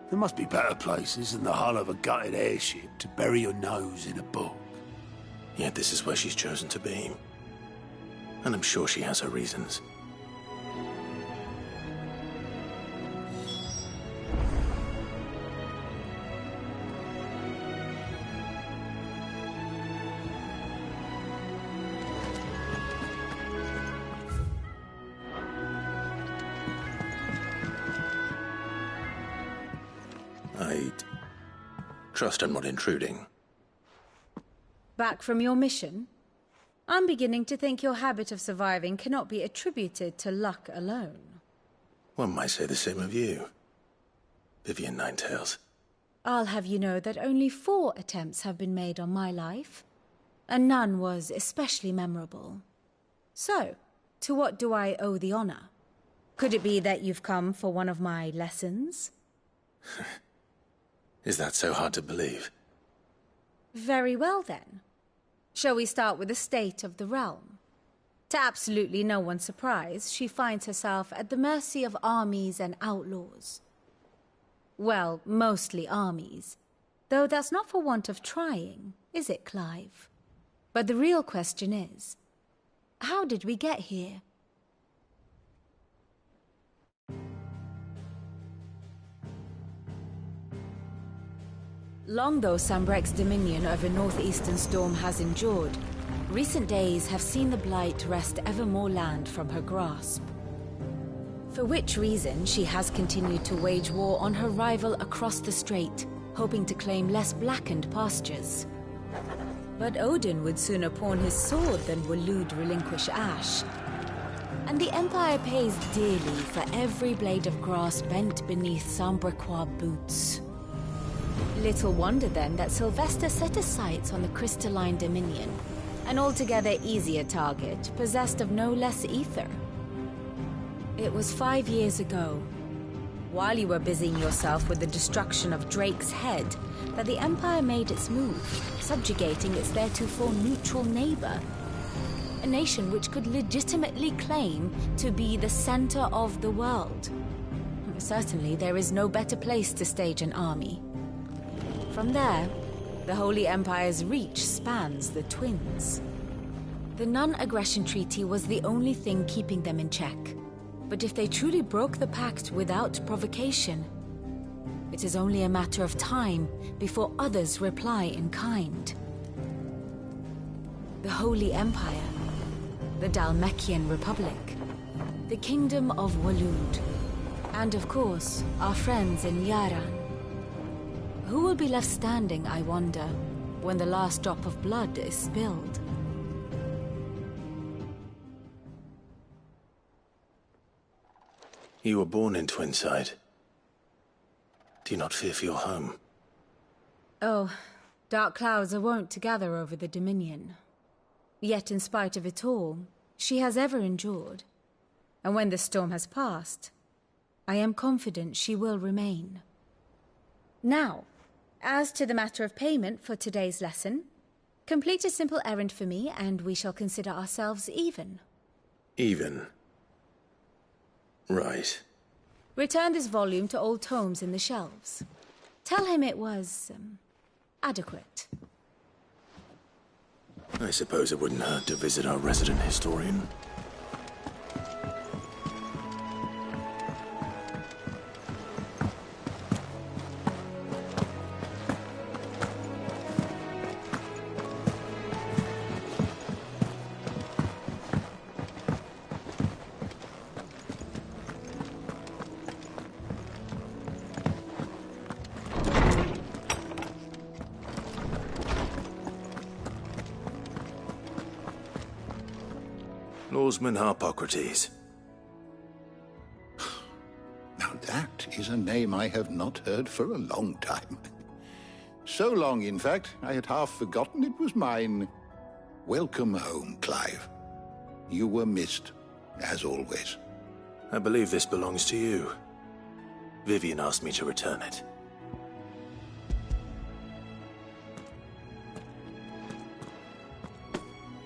There must be better places than the hull of a gutted airship to bury your nose in a book. Yet this is where she's chosen to be. And I'm sure she has her reasons. I trust I'm not intruding. Back from your mission? I'm beginning to think your habit of surviving cannot be attributed to luck alone. One might say the same of you, Vivian Ninetails. I'll have you know that only 4 attempts have been made on my life, and none was especially memorable. So, to what do I owe the honor? Could it be that you've come for one of my lessons? Is that so hard to believe? Very well, then. Shall we start with the state of the realm? To absolutely no one's surprise, she finds herself at the mercy of armies and outlaws. Well, mostly armies. Though that's not for want of trying, is it, Clive? But the real question is, how did we get here? Long though Sambrek's dominion over northeastern Storm has endured, recent days have seen the Blight wrest ever more land from her grasp. For which reason she has continued to wage war on her rival across the strait, hoping to claim less blackened pastures. But Odin would sooner pawn his sword than Waloed relinquish Ash. And the Empire pays dearly for every blade of grass bent beneath Sambrequois boots. Little wonder then that Sylvester set his sights on the crystalline dominion, an altogether easier target, possessed of no less ether. It was 5 years ago, while you were busying yourself with the destruction of Drake's head, that the Empire made its move, subjugating its theretofore neutral neighbor. A nation which could legitimately claim to be the center of the world. Certainly, there is no better place to stage an army. From there, the Holy Empire's reach spans the Twins. The non-aggression treaty was the only thing keeping them in check. But if they truly broke the pact without provocation, it is only a matter of time before others reply in kind. The Holy Empire, the Dhalmekian Republic, the Kingdom of Waloed, and of course, our friends in Yaran. Who will be left standing, I wonder, when the last drop of blood is spilled? You were born in Twinside. Do you not fear for your home? Oh, dark clouds are wont to gather over the Dominion. Yet in spite of it all, she has ever endured. And when the storm has passed, I am confident she will remain. Now, as to the matter of payment for today's lesson, complete a simple errand for me and we shall consider ourselves even. Even? Right. Return this volume to old tomes in the shelves. Tell him it was, adequate. I suppose it wouldn't hurt to visit our resident historian. Lawsman Harpocrates. Now that is a name I have not heard for a long time. So long, in fact, I had half forgotten it was mine. Welcome home, Clive. You were missed, as always. I believe this belongs to you. Vivian asked me to return it.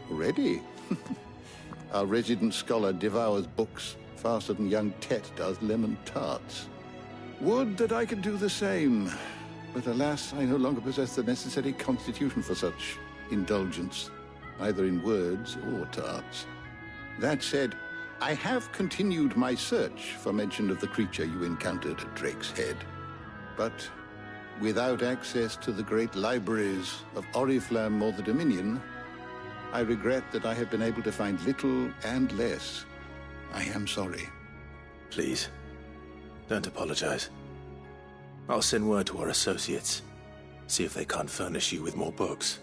Ready? Our resident scholar devours books faster than young Tet does lemon tarts. Would that I could do the same. But alas, I no longer possess the necessary constitution for such indulgence, either in words or tarts. That said, I have continued my search for mention of the creature you encountered at Drake's Head. But without access to the great libraries of Oriflamme or the Dominion, I regret that I have been able to find little and less. I am sorry. Please, don't apologize. I'll send word to our associates. See if they can't furnish you with more books.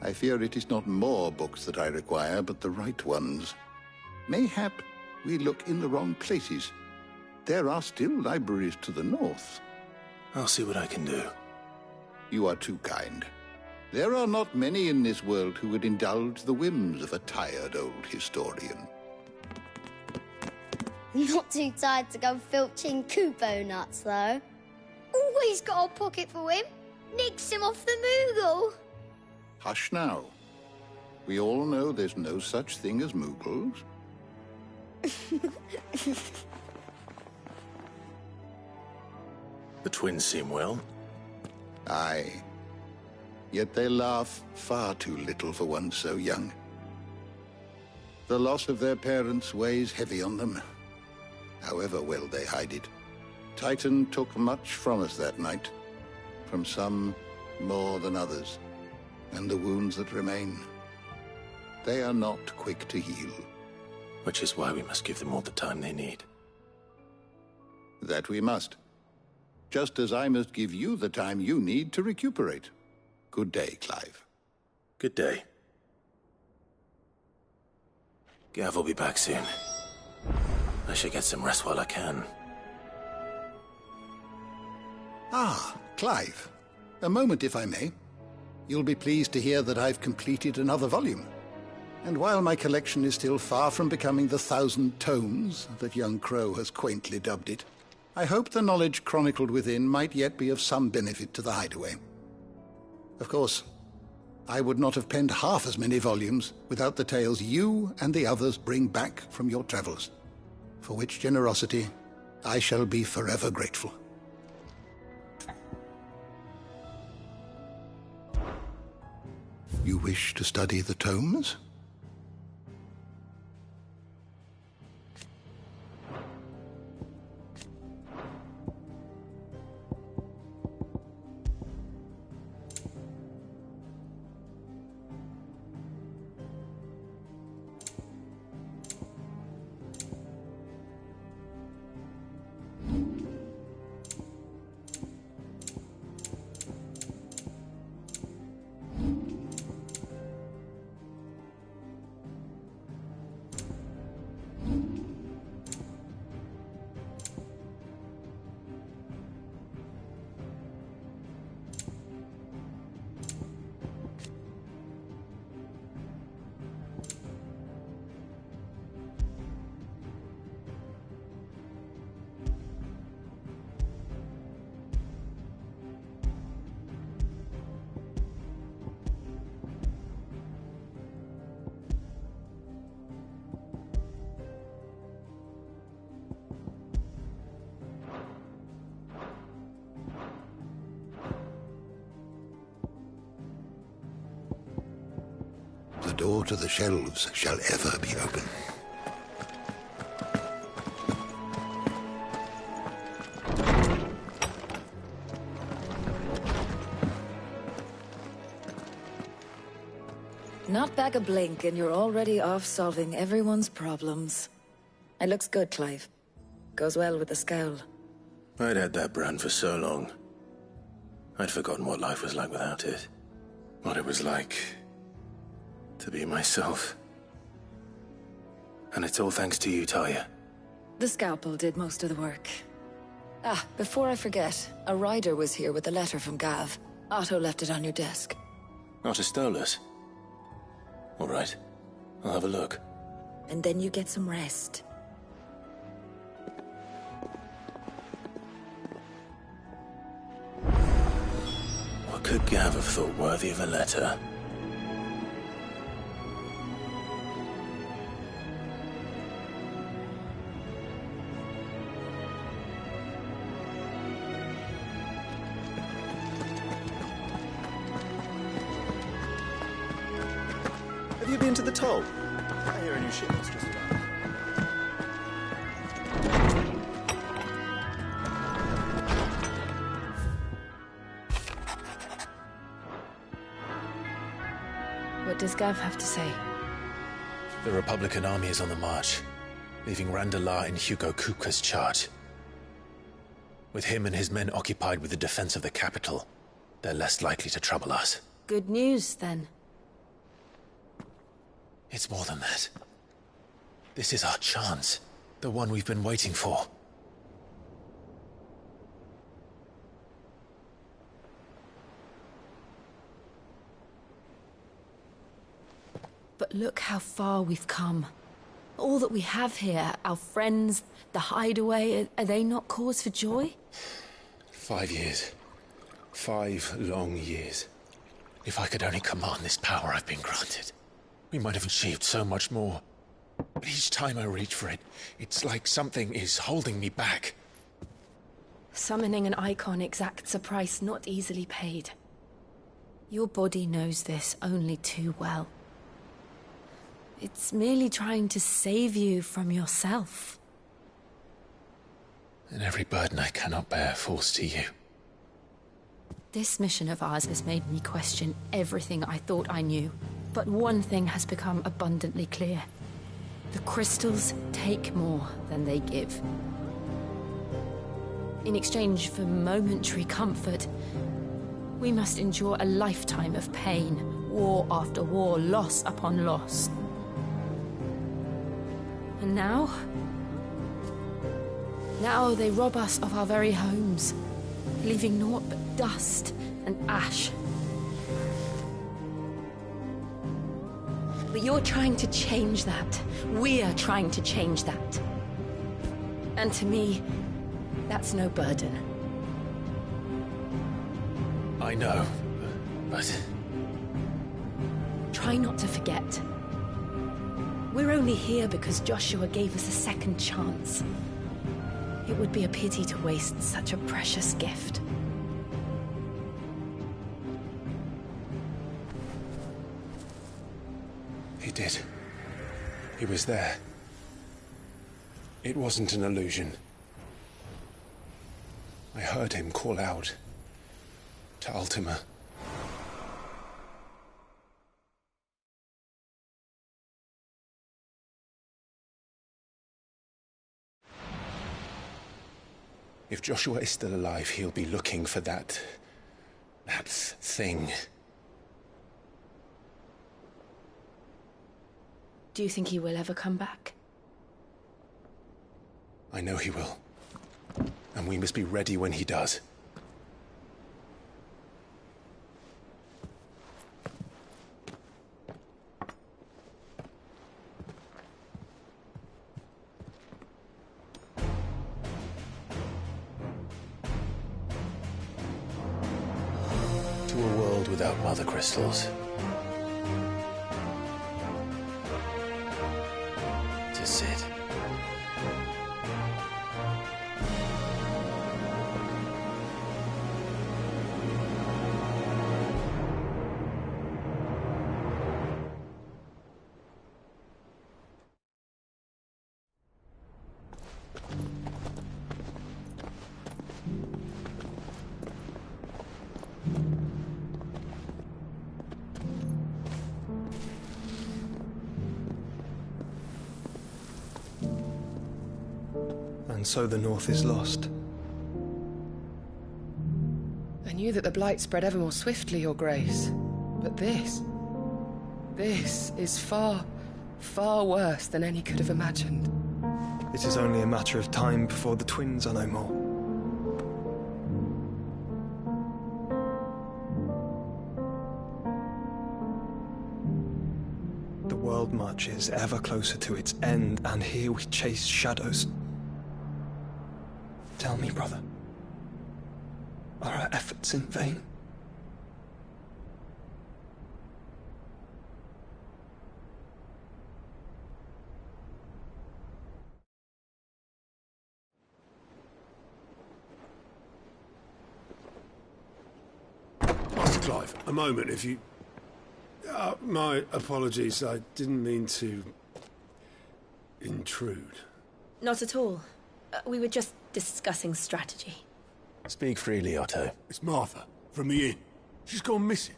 I fear it is not more books that I require, but the right ones. Mayhap we look in the wrong places. There are still libraries to the north. I'll see what I can do. You are too kind. There are not many in this world who would indulge the whims of a tired old historian. Not too tired to go filching Kupo nuts, though. Always got a pocket for him. Nicks him off the Moogle. Hush now. We all know there's no such thing as Moogles. The twins seem well. Aye. Yet they laugh far too little for one so young. The loss of their parents weighs heavy on them, however well they hide it. Titan took much from us that night, from some more than others, and the wounds that remain, they are not quick to heal. Which is why we must give them all the time they need. That we must. Just as I must give you the time you need to recuperate. Good day, Clive. Good day. Gav will be back soon. I should get some rest while I can. Ah, Clive. A moment, if I may. You'll be pleased to hear that I've completed another volume. And while my collection is still far from becoming the 1,000 tomes that young Crow has quaintly dubbed it, I hope the knowledge chronicled within might yet be of some benefit to the Hideaway. Of course, I would not have penned half as many volumes without the tales you and the others bring back from your travels, for which generosity I shall be forever grateful. You wish to study the tomes? the door to the shelves shall ever be open. Not back a blink and you're already off solving everyone's problems. It looks good, Clive. Goes well with the scowl. I'd had that brand for so long. I'd forgotten what life was like without it. What it was like to be myself. And it's all thanks to you, Talia. The scalpel did most of the work. Ah, before I forget, a rider was here with a letter from Gav. Otto left it on your desk. Not a stolus. All right, I'll have a look. And then you get some rest. What could Gav have thought worthy of a letter? Have you been to the toll? I hear a new shipment's just arrived. What does Gav have to say? The Republican army is on the march, leaving Randalar in Hugo Kuka's charge. With him and his men occupied with the defense of the capital, they're less likely to trouble us. Good news, then. It's more than that. This is our chance. The one we've been waiting for. But look how far we've come. All that we have here, our friends, the hideaway, are they not cause for joy? 5 years. 5 long years. If I could only command this power I've been granted, we might have achieved so much more. But each time I reach for it, it's like something is holding me back. Summoning an icon exacts a price not easily paid. Your body knows this only too well. It's merely trying to save you from yourself. And every burden I cannot bear falls to you. This mission of ours has made me question everything I thought I knew. But one thing has become abundantly clear. The crystals take more than they give. In exchange for momentary comfort, we must endure a lifetime of pain, war after war, loss upon loss. And now they rob us of our very homes, leaving naught but dust and ash. But you're trying to change that. We're trying to change that. And to me, that's no burden. I know, but... Try not to forget. We're only here because Joshua gave us a second chance. It would be a pity to waste such a precious gift. He did. He was there. It wasn't an illusion. I heard him call out to Ultima. If Joshua is still alive, he'll be looking for that thing. Do you think he will ever come back? I know he will. And we must be ready when he does. To a world without mother crystals. To Sid. And so the North is lost. I knew that the Blight spread ever more swiftly, Your Grace. But this is far, far worse than any could have imagined. It is only a matter of time before the twins are no more. The world marches ever closer to its end, and here we chase shadows. Tell me, brother, are our efforts in vain? Master Clive, a moment, if you... my apologies, I didn't mean to... intrude. Not at all. We were just discussing strategy. Speak freely, Otto. It's Martha, from the inn. She's gone missing.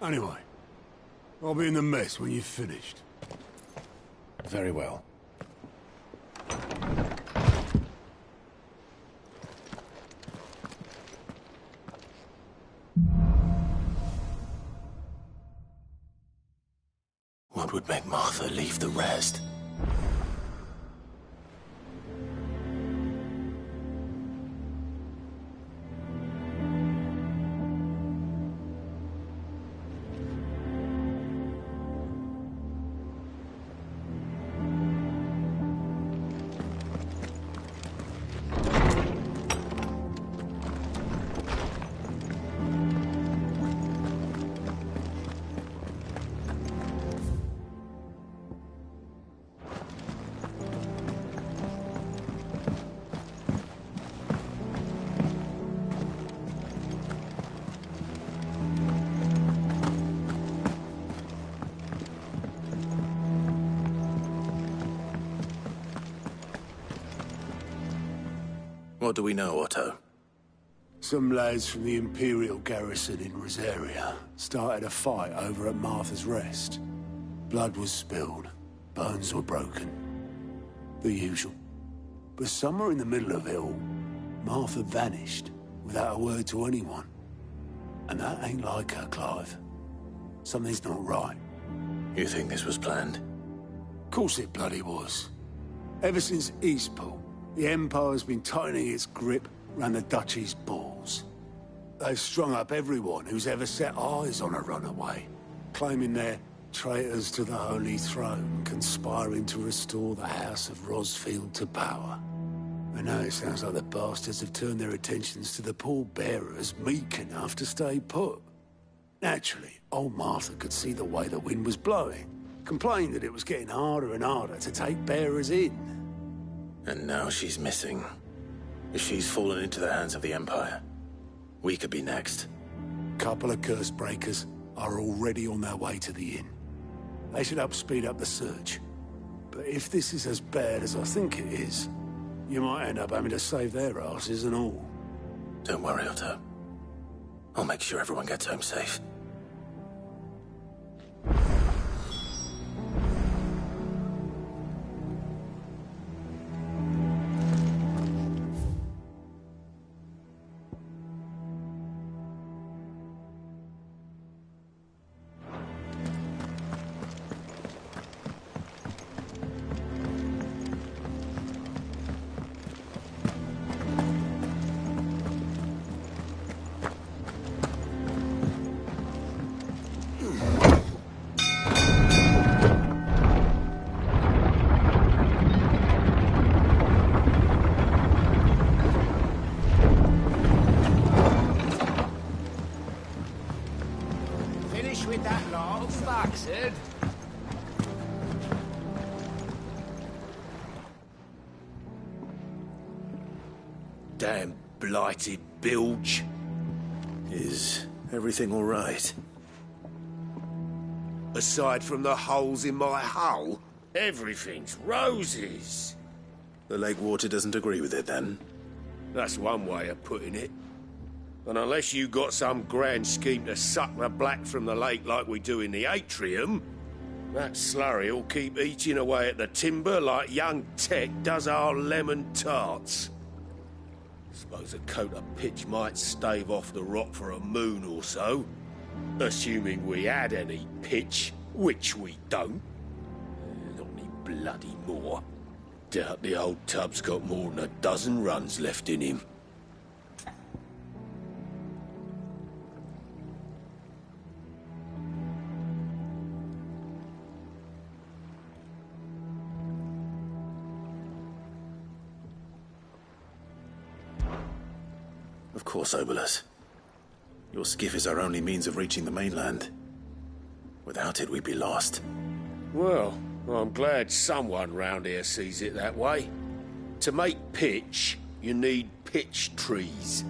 Anyway, I'll be in the mess when you've finished. Very well. What would make Martha leave the rest? What do we know, Otto? Some lads from the Imperial garrison in Rosaria started a fight over at Martha's Rest. Blood was spilled, bones were broken. The usual. But somewhere in the middle of it all, Martha vanished without a word to anyone. And that ain't like her, Clive. Something's not right. You think this was planned? Of course it bloody was. Ever since Eastpool, the Empire's been tightening its grip around the Duchy's balls. They've strung up everyone who's ever set eyes on a runaway, claiming they're traitors to the Holy Throne, conspiring to restore the House of Rosfield to power. And now it sounds like the bastards have turned their attentions to the pallbearers meek enough to stay put. Naturally, old Martha could see the way the wind was blowing, complained that it was getting harder and harder to take bearers in. And now she's missing. If she's fallen into the hands of the Empire, we could be next. Couple of curse breakers are already on their way to the inn. They should help speed up the search. But if this is as bad as I think it is, you might end up having to save their asses and all. Don't worry, Otto. I'll make sure everyone gets home safe. With that lot of Foxhead. Damn blighted bilge. Is everything all right? Aside from the holes in my hull, everything's roses. The lake water doesn't agree with it, then? That's one way of putting it. And unless you got some grand scheme to suck the black from the lake like we do in the atrium, That slurry'll keep eating away at the timber like young Tech does our lemon tarts. Suppose a coat of pitch might stave off the rot for a moon or so. Assuming we had any pitch, which we don't. Not any bloody more. Doubt the old tub's got more than a dozen runs left in him. Of course, Obolus. Your skiff is our only means of reaching the mainland. Without it, we'd be lost. Well, I'm glad someone round here sees it that way. To make pitch, you need pitch trees.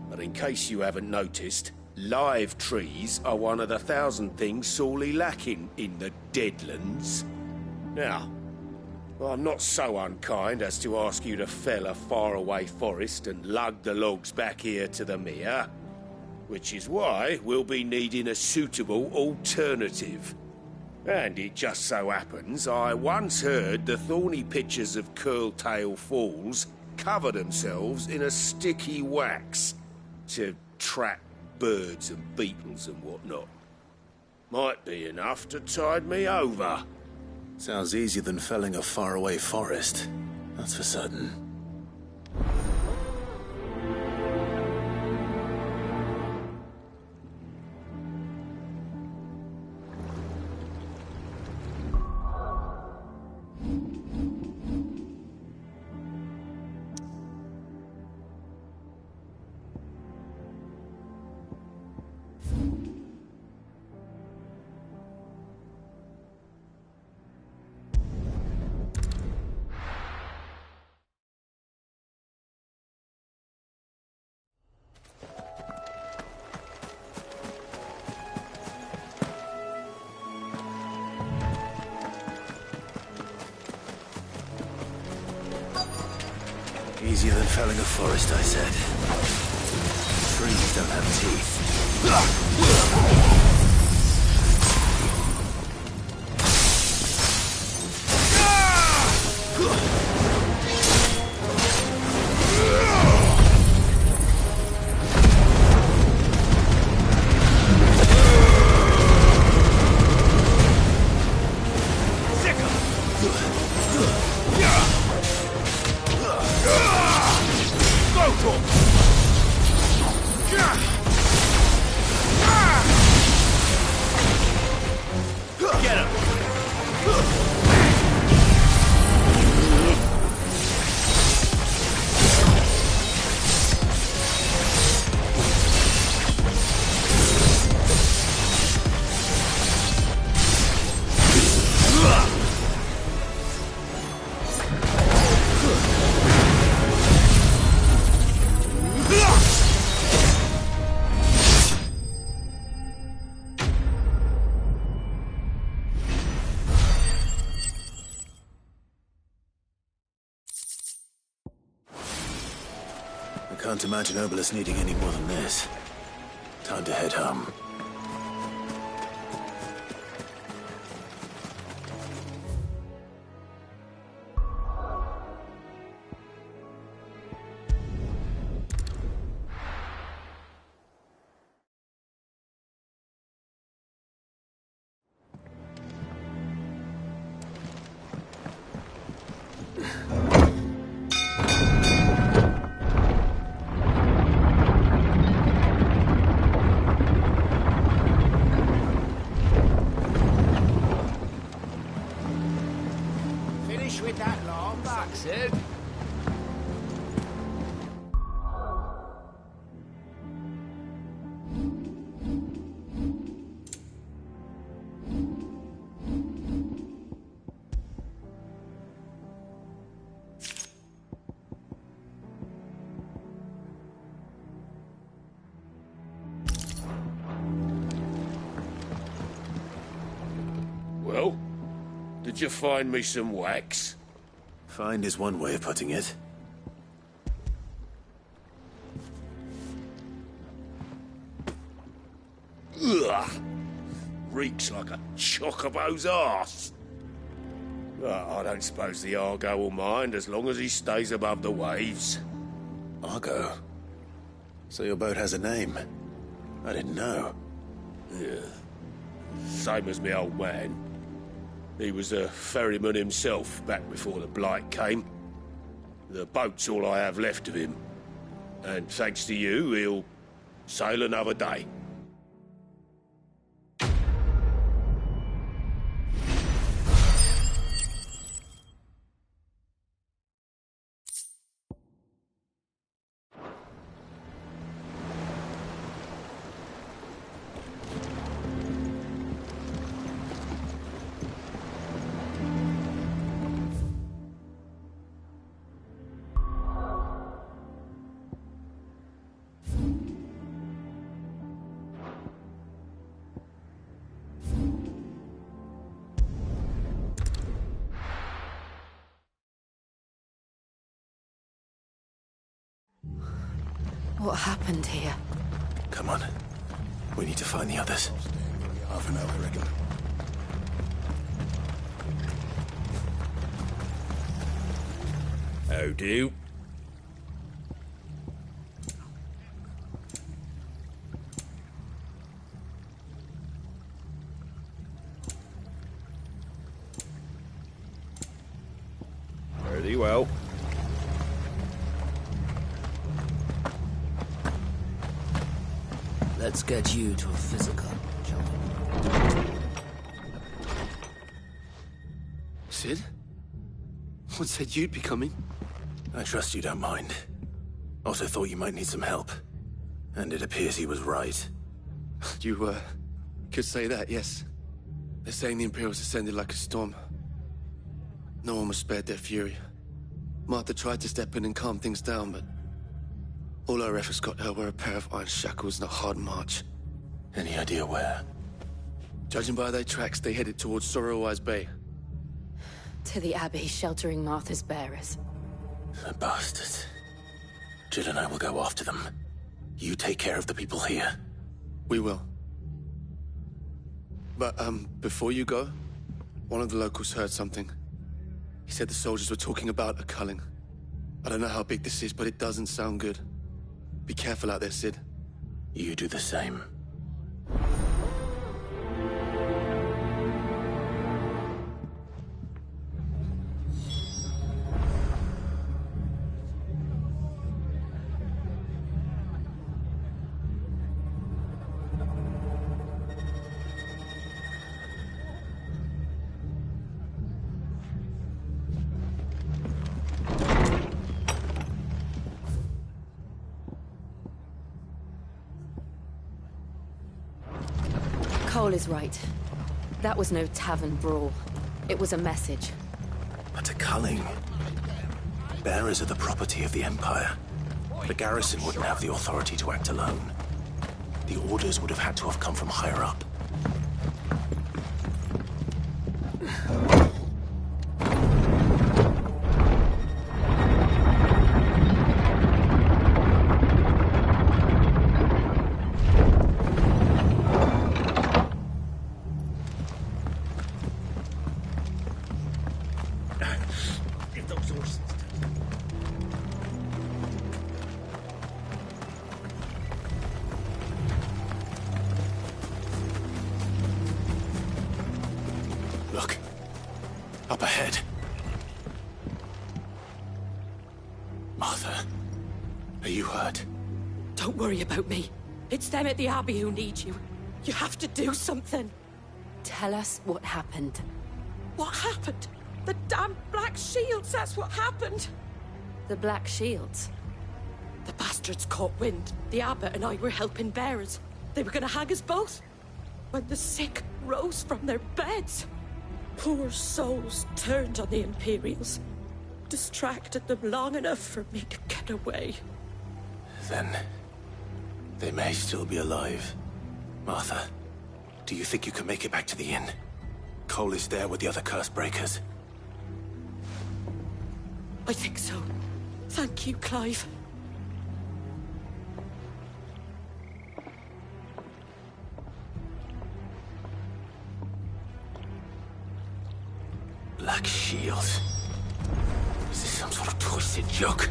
But in case you haven't noticed, live trees are one of the 1,000 things sorely lacking in the Deadlands. Now, I'm not so unkind as to ask you to fell a faraway forest and lug the logs back here to the mere, which is why we'll be needing a suitable alternative. And it just so happens I once heard the thorny pitchers of Curltail Falls cover themselves in a sticky wax to trap birds and beetles and whatnot. Might be enough to tide me over. Sounds easier than felling a faraway forest, that's for certain. Easier than felling a forest, I said. Trees don't have teeth. I can't imagine Obolus needing any more than this. Time to head home. With that long back, Sid. Well, did you find me some wax? Find is one way of putting it. Ugh. reeks like a chocobo's arse. But I don't suppose the Argo will mind as long as he stays above the waves. Argo? So your boat has a name? I didn't know. Yeah. Same as me old man. He was a ferryman himself back before the Blight came. The boat's all I have left of him. And thanks to you, he'll sail another day. What happened here? Come on. We need to find the others. Half an hour, I reckon. How do? Very well. Let's get you to a physical, shall we? Sid? What said you'd be coming? I trust you don't mind. Also thought you might need some help. And it appears he was right. You, could say that, yes. They're saying the Imperials ascended like a storm. No one was spared their fury. Martha tried to step in and calm things down, but all our efforts got her were a pair of iron shackles and a hard march. Any idea where? Judging by their tracks, they headed towards Sorrowwise Bay. To the Abbey, sheltering Martha's bearers. The bastards. Jill and I will go after them. You take care of the people here. We will. But, before you go, one of the locals heard something. He said the soldiers were talking about a culling. I don't know how big this is, but it doesn't sound good. Be careful out there, Sid. You do the same. Cole is right. That was no tavern brawl. It was a message. But a culling. Bearers are the property of the Empire. The garrison wouldn't have the authority to act alone. The orders would have had to have come from higher up. Look. Up ahead. Martha, are you hurt? Don't worry about me. It's them at the Abbey who need you. You have to do something. Tell us what happened. What happened? The damn Black Shields, that's what happened. The Black Shields? The bastards caught wind. The abbot and I were helping bearers. They were gonna hang us both. When the sick rose from their beds, poor souls turned on the Imperials. Distracted them long enough for me to get away. Then they may still be alive. Martha, do you think you can make it back to the inn? Cole is there with the other curse breakers. I think so. Thank you, Clive. shields. Is this some sort of twisted joke?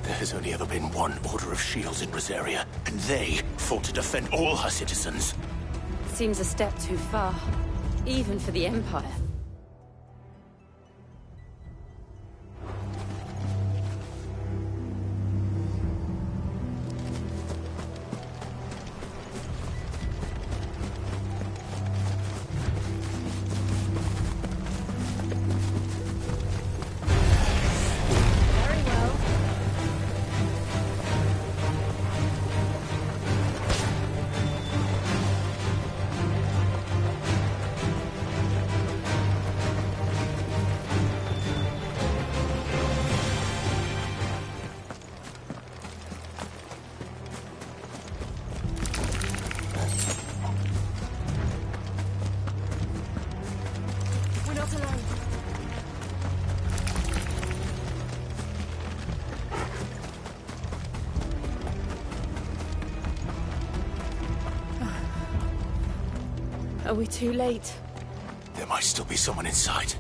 There has only ever been one Order of Shields in Rosaria, and they fought to defend all her citizens. Seems a step too far, even for the Empire. Are we too late? There might still be someone inside.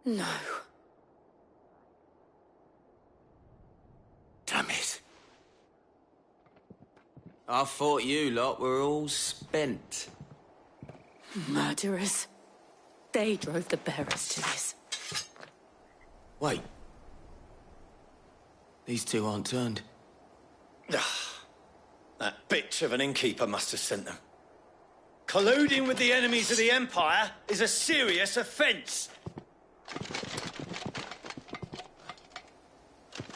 No. Damn it. I thought you lot were all spent. Murderers. They drove the bearers to this. Wait. These two aren't turned. That bitch of an innkeeper must have sent them. Colluding with the enemies of the Empire is a serious offence.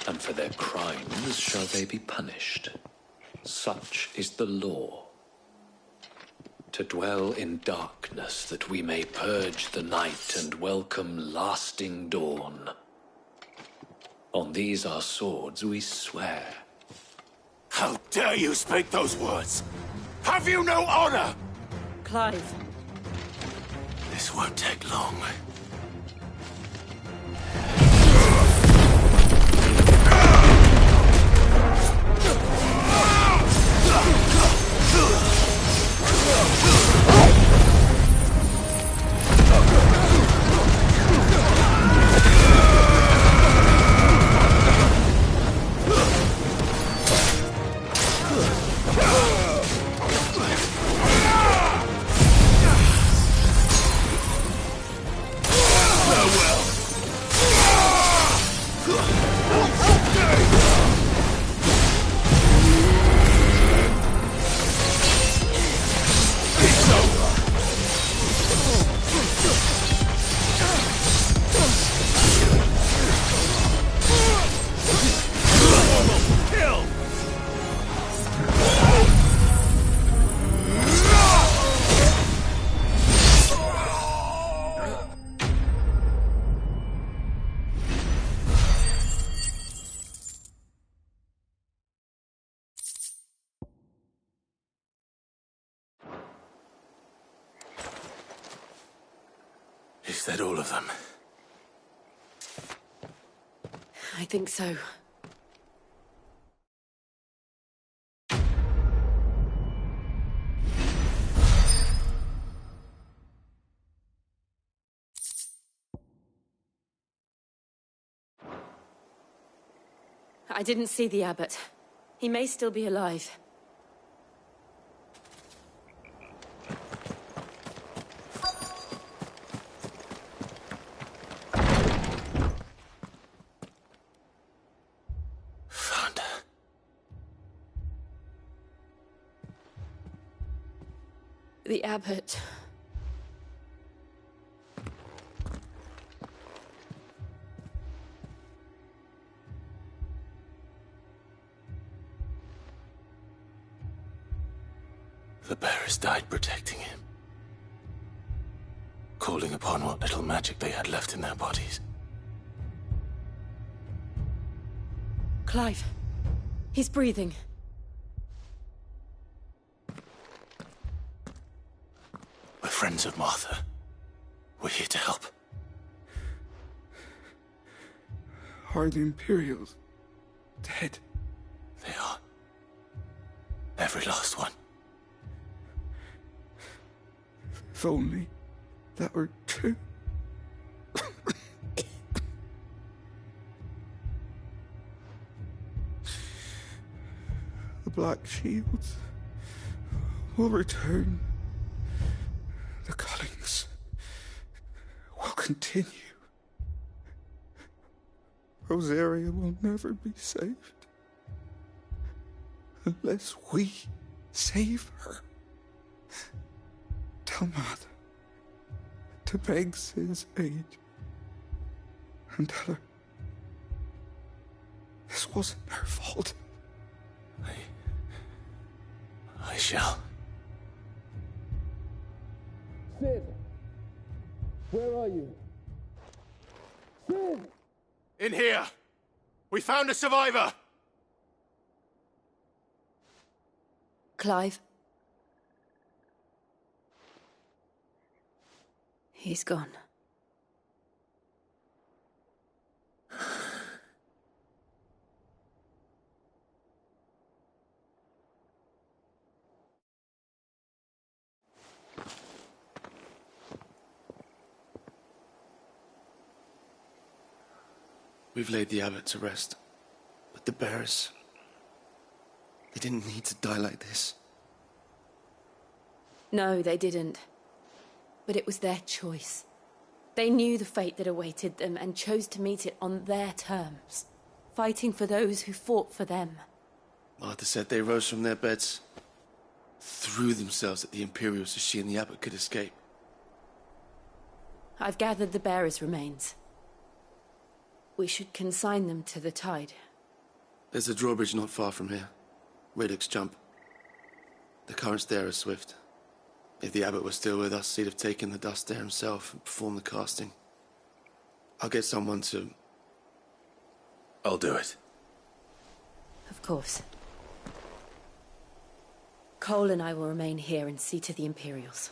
And for their crimes shall they be punished. Such is the law. To dwell in darkness that we may purge the night and welcome lasting dawn. On these our swords we swear. How dare you speak those words? Have you no honor? Clive. This won't take long. Is that all of them? I think so. I didn't see the abbot. He may still be alive. The abbot. The bearers died protecting him. Calling upon what little magic they had left in their bodies. Clive. He's breathing. We're friends of Martha. We're here to help. Are the Imperials dead? They are. Every last one. If only that were true. The Black Shields will return. The cullings will continue. Rosaria will never be saved unless we save her. Tell Mother to beg Cid's aid and tell her this wasn't her fault. I shall. Cid! Where are you? Cid! In here! We found a survivor! Clive. He's gone. We've laid the abbot to rest. But the bearers... they didn't need to die like this. No, they didn't. But it was their choice. They knew the fate that awaited them and chose to meet it on their terms, fighting for those who fought for them. Martha said they rose from their beds, threw themselves at the Imperials so she and the abbot could escape. I've gathered the bearers' remains. We should consign them to the tide. There's a drawbridge not far from here. Radix Jump. The currents there are swift. If the abbot was still with us, he'd have taken the dust there himself and performed the casting. I'll get someone to... I'll do it. Of course. Cole and I will remain here and see to the Imperials.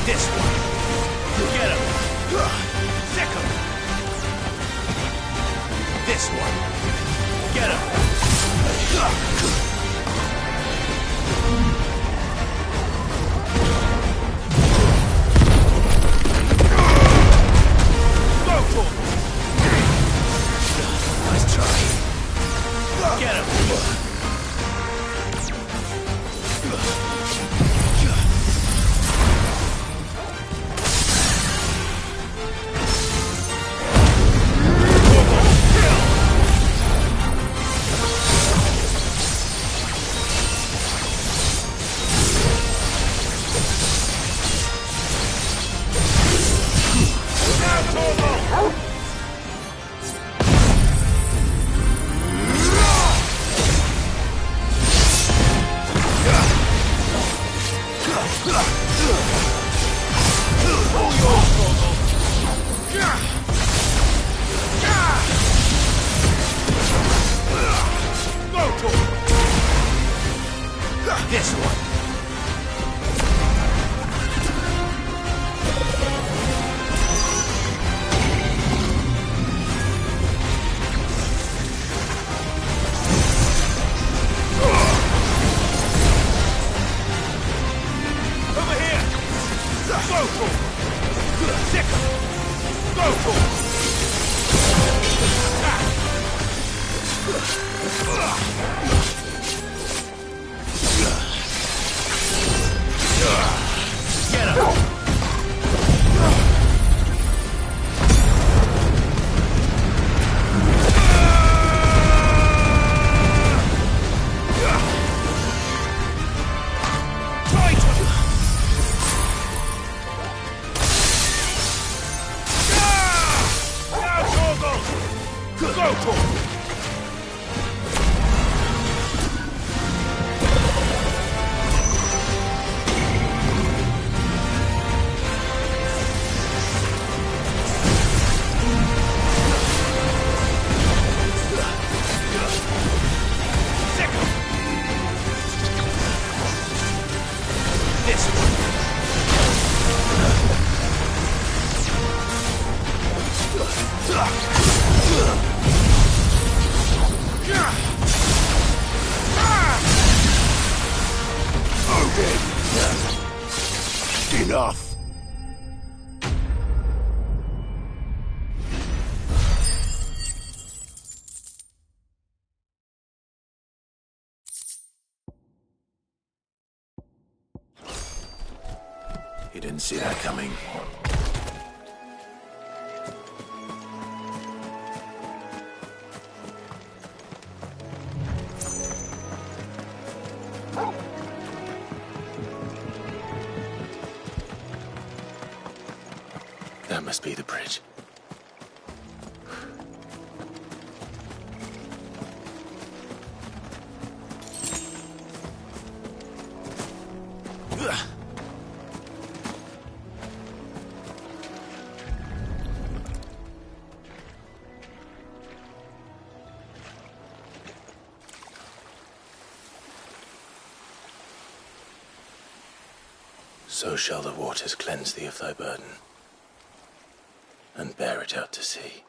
This one. Get him. Sick him. This one. Get him. Go for him. Nice try. Get him. This one. Over here. Go for it. Sick him. Go for it. Get him! Go for it! This one. Enough. You didn't see that coming. That must be the bridge. So shall the waters cleanse thee of thy burden, and bear it out to sea.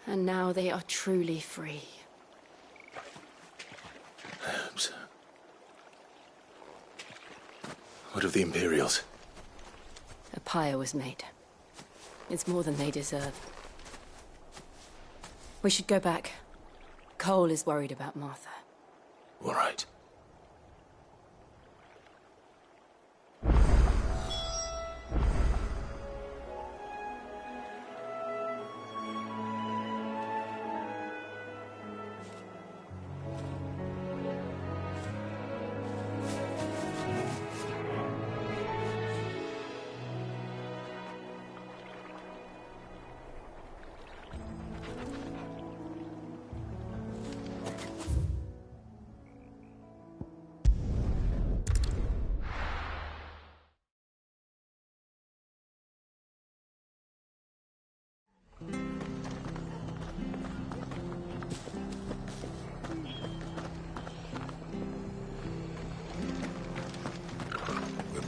And now they are truly free. I hope so. What of the Imperials? A pyre was made. It's more than they deserve. We should go back. Cole is worried about Martha. All right.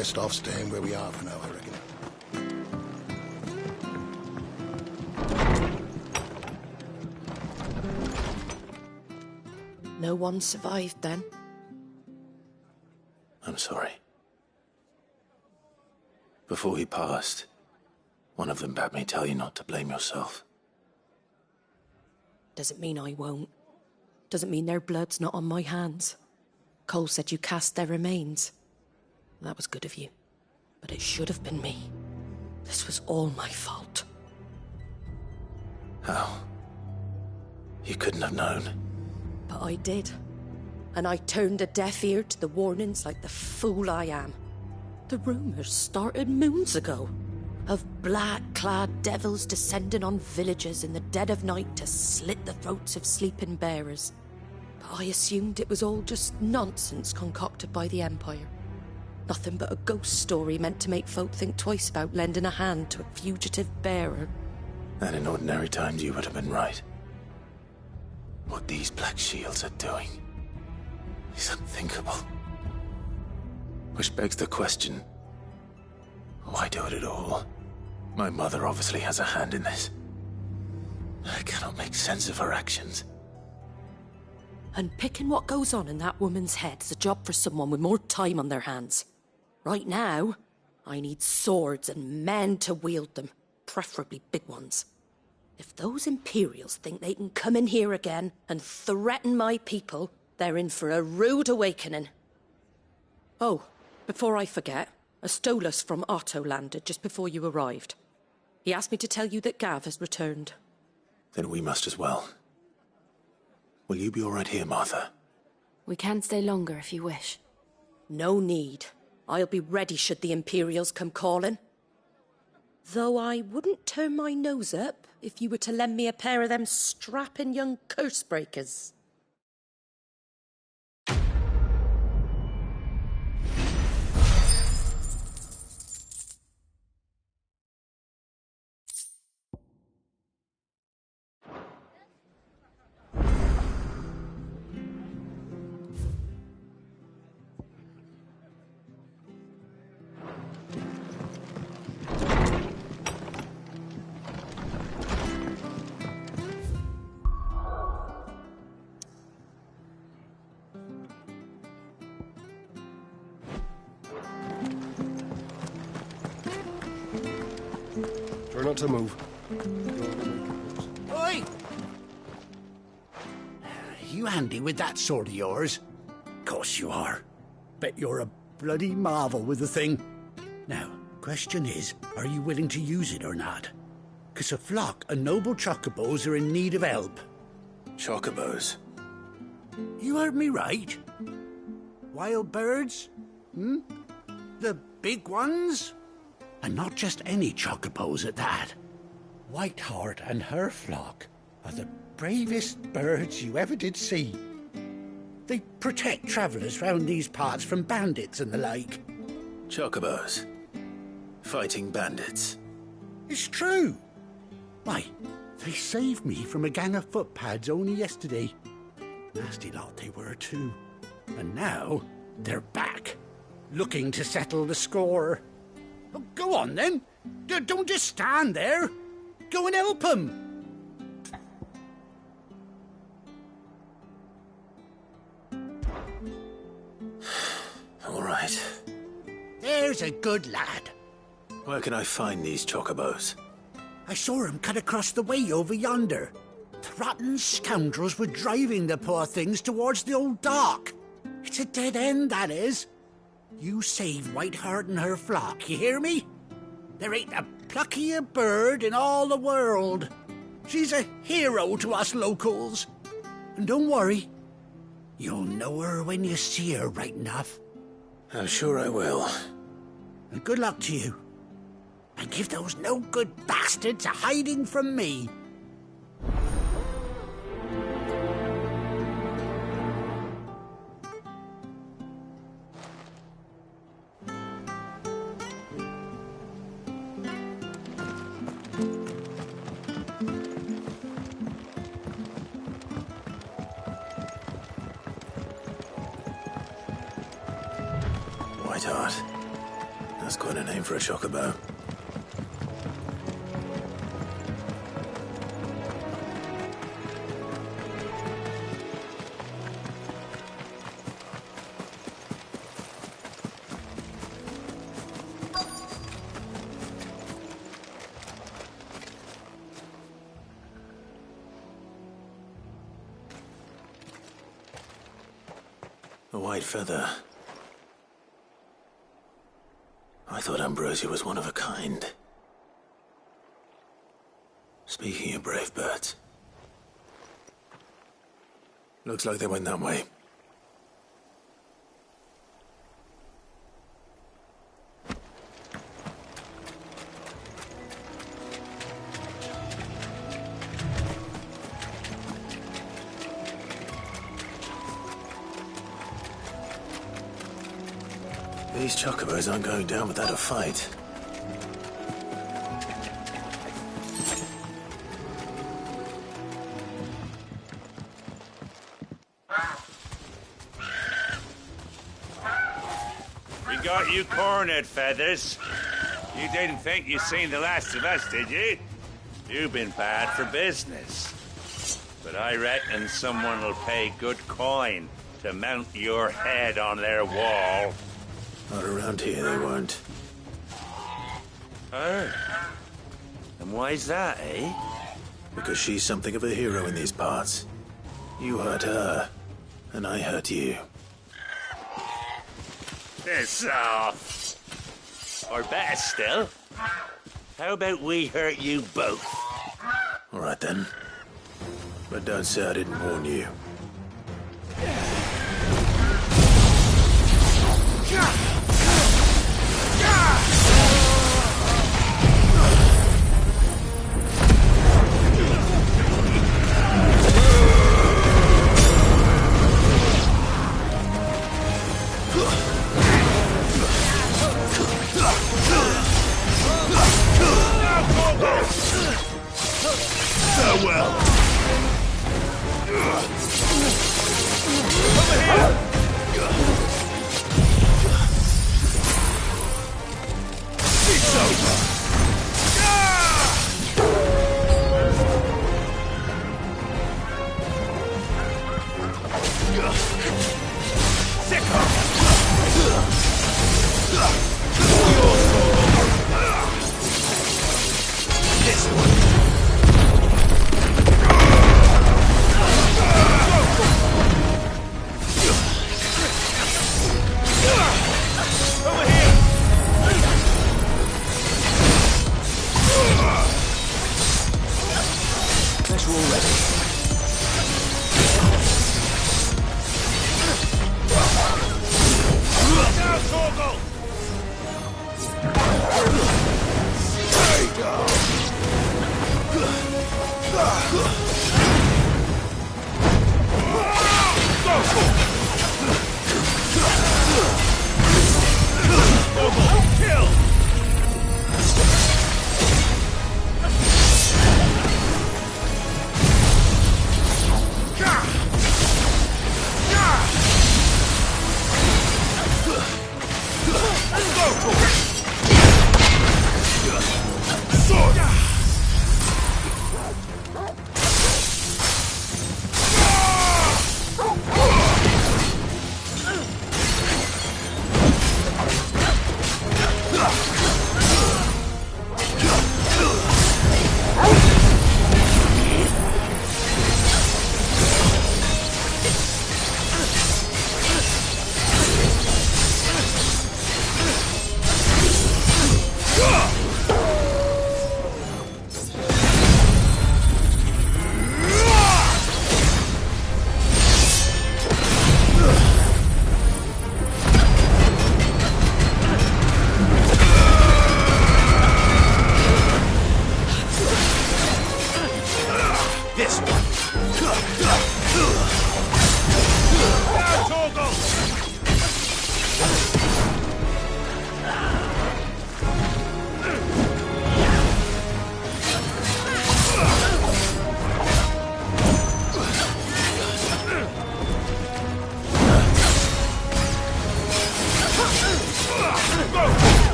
best off staying where we are for now, I reckon. No one survived then? I'm sorry. Before he passed, one of them bade me tell you not to blame yourself. Doesn't mean I won't. Doesn't mean their blood's not on my hands. Cole said you cast their remains. That was good of you. But it should have been me. This was all my fault. How? You couldn't have known. But I did. And I turned a deaf ear to the warnings like the fool I am. The rumours started moons ago. Of black-clad devils descending on villages in the dead of night to slit the throats of sleeping bearers. But I assumed it was all just nonsense concocted by the Empire. Nothing but a ghost story meant to make folk think twice about lending a hand to a fugitive bearer. And in ordinary times you would have been right. What these Black Shields are doing is unthinkable. Which begs the question, why do it at all? My mother obviously has a hand in this. I cannot make sense of her actions. Unpicking what goes on in that woman's head is a job for someone with more time on their hands. Right now, I need swords and men to wield them, preferably big ones. If those Imperials think they can come in here again and threaten my people, they're in for a rude awakening. Oh, before I forget, a Stolas from Otto landed just before you arrived. He asked me to tell you that Gav has returned. Then we must as well. Will you be all right here, Martha? We can stay longer if you wish. No need. I'll be ready should the Imperials come calling. Though I wouldn't turn my nose up if you were to lend me a pair of them strapping young curse-breakers. Try not to move. Oi! You handy with that sword of yours? Course you are. Bet you're a bloody marvel with the thing. Now, question is, are you willing to use it or not? 'Cause a flock of noble chocobos are in need of help. Chocobos? You heard me right. Wild birds? The big ones? And not just any chocobos at that. Whiteheart and her flock are the bravest birds you ever did see. They protect travellers round these parts from bandits and the like. Chocobos? Fighting bandits? It's true. Why, they saved me from a gang of footpads only yesterday. Nasty lot they were too. And now they're back, looking to settle the score. Oh, go on then. Don't just stand there. Go and help them. All right. There's a good lad. Where can I find these chocobos? I saw him cut across the way over yonder. The rotten scoundrels were driving the poor things towards the old dock. It's a dead end, that is. You save Whiteheart and her flock, you hear me? There ain't a pluckier bird in all the world. She's a hero to us locals. And don't worry, you'll know her when you see her right enough. I'm sure I will. And good luck to you. And give those no-good bastards a hiding from me. Whiteheart. That's quite a name for a chocobo. A white feather. I thought Ambrosia was one of a kind. Speaking of brave birds, looks like they went that way. These chocobos aren't going down without a fight. We got you cornered, Feathers. You didn't think you'd seen the last of us, did you? You've been bad for business. But I reckon someone will pay good coin to mount your head on their wall. Not around here, they won't. Oh. And why's that, eh? Because she's something of a hero in these parts. You hurt her, and I hurt you. Piss off. Or better still, how about we hurt you both? All right then. But don't say I didn't warn you. Farewell. It's over. This one.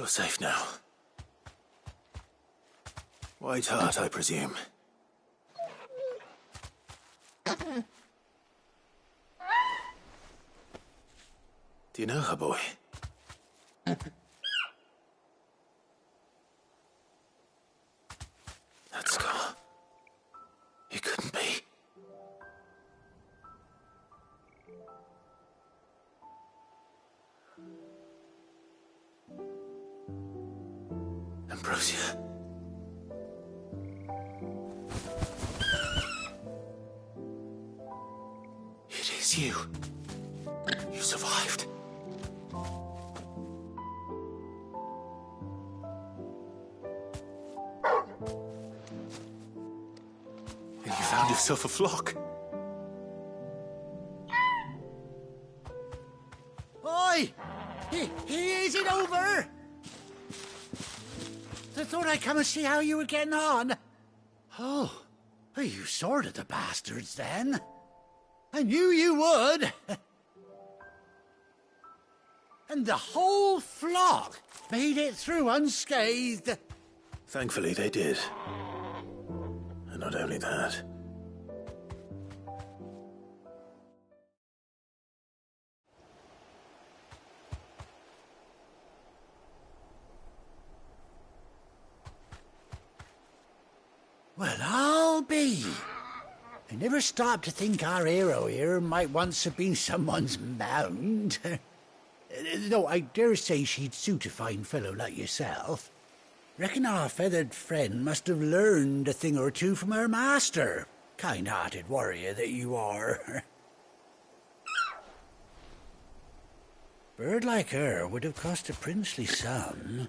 You're safe now. White Hart, I presume. Do you know her, boy? That scar. It couldn't be. Ambrosia. It is you. You survived. And you found yourself a flock. Oi! Is it over? I thought I'd come and see how you were getting on. Oh, well, you sorted the bastards then. I knew you would. And the whole flock made it through unscathed. Thankfully, they did. And not only that. Well, I'll be. I never stopped to think our hero here might once have been someone's mount. Though I dare say she'd suit a fine fellow like yourself. Reckon our feathered friend must have learned a thing or two from her master. Kind-hearted warrior that you are. Bird like her would have cost a princely sum.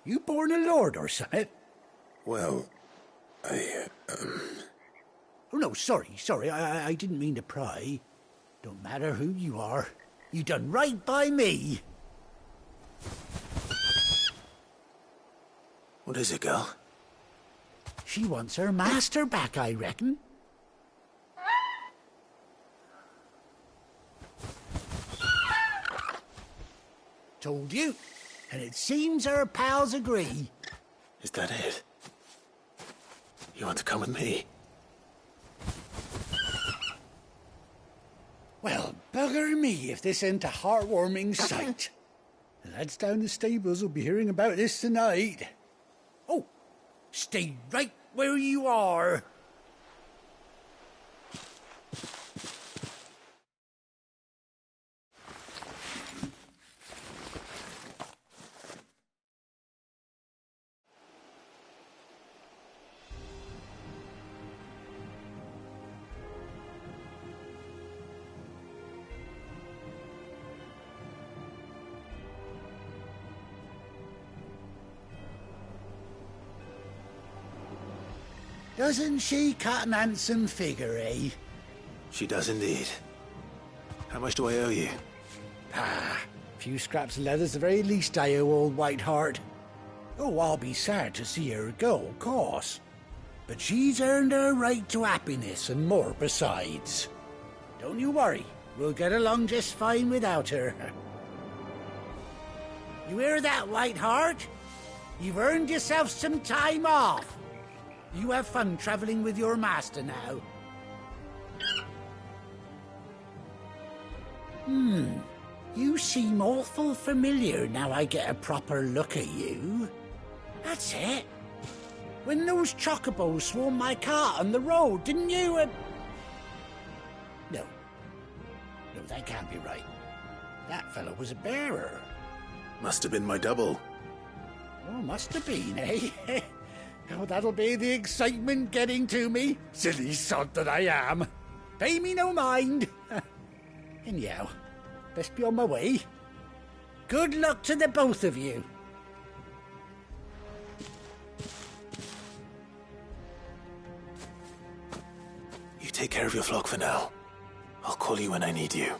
You born a lord or something? Well, Oh, no, sorry. I didn't mean to pry. Don't matter who you are. You done right by me. What is it, girl? She wants her master back, I reckon. Told you. And it seems her pals agree. Is that it? You want to come with me? Well, bugger me if this ain't a heartwarming sight. The lads down the stables will be hearing about this tonight. Oh, stay right where you are. Doesn't she cut an handsome figure, eh? She does indeed. How much do I owe you? A few scraps of leather's the very least I owe old White Hart. Oh, I'll be sad to see her go, of course. But she's earned her right to happiness and more besides. Don't you worry, we'll get along just fine without her. You hear that, White Hart? You've earned yourself some time off. You have fun traveling with your master now. You seem awful familiar now I get a proper look at you. That's it. When those chocobos swarmed my cart on the road, didn't you? No, that can't be right. That fellow was a bearer. Must have been my double. Oh, must have been, eh? Oh, that'll be the excitement getting to me. Silly sod that I am. Pay me no mind. Anyhow, best be on my way. Good luck to the both of you. You take care of your flock for now. I'll call you when I need you.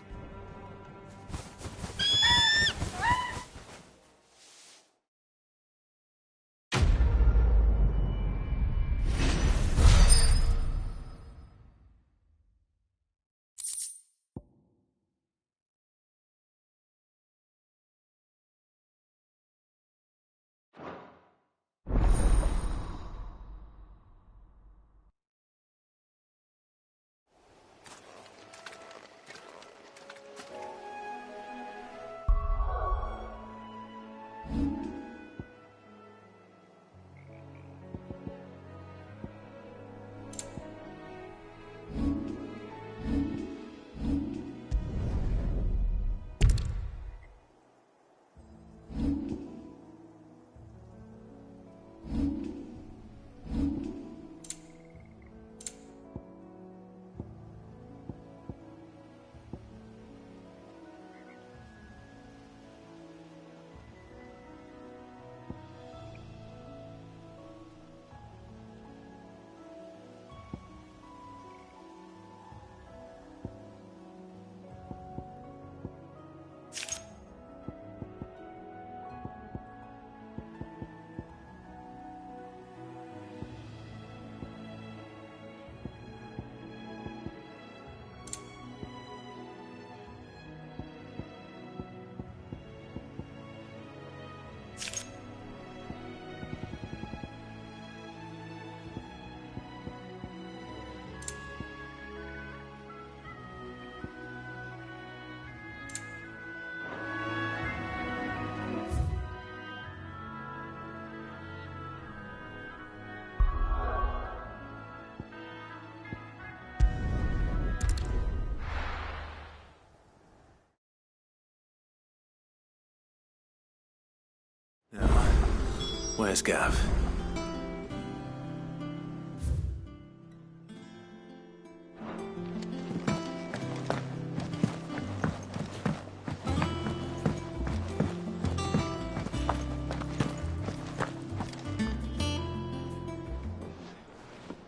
Where's Gav?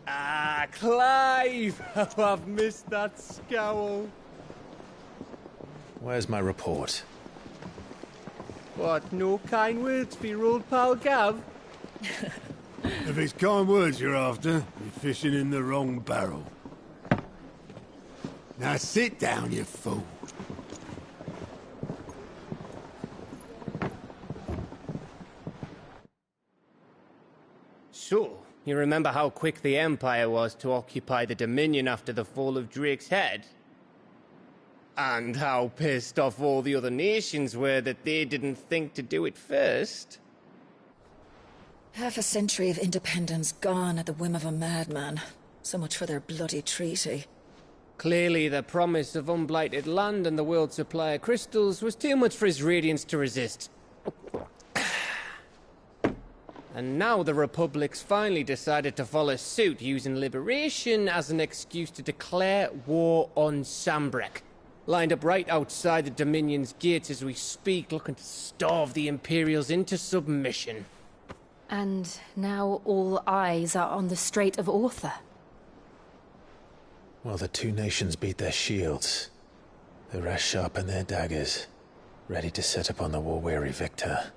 Ah, Clive! Oh, I've missed that scowl. Where's my report? What, no kind words for your old pal Gav? If it's kind words you're after, you're fishing in the wrong barrel. Now sit down, you fool. So, you remember how quick the Empire was to occupy the Dominion after the fall of Drake's head? And how pissed off all the other nations were that they didn't think to do it first? Half a century of independence gone at the whim of a madman. So much for their bloody treaty. Clearly, the promise of unblighted land and the world's supply of crystals was too much for his radiance to resist. And now the Republic's finally decided to follow suit, using liberation as an excuse to declare war on Sambrek. Lined up right outside the Dominion's gates as we speak, looking to starve the Imperials into submission. And now all eyes are on the Strait of Author. While the two nations beat their shields, the rest sharpen their daggers, ready to set upon the war-weary victor.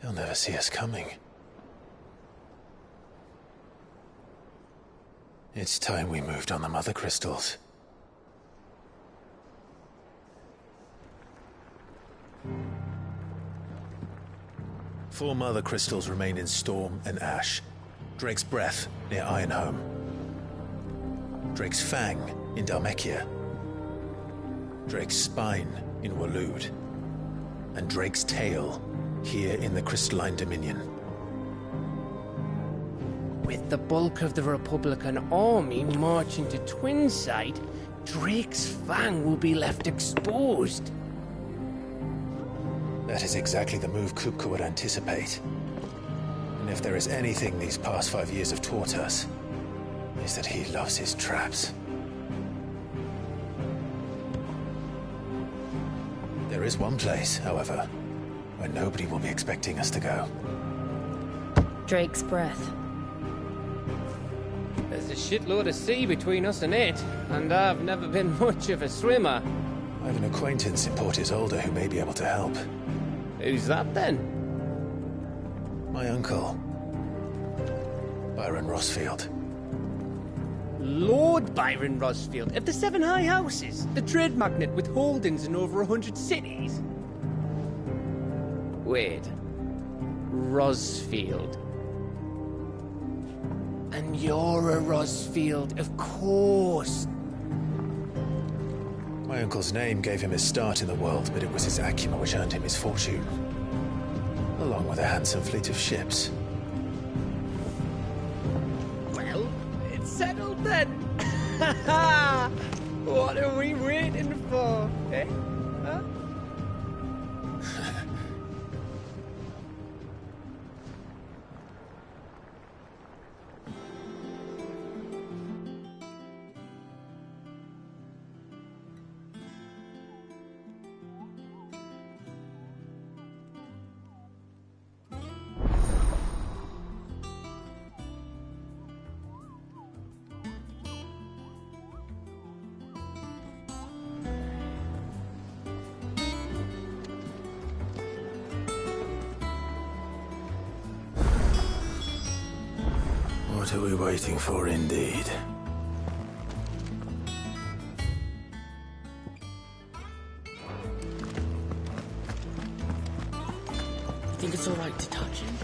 They'll never see us coming. It's time we moved on the Mother Crystals. Four Mother Crystals remain in Storm and Ash. Drake's Breath near Ironhome. Drake's Fang in Dhalmekia. Drake's Spine in Waloed. And Drake's Tail here in the Crystalline Dominion. With the bulk of the Republican army marching to Twinside, Drake's Fang will be left exposed. That is exactly the move Kupka would anticipate. And if there is anything these past 5 years have taught us, is that he loves his traps. There is one place, however, where nobody will be expecting us to go. Drake's Breath. There's a shitload of sea between us and it, and I've never been much of a swimmer. I have an acquaintance in Port Isolde who may be able to help. Who's that then? My uncle, Byron Rosfield. Lord Byron Rosfield of the Seven High Houses, the trade magnate with holdings in over 100 cities. Wait, Rosfield. And you're a Rosfield, of course. My uncle's name gave him his start in the world, but it was his acumen which earned him his fortune. Along with a handsome fleet of ships. Well, it's settled then. What are we waiting for, eh? Huh? What are we waiting for, indeed? Think it's all right to touch him?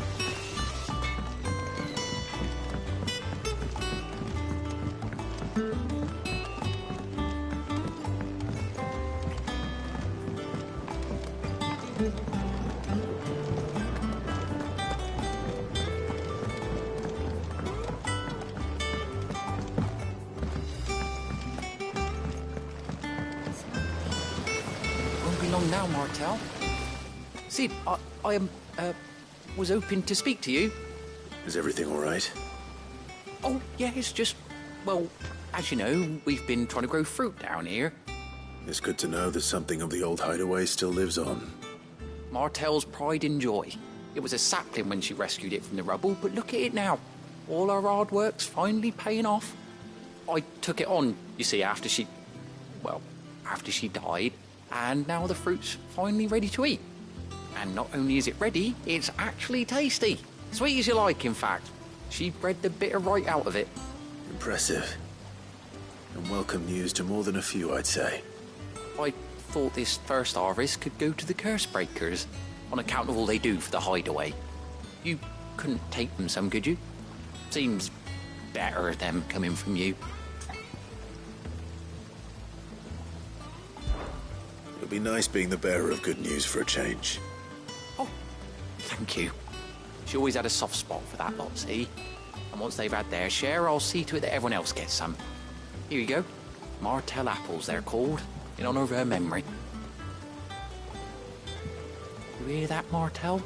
Won't be long now, Martel. Sid, I was hoping to speak to you. Is everything all right? Oh, yeah, it's just, well, as you know, we've been trying to grow fruit down here. It's good to know that something of the old hideaway still lives on. Martel's pride and joy. It was a sapling when she rescued it from the rubble, but look at it now. All our hard work's finally paying off. I took it on, you see, after she died, and now the fruit's finally ready to eat. And not only is it ready, it's actually tasty. Sweet as you like, in fact. She bred the bitter right out of it. Impressive. And welcome news to more than a few, I'd say. I thought this first harvest could go to the curse breakers, on account of all they do for the hideaway. You couldn't take them some, could you? Seems better them coming from you. It'll be nice being the bearer of good news for a change. Oh, thank you. She always had a soft spot for that lot, see? And once they've had their share, I'll see to it that everyone else gets some. Here you go. Martel apples, they're called, in honour of her memory. You hear that, Martel?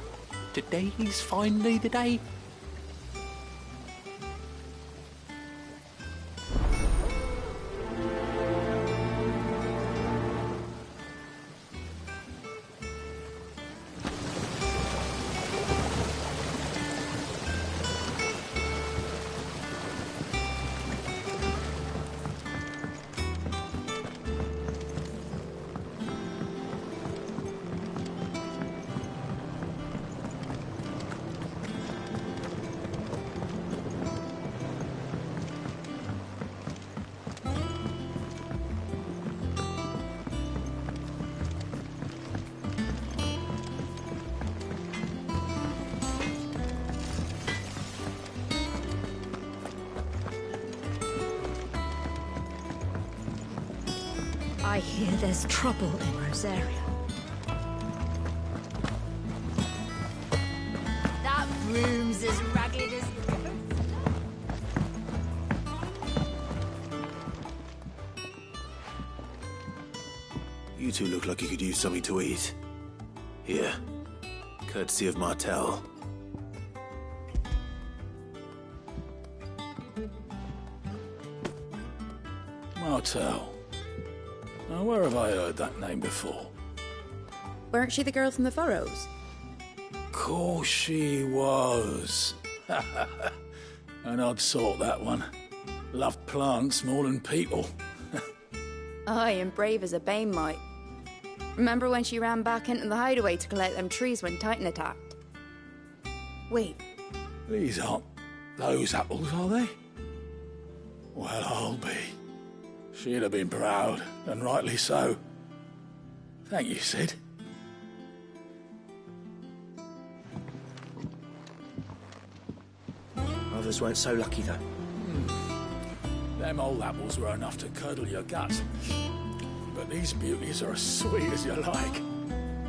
Today's finally the day. I hear there's trouble in Rosaria. That room's as ragged as... You two look like you could use something to eat. Here. Courtesy of Martel. Martel. Now, where have I heard that name before? Weren't she the girl from the Furrows? Course she was. An odd sort, that one. Loved plants more than people. Aye, and brave as a bane might. Remember when she ran back into the hideaway to collect them trees when Titan attacked? Wait. These aren't those apples, are they? Well, I'll be. She'd have been proud, and rightly so. Thank you, Sid. Others weren't so lucky, though. Them old apples were enough to curdle your guts. But these beauties are as sweet as you like.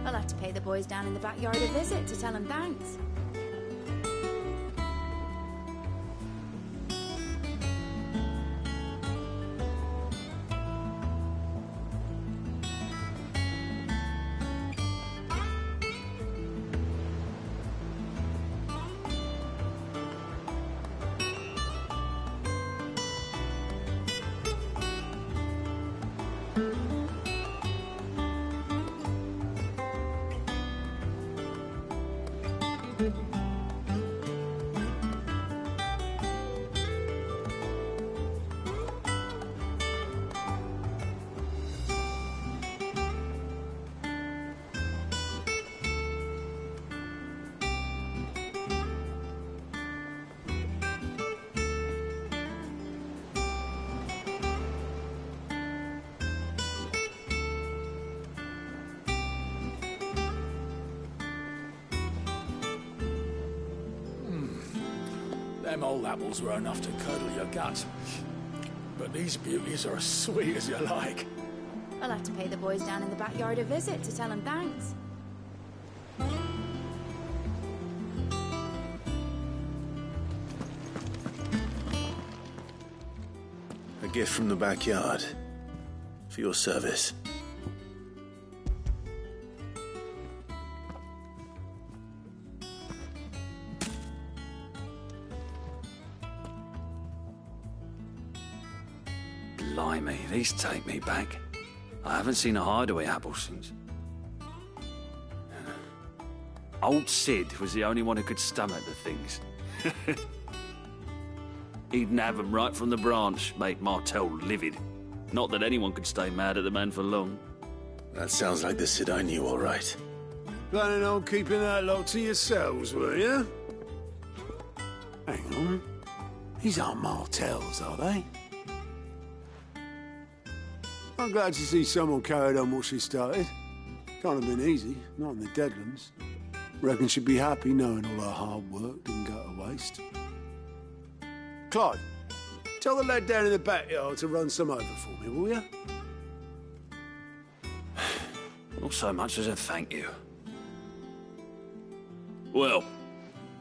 I'll have to pay the boys down in the backyard a visit to tell them thanks. Them old apples were enough to curdle your guts. But these beauties are as sweet as you like. I'll have to pay the boys down in the backyard a visit to tell them thanks. A gift from the backyard. For your service. Blimey, these take me back. I haven't seen a hideaway apple since. Old Sid was the only one who could stomach the things. He'd nab 'em right from the branch, make Martell livid. Not that anyone could stay mad at the man for long. That sounds like the Sid I knew, all right. Planning on keeping that lot to yourselves, were you? Hang on. These aren't Martells, are they? I'm glad to see someone carried on what she started. Can't have been easy, not in the Deadlands. Reckon she'd be happy knowing all her hard work didn't go to waste. Clive, tell the lad down in the backyard to run some over for me, will you? Not so much as a thank you. Well,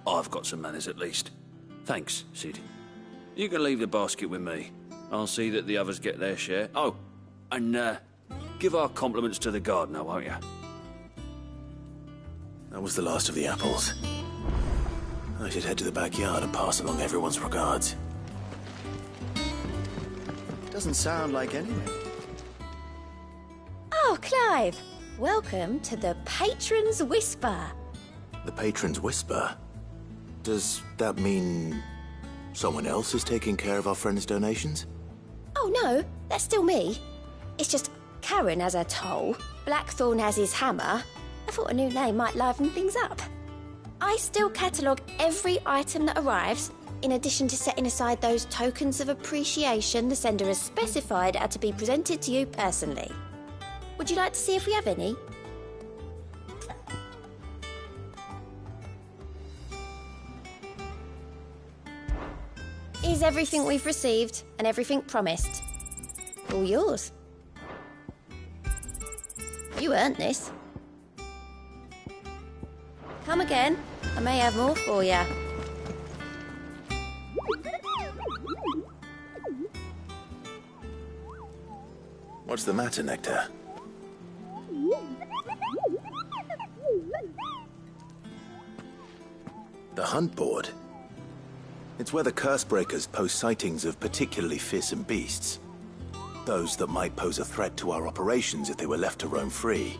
I've got some manners at least. Thanks, Sid. You can leave the basket with me. I'll see that the others get their share. Oh, and give our compliments to the gardener, won't you? That was the last of the apples. I should head to the backyard and pass along everyone's regards. Doesn't sound like anyone. Oh, Clive! Welcome to the Patron's Whisper. The Patron's Whisper? Does that mean someone else is taking care of our friend's donations? Oh, no, that's still me. It's just Karen has her toll, Blackthorn has his hammer. I thought a new name might liven things up. I still catalogue every item that arrives, in addition to setting aside those tokens of appreciation the sender has specified are to be presented to you personally. Would you like to see if we have any? Here's everything we've received and everything promised. All yours. You earned this. Come again. I may have more for you. What's the matter, Nectar? The hunt board? It's where the Cursebreakers post sightings of particularly fearsome beasts. Those that might pose a threat to our operations if they were left to roam free.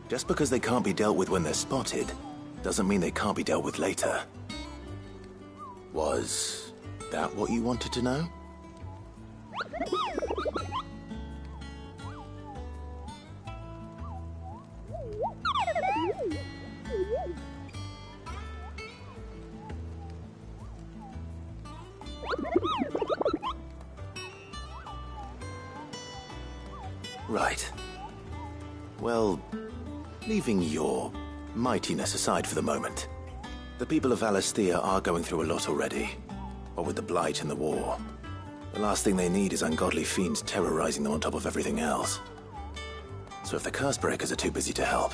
Just because they can't be dealt with when they're spotted, doesn't mean they can't be dealt with later. Was that what you wanted to know? Right. Well, leaving your mightiness aside for the moment, the people of Valisthea are going through a lot already. What with the Blight and the war. The last thing they need is ungodly fiends terrorizing them on top of everything else. So if the Cursebreakers are too busy to help,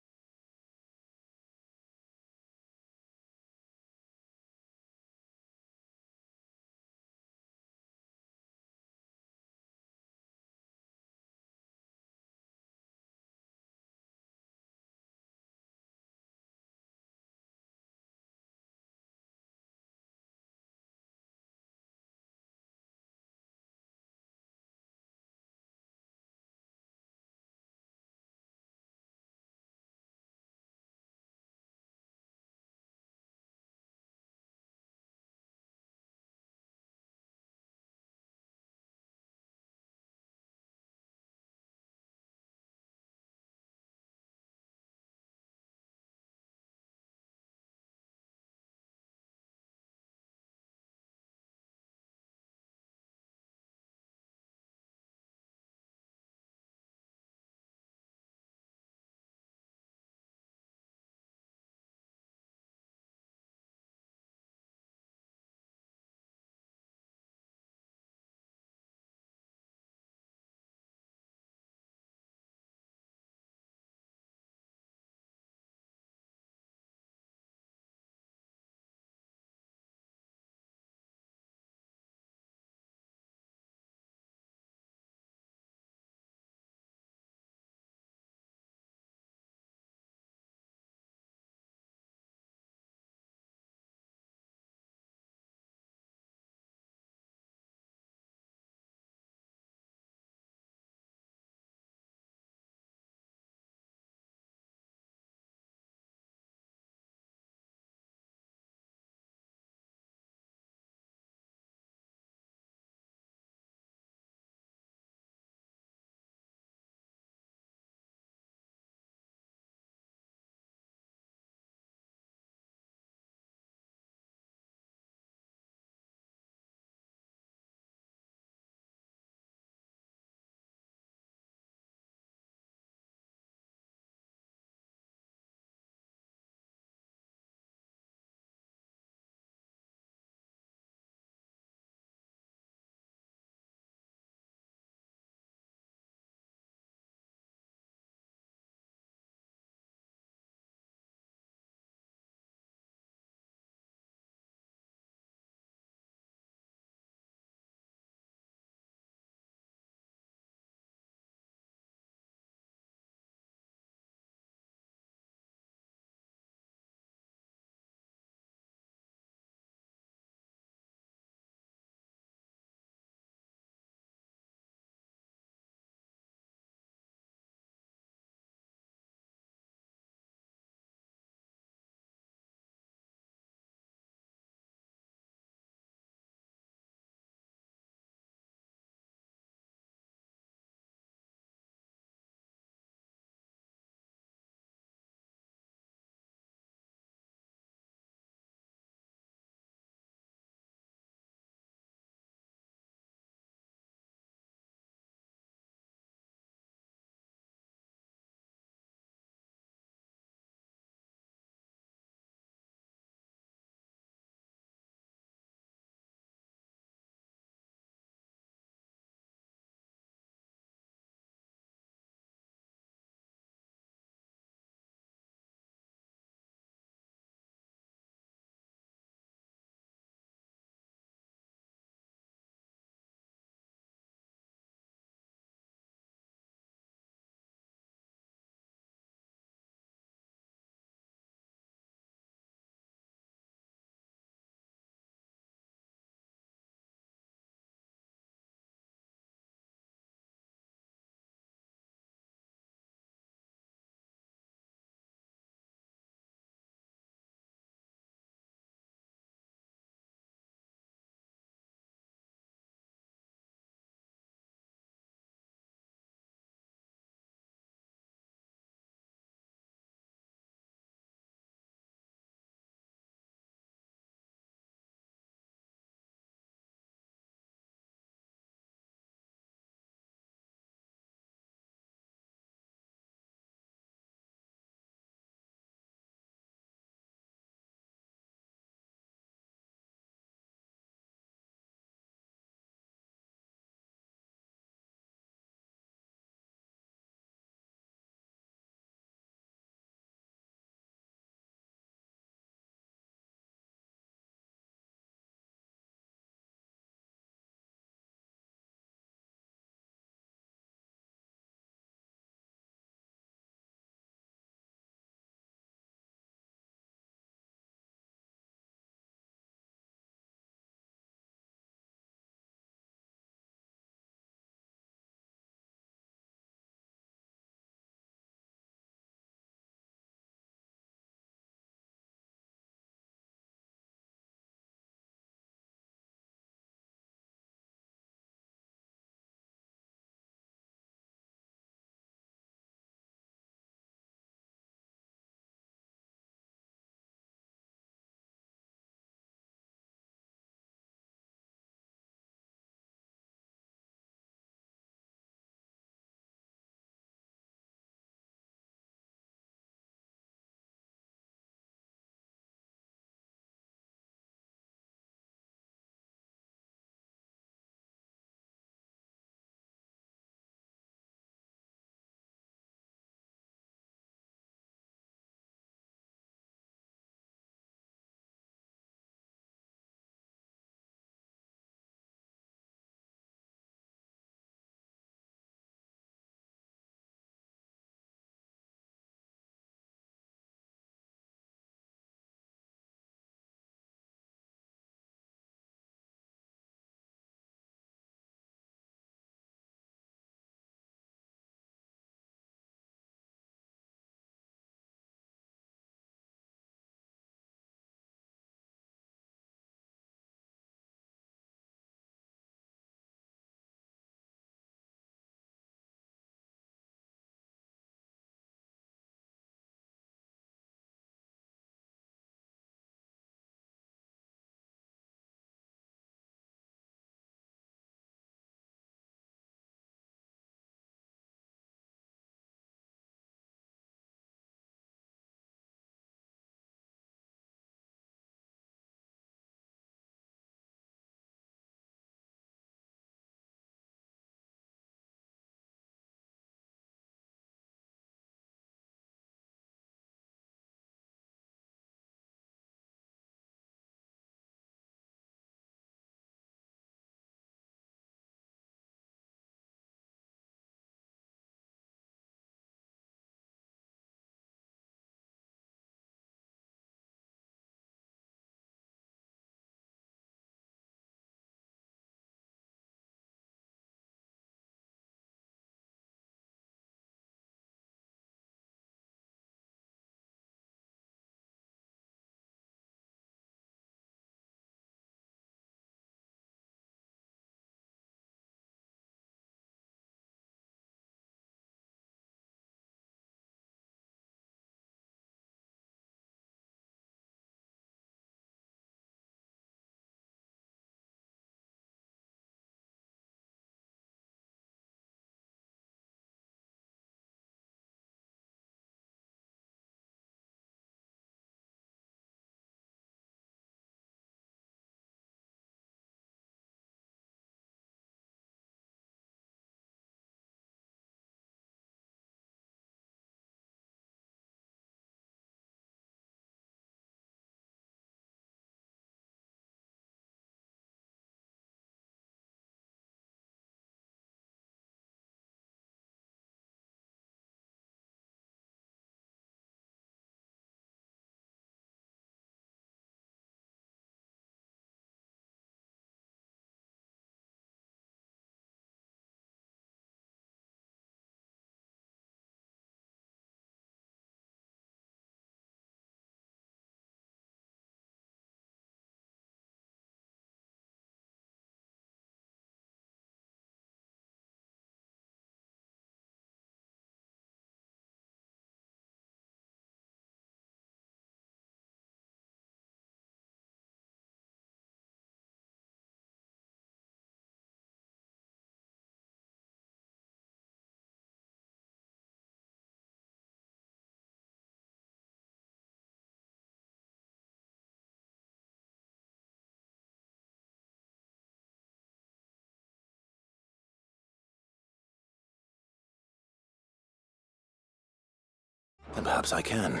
then perhaps I can.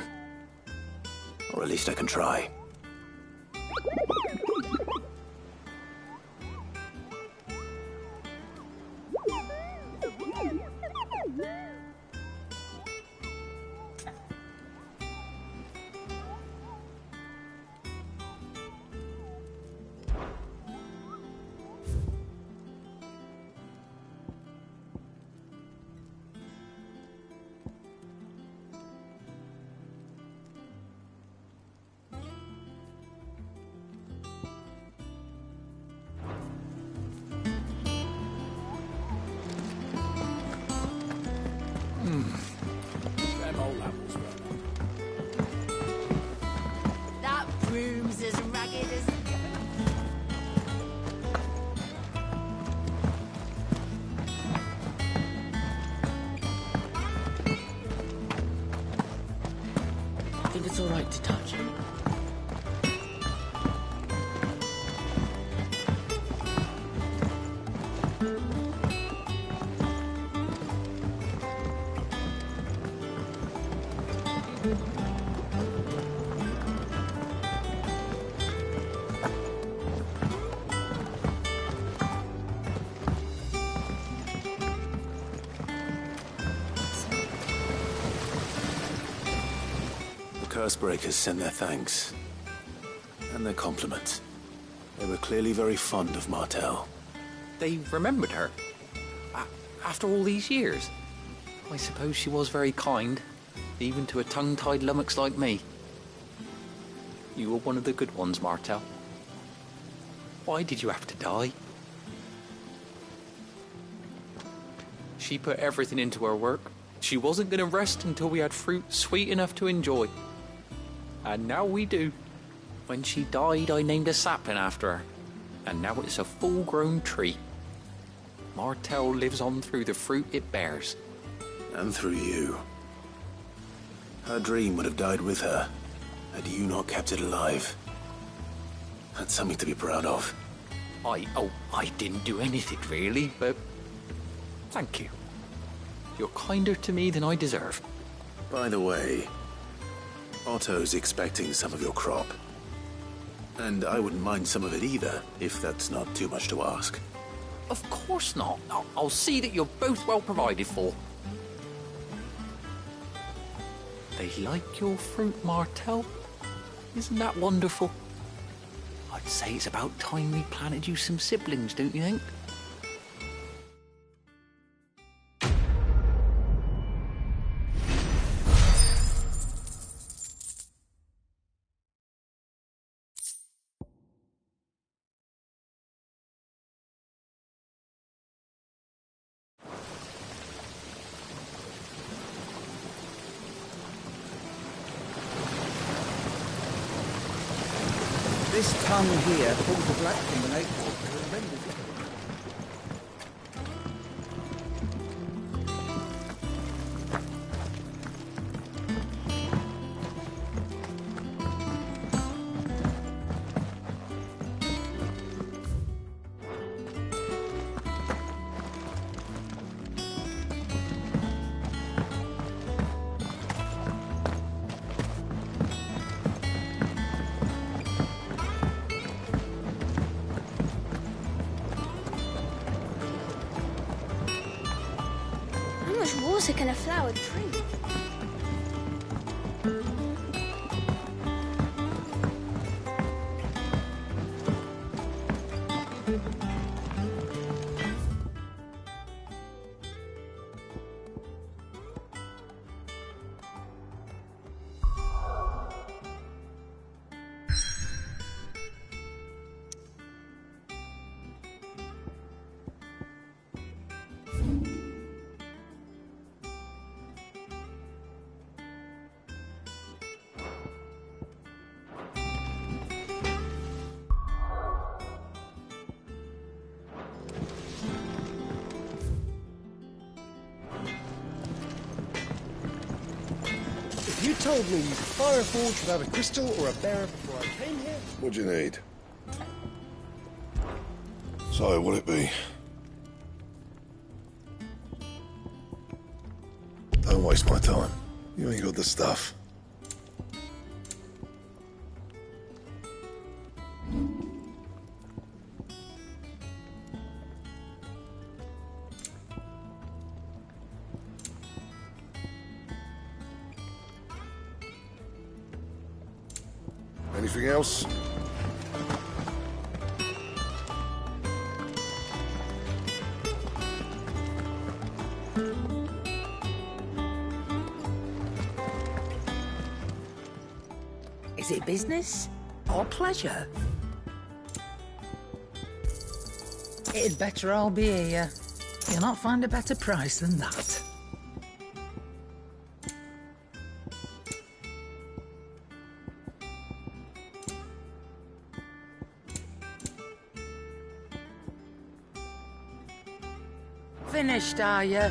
Or at least I can try. That room's as ragged as... I think it's alright to touch. Cursebreakers send their thanks. And their compliments. They were clearly very fond of Martel. They remembered her. After all these years. I suppose she was very kind, even to a tongue-tied lummox like me. You were one of the good ones, Martel. Why did you have to die? She put everything into her work. She wasn't going to rest until we had fruit sweet enough to enjoy. And now we do. When she died, I named a sapling after her. And now it's a full-grown tree. Martel lives on through the fruit it bears. And through you. Her dream would have died with her, had you not kept it alive. That's something to be proud of. I didn't do anything really, but thank you. You're kinder to me than I deserve. By the way, Otto's expecting some of your crop. And I wouldn't mind some of it either, if that's not too much to ask. Of course not. I'll see that you're both well provided for. They like your fruit, Martel. Isn't that wonderful? I'd say it's about time we planted you some siblings, don't you think? This tongue here pulls the black from the nightfall to the renders it. How much water can a flower drink? You told me you could fire a forge without a crystal or a bearer before I came here. What do you need? So, what'll it be? Don't waste my time. You ain't got the stuff. Anything else? Is it business or pleasure? It'd better all be here. You'll not find a better price than that. Finished, are you?